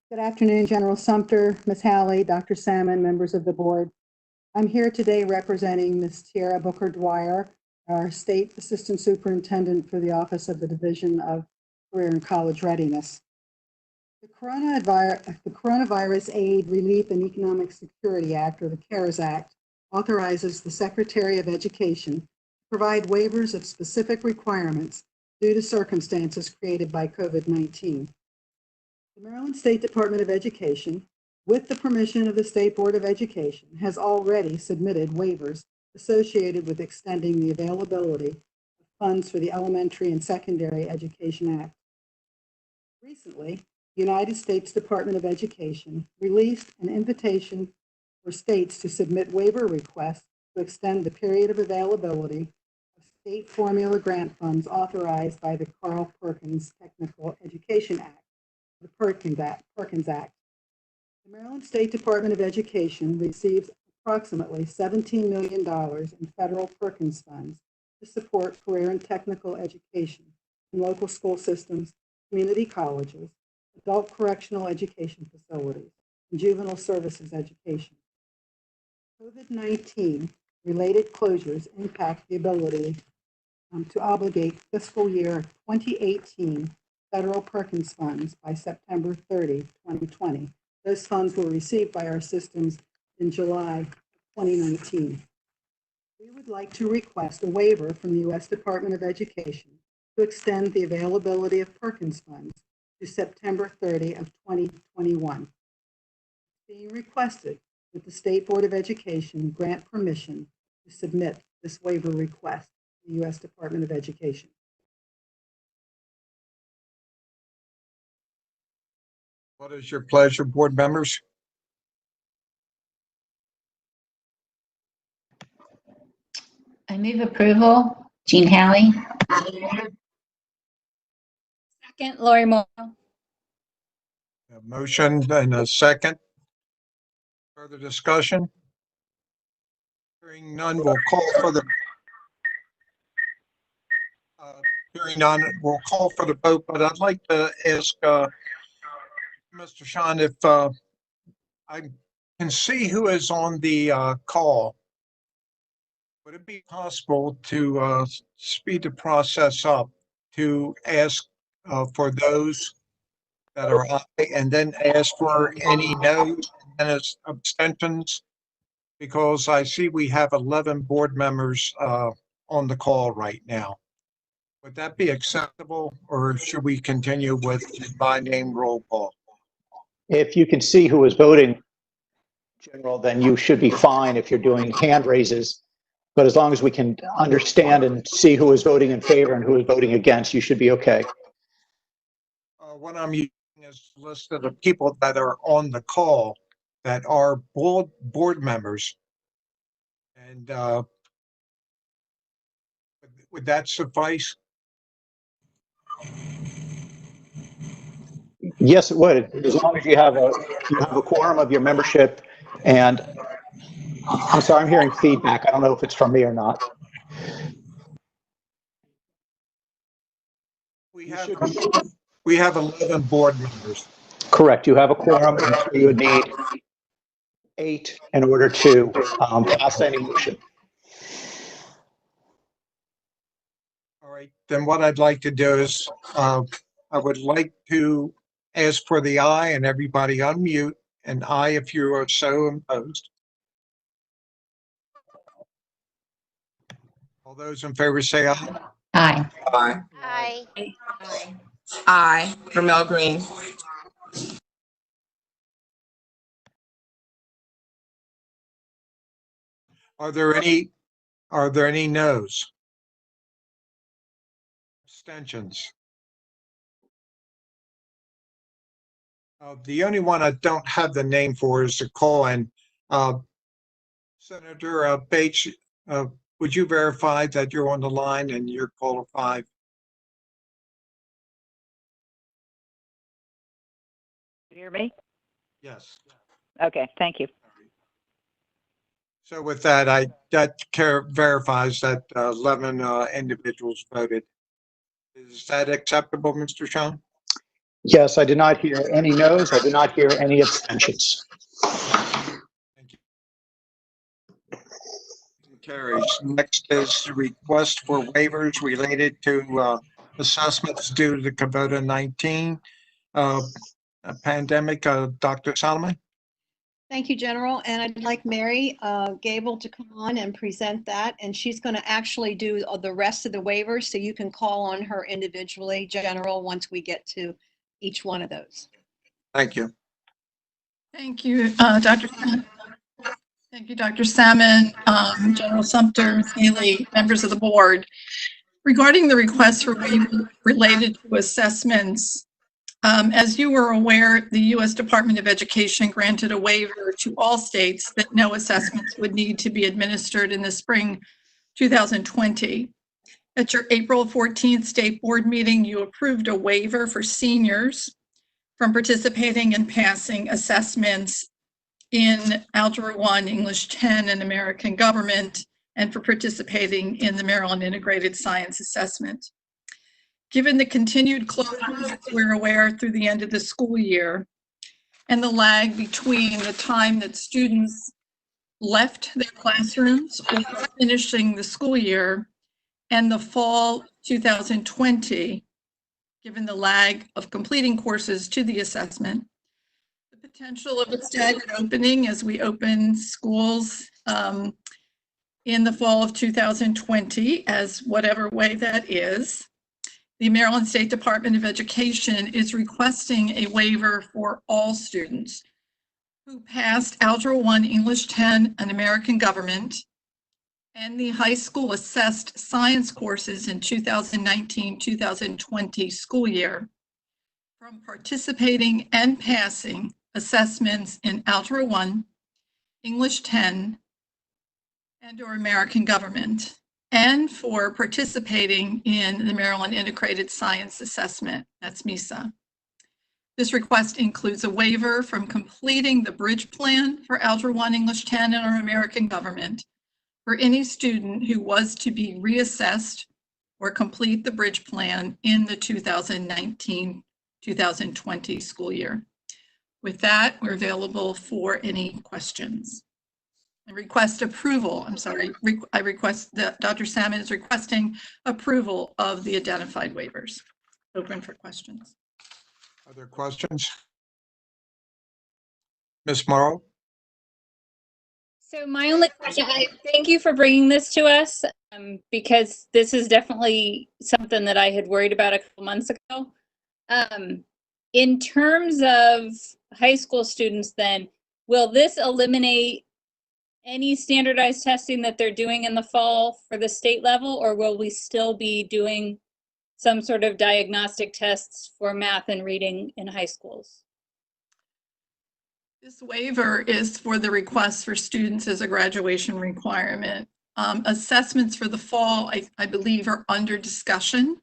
Good afternoon, General Sumter, Ms. Halley, Dr. Salmon, members of the board. I'm here today representing Ms. Tiara Booker Dwyer, our State Assistant Superintendent for the Office of the Division of Career and College Readiness. The Coronavirus Aid, Relief, and Economic Security Act, or the CARES Act, authorizes the Secretary of Education to provide waivers of specific requirements due to circumstances created by COVID-19. The Maryland State Department of Education, with the permission of the State Board of Education, has already submitted waivers associated with extending the availability of funds for the Elementary and Secondary Education Act. Recently, the United States Department of Education released an invitation for states to submit waiver requests to extend the period of availability of state formula grant funds authorized by the Carl Perkins Technical Education Act, the Perkins Act. The Maryland State Department of Education receives approximately $17 million in federal Perkins funds to support career and technical education in local school systems, community colleges, adult correctional education facilities, and juvenile services education. COVID-19 related closures impact the ability to obligate fiscal year 2018 federal Perkins funds by September 30, 2020. Those funds were received by our systems in July 2019. We would like to request a waiver from the U.S. Department of Education to extend the availability of Perkins funds to September 30 of 2021. It's being requested that the State Board of Education grant permission to submit this waiver request to the U.S. Department of Education. What is your pleasure, board members? I move approval. Jean Halley. Second, Lori Moore. A motion and a second. Further discussion? Hearing none, we'll call for the vote, but I'd like to ask Mr. Sean if I can see who is on the call. Would it be possible to speed the process up to ask for those that are aye and then ask for any no's and abstentions? Because I see we have 11 board members on the call right now. Would that be acceptable, or should we continue with by name roll call? If you can see who is voting, General, then you should be fine if you're doing hand raises. But as long as we can understand and see who is voting in favor and who is voting against, you should be okay. What I'm using is a list of the people that are on the call that are board members. And Would that suffice? Yes, it would, as long as you have a quorum of your membership. And I'm sorry, I'm hearing feedback. I don't know if it's from me or not. We have 11 board members. Correct. You have a quorum, and so you would need 8 in order to pass any motion. All right, then what I'd like to do is, I would like to ask for the aye and everybody unmute, and aye if you are so imposed. All those in favor say aye. Aye. Aye. Aye. Aye. Ramel Green. Are there any noes? Abstentions? The only one I don't have the name for is the call-in. Senator Bates, would you verify that you're on the line and you're caller 5? You hear me? Yes. Okay, thank you. So with that, that verifies that 11 individuals voted. Is that acceptable, Mr. Sean? Yes, I did not hear any noes. I did not hear any abstentions. Carries. Next is the request for waivers related to assessments due to the COVID-19 pandemic. Dr. Solomon? Thank you, General. And I'd like Mary Gable to come on and present that. And she's going to actually do the rest of the waivers, so you can call on her individually, General, once we get to each one of those. Thank you. Thank you, Dr. Thank you, Dr. Salmon, General Sumter, Ms. Haley, members of the board. Regarding the request for waiver related to assessments, as you were aware, the U.S. Department of Education granted a waiver to all states that no assessments would need to be administered in the spring 2020. At your April 14th state board meeting, you approved a waiver for seniors from participating and passing assessments in Algebra 1, English 10, and American Government, and for participating in the Maryland Integrated Science Assessment. Given the continued closures, as we're aware, through the end of the school year, and the lag between the time that students left their classrooms or finishing the school year and the fall 2020, given the lag of completing courses to the assessment, the potential of a staggered opening as we open schools in the fall of 2020, as whatever way that is, the Maryland State Department of Education is requesting a waiver for all students who passed Algebra 1, English 10, and American Government, and the high school assessed science courses in 2019-2020 school year from participating and passing assessments in Algebra 1, English 10, and/or American Government, and for participating in the Maryland Integrated Science Assessment, that's MISA. This request includes a waiver from completing the bridge plan for Algebra 1, English 10, and our American Government for any student who was to be reassessed or complete the bridge plan in the 2019-2020 school year. With that, we're available for any questions. I request approval, I request that Dr. Salmon is requesting approval of the identified waivers. Open for questions. Other questions? Ms. Morrow? So my only question, thank you for bringing this to us, because this is definitely something that I had worried about a couple months ago. In terms of high school students then, will this eliminate any standardized testing that they're doing in the fall for the state level, or will we still be doing some sort of diagnostic tests for math and reading in high schools? This waiver is for the request for students as a graduation requirement. Assessments for the fall, I believe, are under discussion.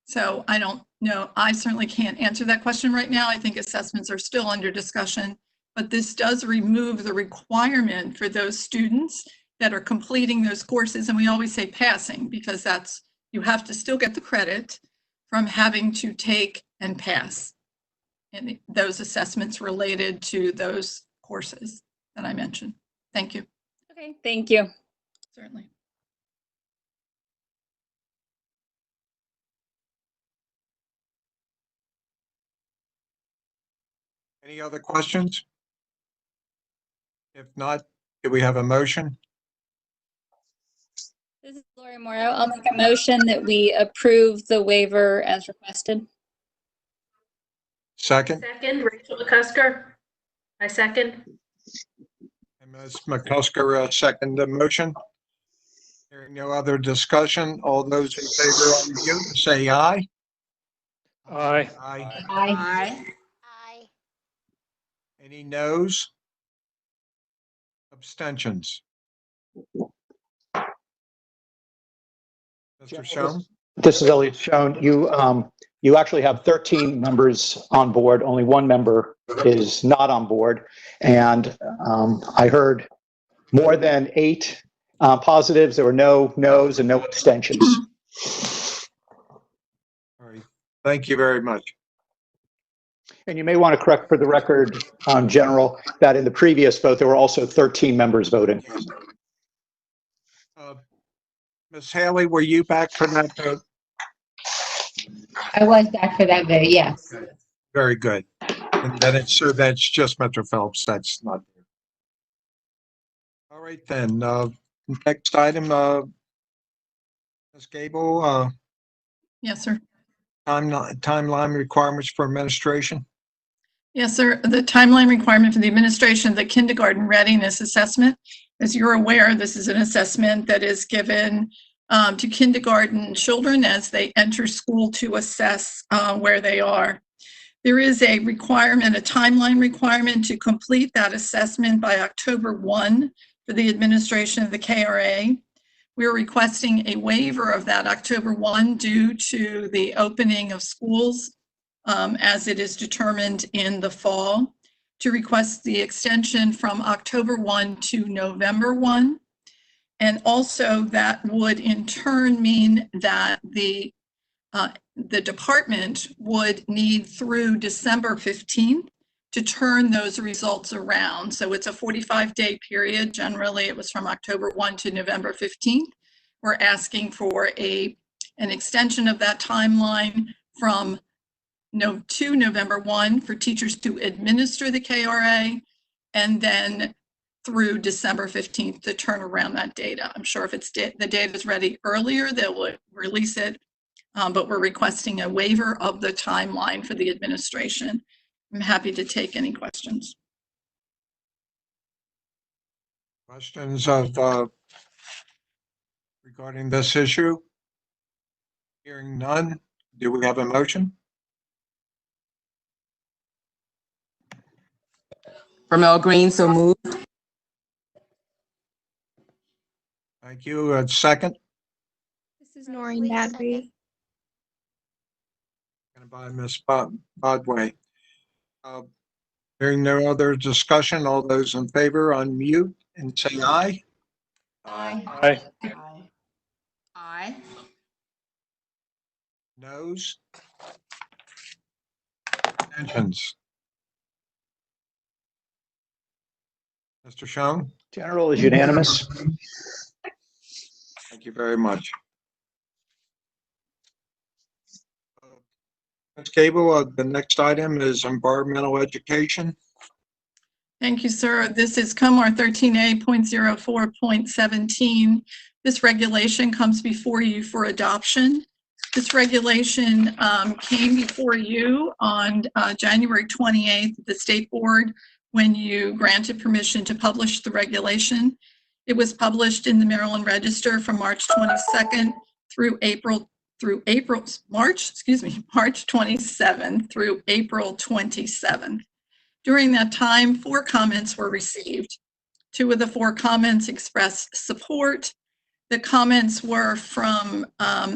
So I don't know. I certainly can't answer that question right now. I think assessments are still under discussion, but this does remove the requirement for those students that are completing those courses. And we always say passing because that's, you have to still get the credit from having to take and pass and those assessments related to those courses that I mentioned. Thank you. Okay, thank you. Certainly. Any other questions? If not, do we have a motion? This is Lori Morrow. I'll make a motion that we approve the waiver as requested. Second? Second, Rachel McCusker. I second. And Ms. McCusker, second the motion. Hearing no other discussion, all those in favor on mute, say aye. Aye. Aye. Aye. Aye. Any noes? Abstentions? Mr. Schoen? This is Elliot Schoen. You actually have 13 members on board. Only one member is not on board. And I heard more than 8 positives. There were no no's and no abstentions. All right. Thank you very much. And you may want to correct for the record, General, that in the previous vote, there were also 13 members voting. Ms. Haley, were you back for that vote? I was back for that vote, yes. Very good. And then so that's just Metro Phelps. That's not there. All right, then. Next item, Ms. Gable, Yes, sir. timeline requirements for administration. Yes, sir. The timeline requirement for the administration of the kindergarten readiness assessment. As you're aware, this is an assessment that is given to kindergarten children as they enter school to assess where they are. There is a requirement, a timeline requirement to complete that assessment by October 1 for the administration of the KRA. We're requesting a waiver of that October 1 due to the opening of schools as it is determined in the fall, to request the extension from October 1 to November 1. And also that would in turn mean that the department would need through December 15th to turn those results around. So it's a 45-day period. Generally, it was from October 1 to November 15th. We're asking for an extension of that timeline from to November 1 for teachers to administer the KRA, and then through December 15th to turn around that data. I'm sure if it's the data is ready earlier, they will release it, but we're requesting a waiver of the timeline for the administration. I'm happy to take any questions. Questions of regarding this issue? Hearing none, do we have a motion? Ramel Green, so moved. Thank you. Second? This is Noreen Badbury. And by Ms. Bodway. Hearing no other discussion, all those in favor unmute and say aye. Aye. Aye. Aye. Aye. Noes? Abstentions? Mr. Schoen? General is unanimous. Thank you very much. Ms. Gable, the next item is environmental education. Thank you, sir. This is COMAR 13A.04.17. This regulation comes before you for adoption. This regulation came before you on January 28th, the state board, when you granted permission to publish the regulation. It was published in the Maryland Register from March 22nd through March 27th through April 27th. During that time, 4 comments were received. 2 of the 4 comments expressed support. The comments were from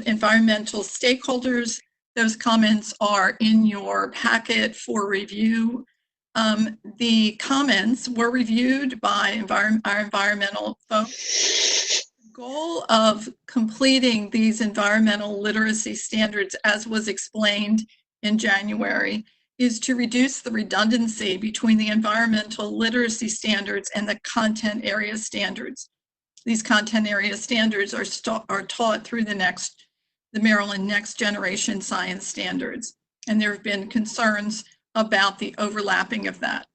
environmental stakeholders. Those comments are in your packet for review. The comments were reviewed by our environmental folks. The goal of completing these environmental literacy standards, as was explained in January, is to reduce the redundancy between the environmental literacy standards and the content area standards. These content area standards are taught through the Maryland Next Generation Science Standards, and there have been concerns about the overlapping of that.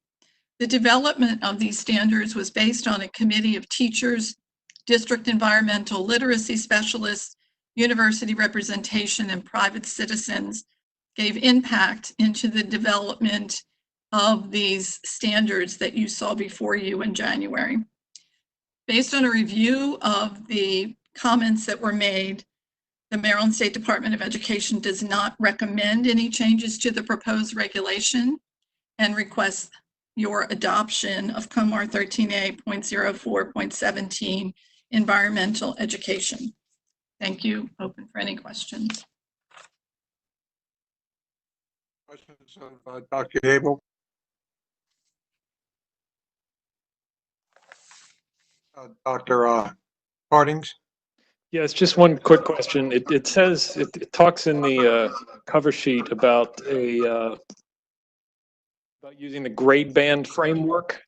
The development of these standards was based on a committee of teachers, district environmental literacy specialists, university representation, and private citizens gave impact into the development of these standards that you saw before you in January. Based on a review of the comments that were made, the Maryland State Department of Education does not recommend any changes to the proposed regulation and requests your adoption of COMAR 13A.04.17, environmental education. Thank you. Open for any questions. Questions of Dr. Gable? Dr. Hardings? Yes, just one quick question. It says, it talks in the cover sheet about about using the grade band framework.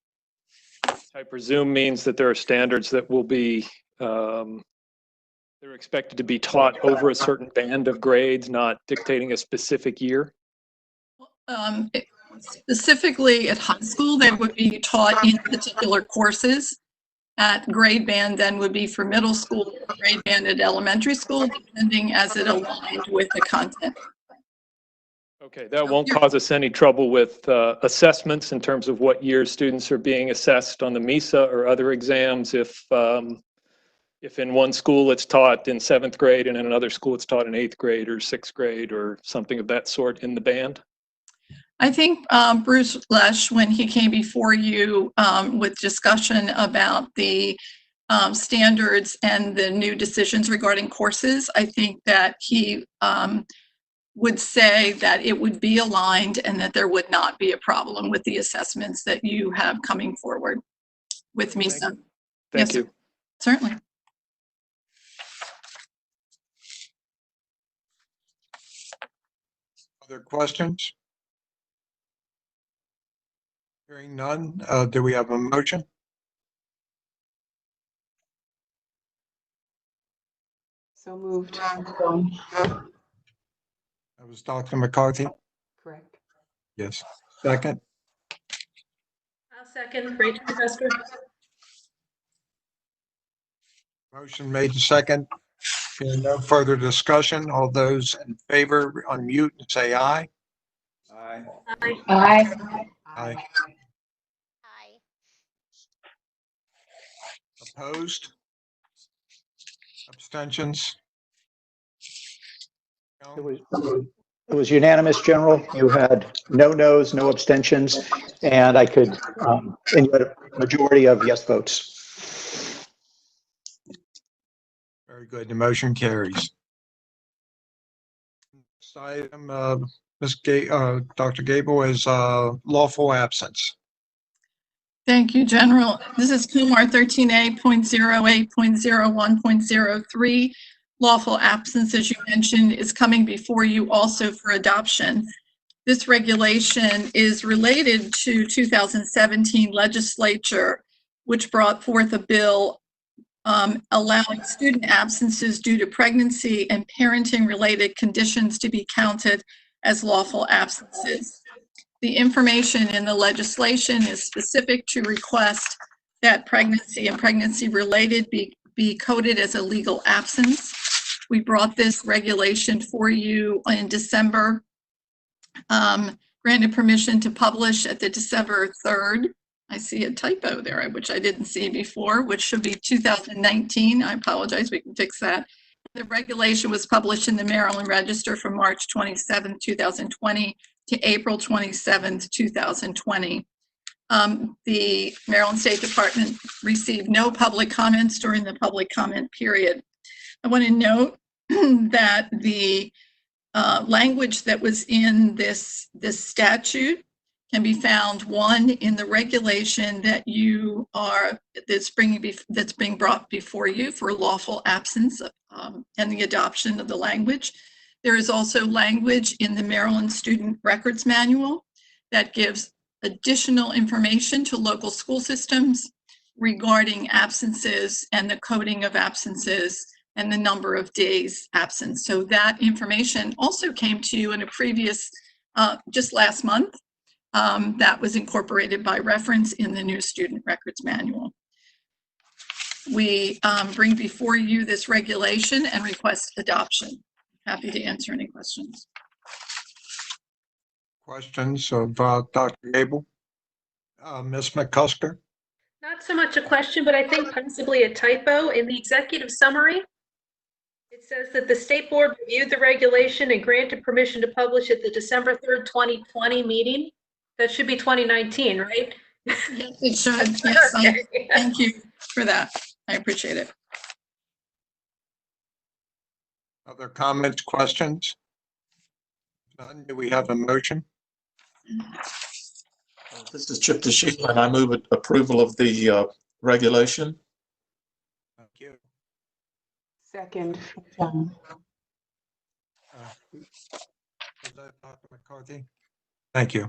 I presume means that there are standards that will be, they're expected to be taught over a certain band of grades, not dictating a specific year. Specifically at high school, they would be taught in particular courses. At grade band then would be for middle school, grade band at elementary school, depending as it aligned with the content. Okay, that won't cause us any trouble with assessments in terms of what year students are being assessed on the MISA or other exams if in one school it's taught in 7th grade and in another school it's taught in 8th grade or 6th grade or something of that sort in the band? I think Bruce Lesh, when he came before you with discussion about the standards and the new decisions regarding courses, I think that he would say that it would be aligned and that there would not be a problem with the assessments that you have coming forward with MISA. Thank you. Certainly. Other questions? Hearing none, do we have a motion? So moved. That was Dr. McCarthy? Correct. Yes. Second? I'll second. Rachel Custer. Motion made to second. Hearing no further discussion, all those in favor unmute and say aye. Aye. Aye. Aye. Aye. Opposed? Abstentions? It was unanimous, General. You had no noes, no abstentions, and and you had a majority of yes votes. Very good. The motion carries. Next item, Dr. Gable, is lawful absence. Thank you, General. This is COMAR 13A.08.01.03. Lawful absence, as you mentioned, is coming before you also for adoption. This regulation is related to 2017 legislature, which brought forth a bill allowing student absences due to pregnancy and parenting-related conditions to be counted as lawful absences. The information in the legislation is specific to request that pregnancy and pregnancy-related be coded as a legal absence. We brought this regulation for you in December, granted permission to publish at the December 3rd. I see a typo there, which I didn't see before, which should be 2019. I apologize, we can fix that. The regulation was published in the Maryland Register from March 27, 2020 to April 27, 2020. The Maryland State Department received no public comments during the public comment period. I want to note that the language that was in this statute can be found, one, in the regulation that that's being brought before you for lawful absence and the adoption of the language. There is also language in the Maryland Student Records Manual that gives additional information to local school systems regarding absences and the coding of absences and the number of days absent. So that information also came to you in a previous, just last month, that was incorporated by reference in the new Student Records Manual. We bring before you this regulation and request adoption. Happy to answer any questions. Questions of Dr. Gable? Ms. McCusker? Not so much a question, but I think possibly a typo in the executive summary. It says that the state board reviewed the regulation and granted permission to publish at the December 3rd, 2020 meeting. That should be 2019, right? Yes, it should. Yes, Okay. thank you for that. I appreciate it. Other comments, questions? None. Do we have a motion? This is Chip DeShiel, and I move approval of the regulation. Thank you. Second. Was that Dr. McCarthy? Thank you.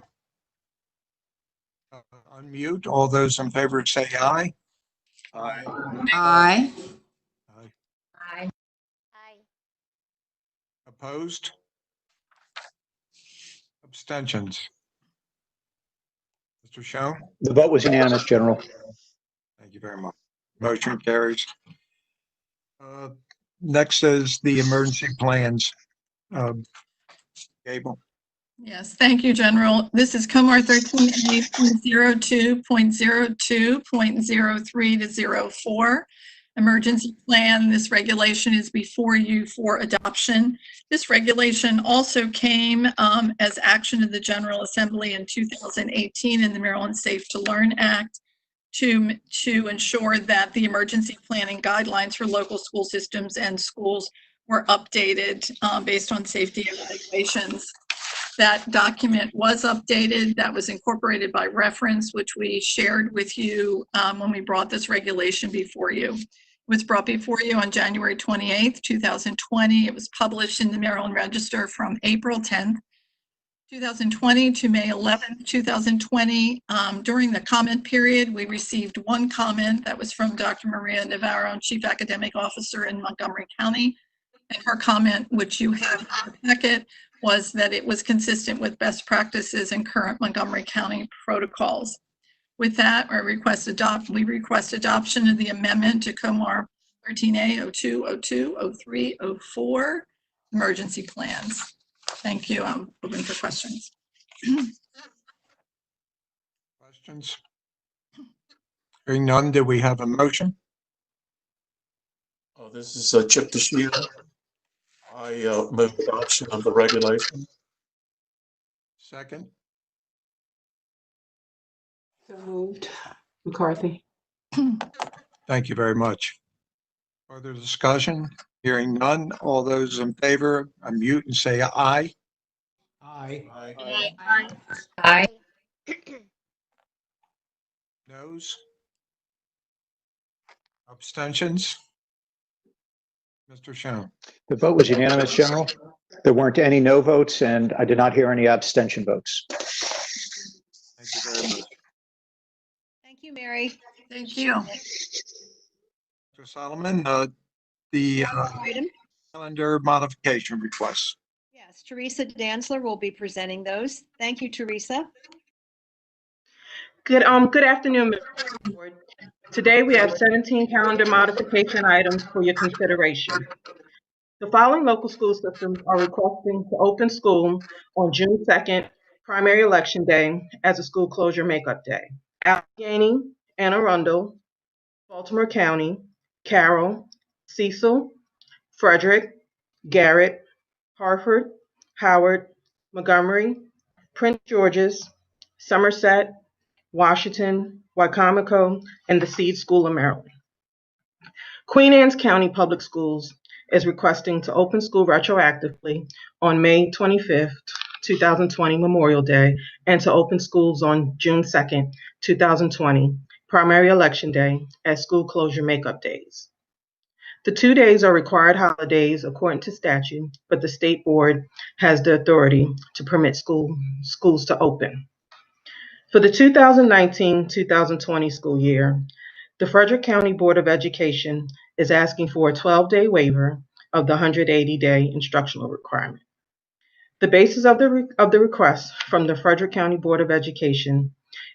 Unmute. All those in favor say aye. Aye. Aye. Aye. Aye. Opposed? Abstentions? Mr. Schoen? The vote was unanimous, General. Thank you very much. Motion carries. Next is the emergency plans. Gable. Yes, thank you, General. This is COMAR 13A.02.02.03 to 04. Emergency plan. This regulation is before you for adoption. This regulation also came as action of the General Assembly in 2018 in the Maryland Safe to Learn Act to ensure that the emergency planning guidelines for local school systems and schools were updated based on safety evaluations. That document was updated. That was incorporated by reference, which we shared with you when we brought this regulation before you. It was brought before you on January 28th, 2020. It was published in the Maryland Register from April 10th, 2020 to May 11th, 2020. During the comment period, we received one comment that was from Dr. Maria Navarro, Chief Academic Officer in Montgomery County. And her comment, which you have in the packet, was that it was consistent with best practices and current Montgomery County protocols. With that, we request adoption of the amendment to COMAR 13A.02.02.03.04 emergency plans. Thank you. I'm open for questions. Questions? Hearing none, do we have a motion? This is Chip DeShiel. I move adoption of the regulation. Second. So moved. McCarthy. Thank you very much. Further discussion? Hearing none. All those in favor, unmute and say aye. Aye. Aye. Aye. Noes? Abstentions? Mr. Schoen. The vote was unanimous, General. There weren't any no votes, and I did not hear any abstention votes. Thank you very much. Thank you, Mary. Thank you. Dr. Solomon, the Item. calendar modification requests. Yes, Teresa Danzler will be presenting those. Thank you, Teresa. Good afternoon, Mr. Board. Today we have 17 calendar modification items for your consideration. The following local school systems are requesting to open school on June 2nd, primary election day, as a school closure makeup day. Allegheny, Anne Arundel, Baltimore County, Carroll, Cecil, Frederick, Garrett, Hartford, Howard, Montgomery, Prince George's, Somerset, Washington, Wycomico, and the Seed School of Maryland. Queen Anne's County Public Schools is requesting to open school retroactively on May 25th, 2020, Memorial Day, and to open schools on June 2nd, 2020, primary election day, as school closure makeup days. The 2 days are required holidays according to statute, but the state board has the authority to permit schools to open. For the 2019-2020 school year, the Frederick County Board of Education is asking for a 12-day waiver of the 180-day instructional requirement. The basis of the request from the Frederick County Board of Education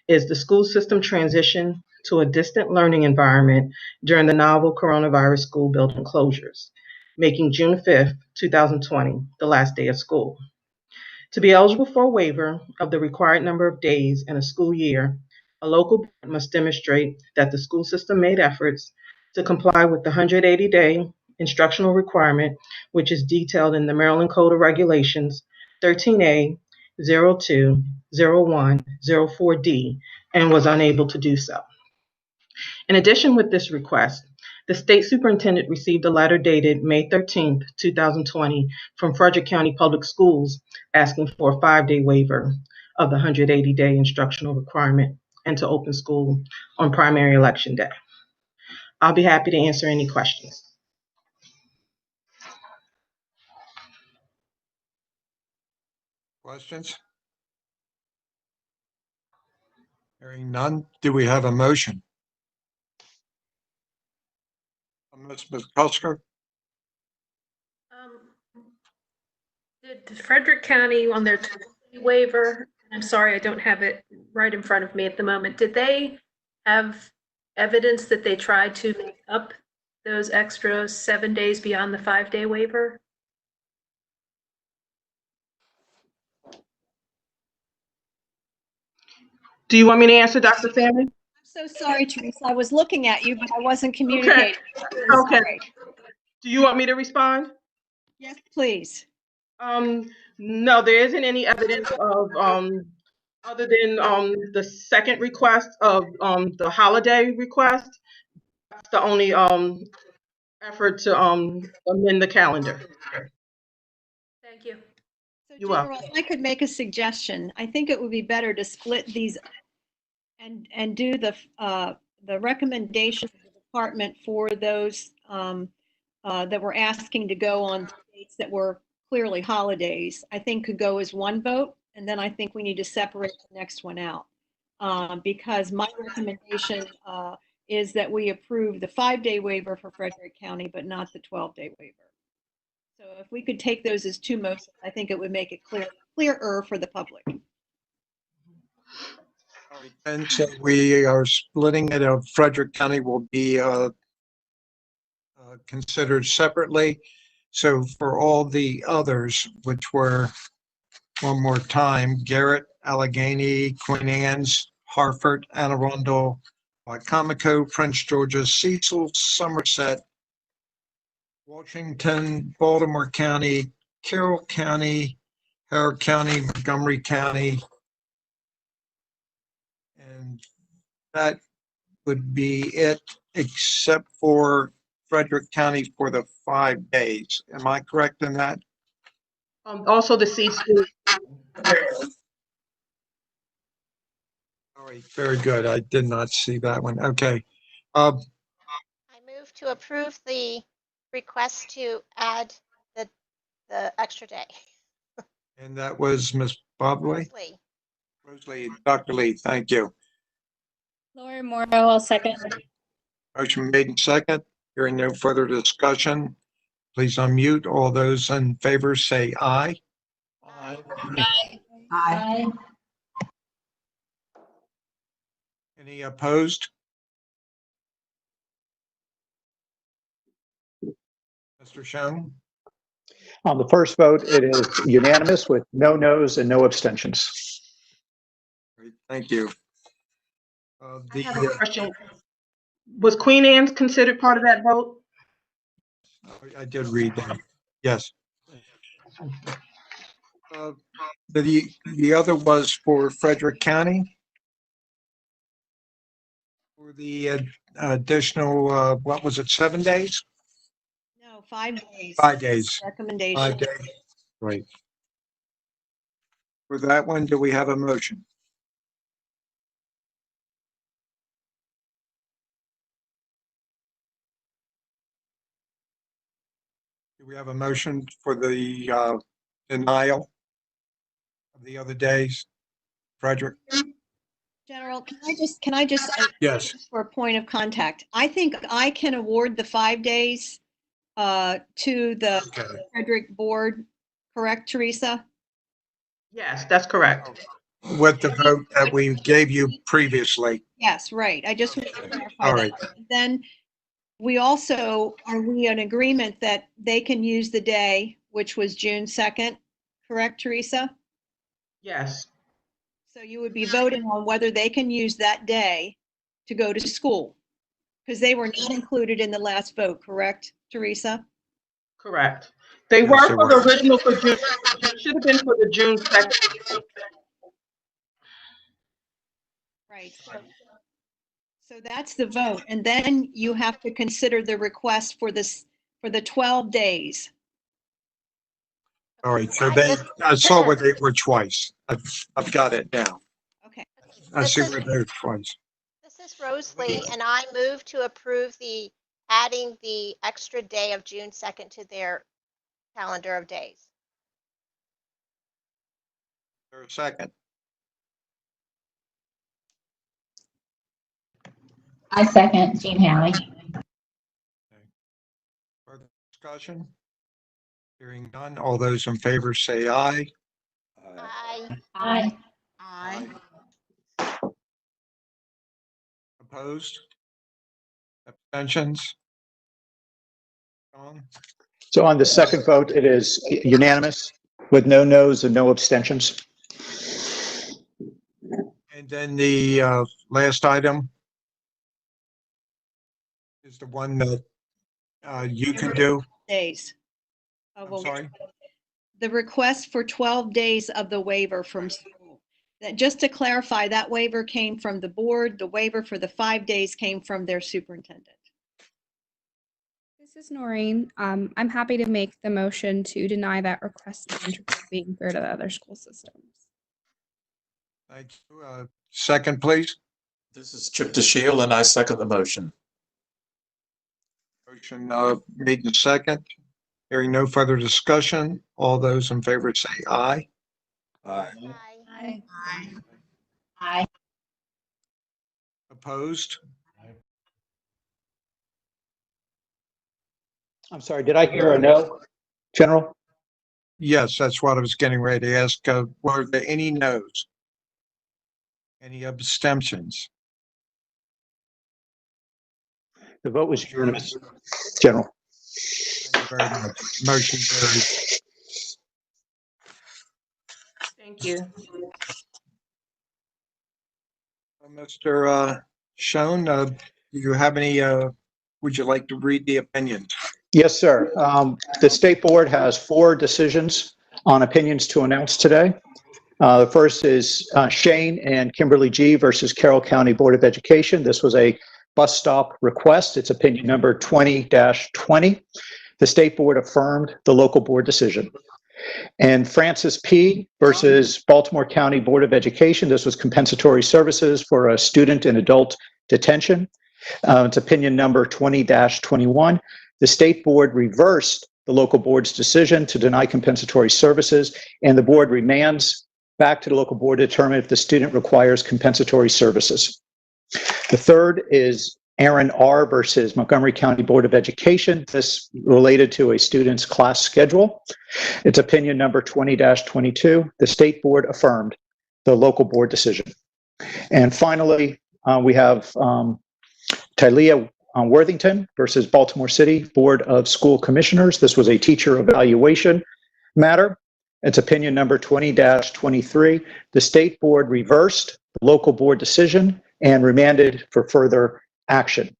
is the school system transition to a distant learning environment during the novel coronavirus school building closures, making June 5th, 2020, the last day of school. To be eligible for a waiver of the required number of days in a school year, a local board must demonstrate that the school system made efforts to comply with the 180-day instructional requirement, which is detailed in the Maryland Code of Regulations 13A 020104D, and was unable to do so. In addition, with this request, the state superintendent received a letter dated May 13th, 2020 from Frederick County Public Schools asking for a 5-day waiver of the 180-day instructional requirement and to open school on primary election day. I'll be happy to answer any questions. Questions? Hearing none, do we have a motion? Ms. Cusker? Did Frederick County on their waiver, I'm sorry, I don't have it right in front of me at the moment. Did they have evidence that they tried to make up those extra 7 days beyond the 5-day waiver? Do you want me to answer, Dr. Salmon? I'm so sorry, Teresa. I was looking at you, but I wasn't communicating. Okay. Do you want me to respond? Yes, please. No, there isn't any evidence of other than the second request of the holiday request. That's the only effort to amend the calendar. Thank you. So You're General, welcome. if I could make a suggestion, I think it would be better to split these and do the recommendations of the department for those that were asking to go on dates that were clearly holidays. I think could go as one vote, and then I think we need to separate the next one out because my recommendation is that we approve the 5-day waiver for Frederick County, but not the 12-day waiver. So if we could take those as two motions, I think it would make it clearer for the public. And so we are splitting it. Frederick County will be considered separately. So for all the others, which were, one more time, Garrett, Allegheny, Queen Anne's, Hartford, Anne Arundel, Wycomico, Prince George's, Cecil, Somerset, Washington, Baltimore County, Carroll County, Howard County, Montgomery County, and that would be it, except for Frederick County for the 5 days. Am I correct in that? Also the Seed School. All right, very good. I did not see that one. Okay. I move to approve the request to add the extra day. And that was Ms. Bobley? Lee. Rosalie, Dr. Lee, thank you. Lori Morrow, I'll second. Motion made in second. Hearing no further discussion, please unmute. All those in favor say aye. Aye. Aye. Any opposed? Mr. Schoen? On the first vote, it is unanimous with no noes and no abstentions. Great, thank you. I have a question. Was Queen Anne's considered part of that vote? I did read that. Yes. The other was for Frederick County. For the additional, what was it, 7 days? No, 5 days. 5 days. Recommendation. 5 days. Right. For that one, do we have a motion? Do we have a motion for the denial of the other days? Frederick? General, can I just, Yes. for a point of contact, I think I can award the 5 days to the Okay. Frederick Board, correct, Teresa? Yes, that's correct. With the vote that we gave you previously. Yes, right. I just want to clarify All that. right. Then we also, are we in agreement that they can use the day, which was June 2nd, correct, Teresa? Yes, So you would be voting on whether they can use that day to go to school, because they were not included in the last vote, correct, Teresa? correct. They Yes, were they for the were. original for June, it should have been for the June 2nd. Right. So that's the vote. And then you have to consider the request for this, for the 12 days. All right. So I saw where they were twice. I've got it now. Okay. I see This where is, they were twice. this is Rosalie, and I move to approve the adding the extra day of June 2nd to their calendar of days. For a second. I second Jean Haley. Further discussion? Hearing none. All those in favor say aye. Aye. Aye. Aye. Opposed? Abstentions? Gone. So on the second vote, it is unanimous with no noes and no abstentions. And then the last item is the one that you can do. Days. I'm sorry. The request for 12 days of the waiver from school. That, just to clarify, that waiver came from the board. The waiver for the 5 days came from their superintendent. This is Noreen. I'm happy to make the motion to deny that request of interest being fair to the other school systems. Thank you. Second, please. This is Chip DeShiel, and I second the motion. Motion made in second. Hearing no further discussion. All those in favor say aye. Aye. Aye. Aye. Aye. Opposed? I'm sorry, did I hear a no, General? Yes, that's what I was getting ready to ask. Were there any noes? Any abstentions? The vote was unanimous, General. Thank you very much. Motion carries. Thank you. Mr. Schoen, do you have any, would you like to read the opinions? Yes, sir. The State Board has 4 decisions on opinions to announce today. The first is Shane and Kimberly G. versus Carroll County Board of Education. This was a bus stop request. It's opinion number 20-20. The State Board affirmed the local board decision. And Francis P. versus Baltimore County Board of Education. This was compensatory services for a student in adult detention. It's opinion number 20-21. The State Board reversed the local board's decision to deny compensatory services, and the board remands back to the local board to determine if the student requires compensatory services. The third is Aaron R. versus Montgomery County Board of Education. This related to a student's class schedule. It's opinion number 20-22. The State Board affirmed the local board decision. And finally, we have Tylea Worthington versus Baltimore City Board of School Commissioners. This was a teacher evaluation matter. It's opinion number 20-23. The State Board reversed the local board decision and remanded for further action.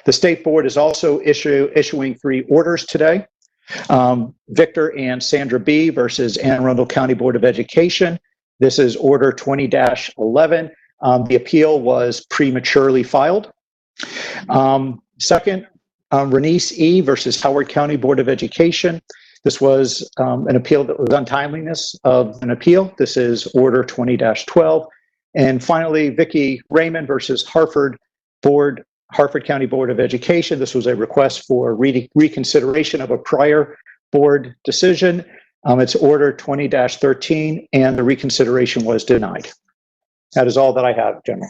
The State Board is also issuing 3 orders today. Victor and Sandra B. versus Anne Arundel County Board of Education. This is order 20-11. The appeal was prematurely filed. Second, Renice E. versus Howard County Board of Education. This was an appeal that was untimeliness of an appeal. This is Order 20-12. And finally, Vicki Raymond versus Harford County Board of Education. This was a request for reconsideration of a prior board decision. It's Order 20-13, and the reconsideration was denied. That is all that I have, General.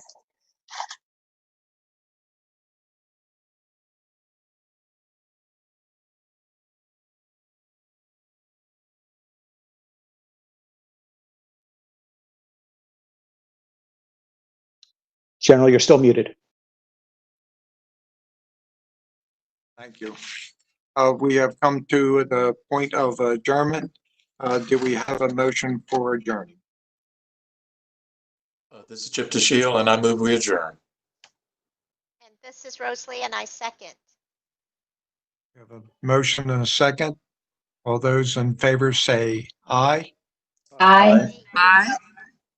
General, you're still muted. Thank you. We have come to the point of adjournment. Do we have a motion for adjourning? This is Chip DeShiel, and I move we adjourn. And this is Rosalie, and I second. We have a motion and a second. All those in favor say aye. Aye. Aye.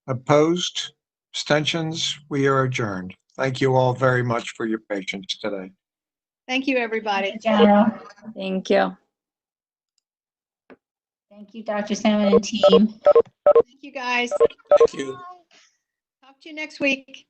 Opposed? Abstentions? We are adjourned. Thank you all very much for your patience today. Thank you, everybody. General. Thank you. Thank you, Dr. Salmon and team. Thank you, guys. Thank you. Talk to you next week.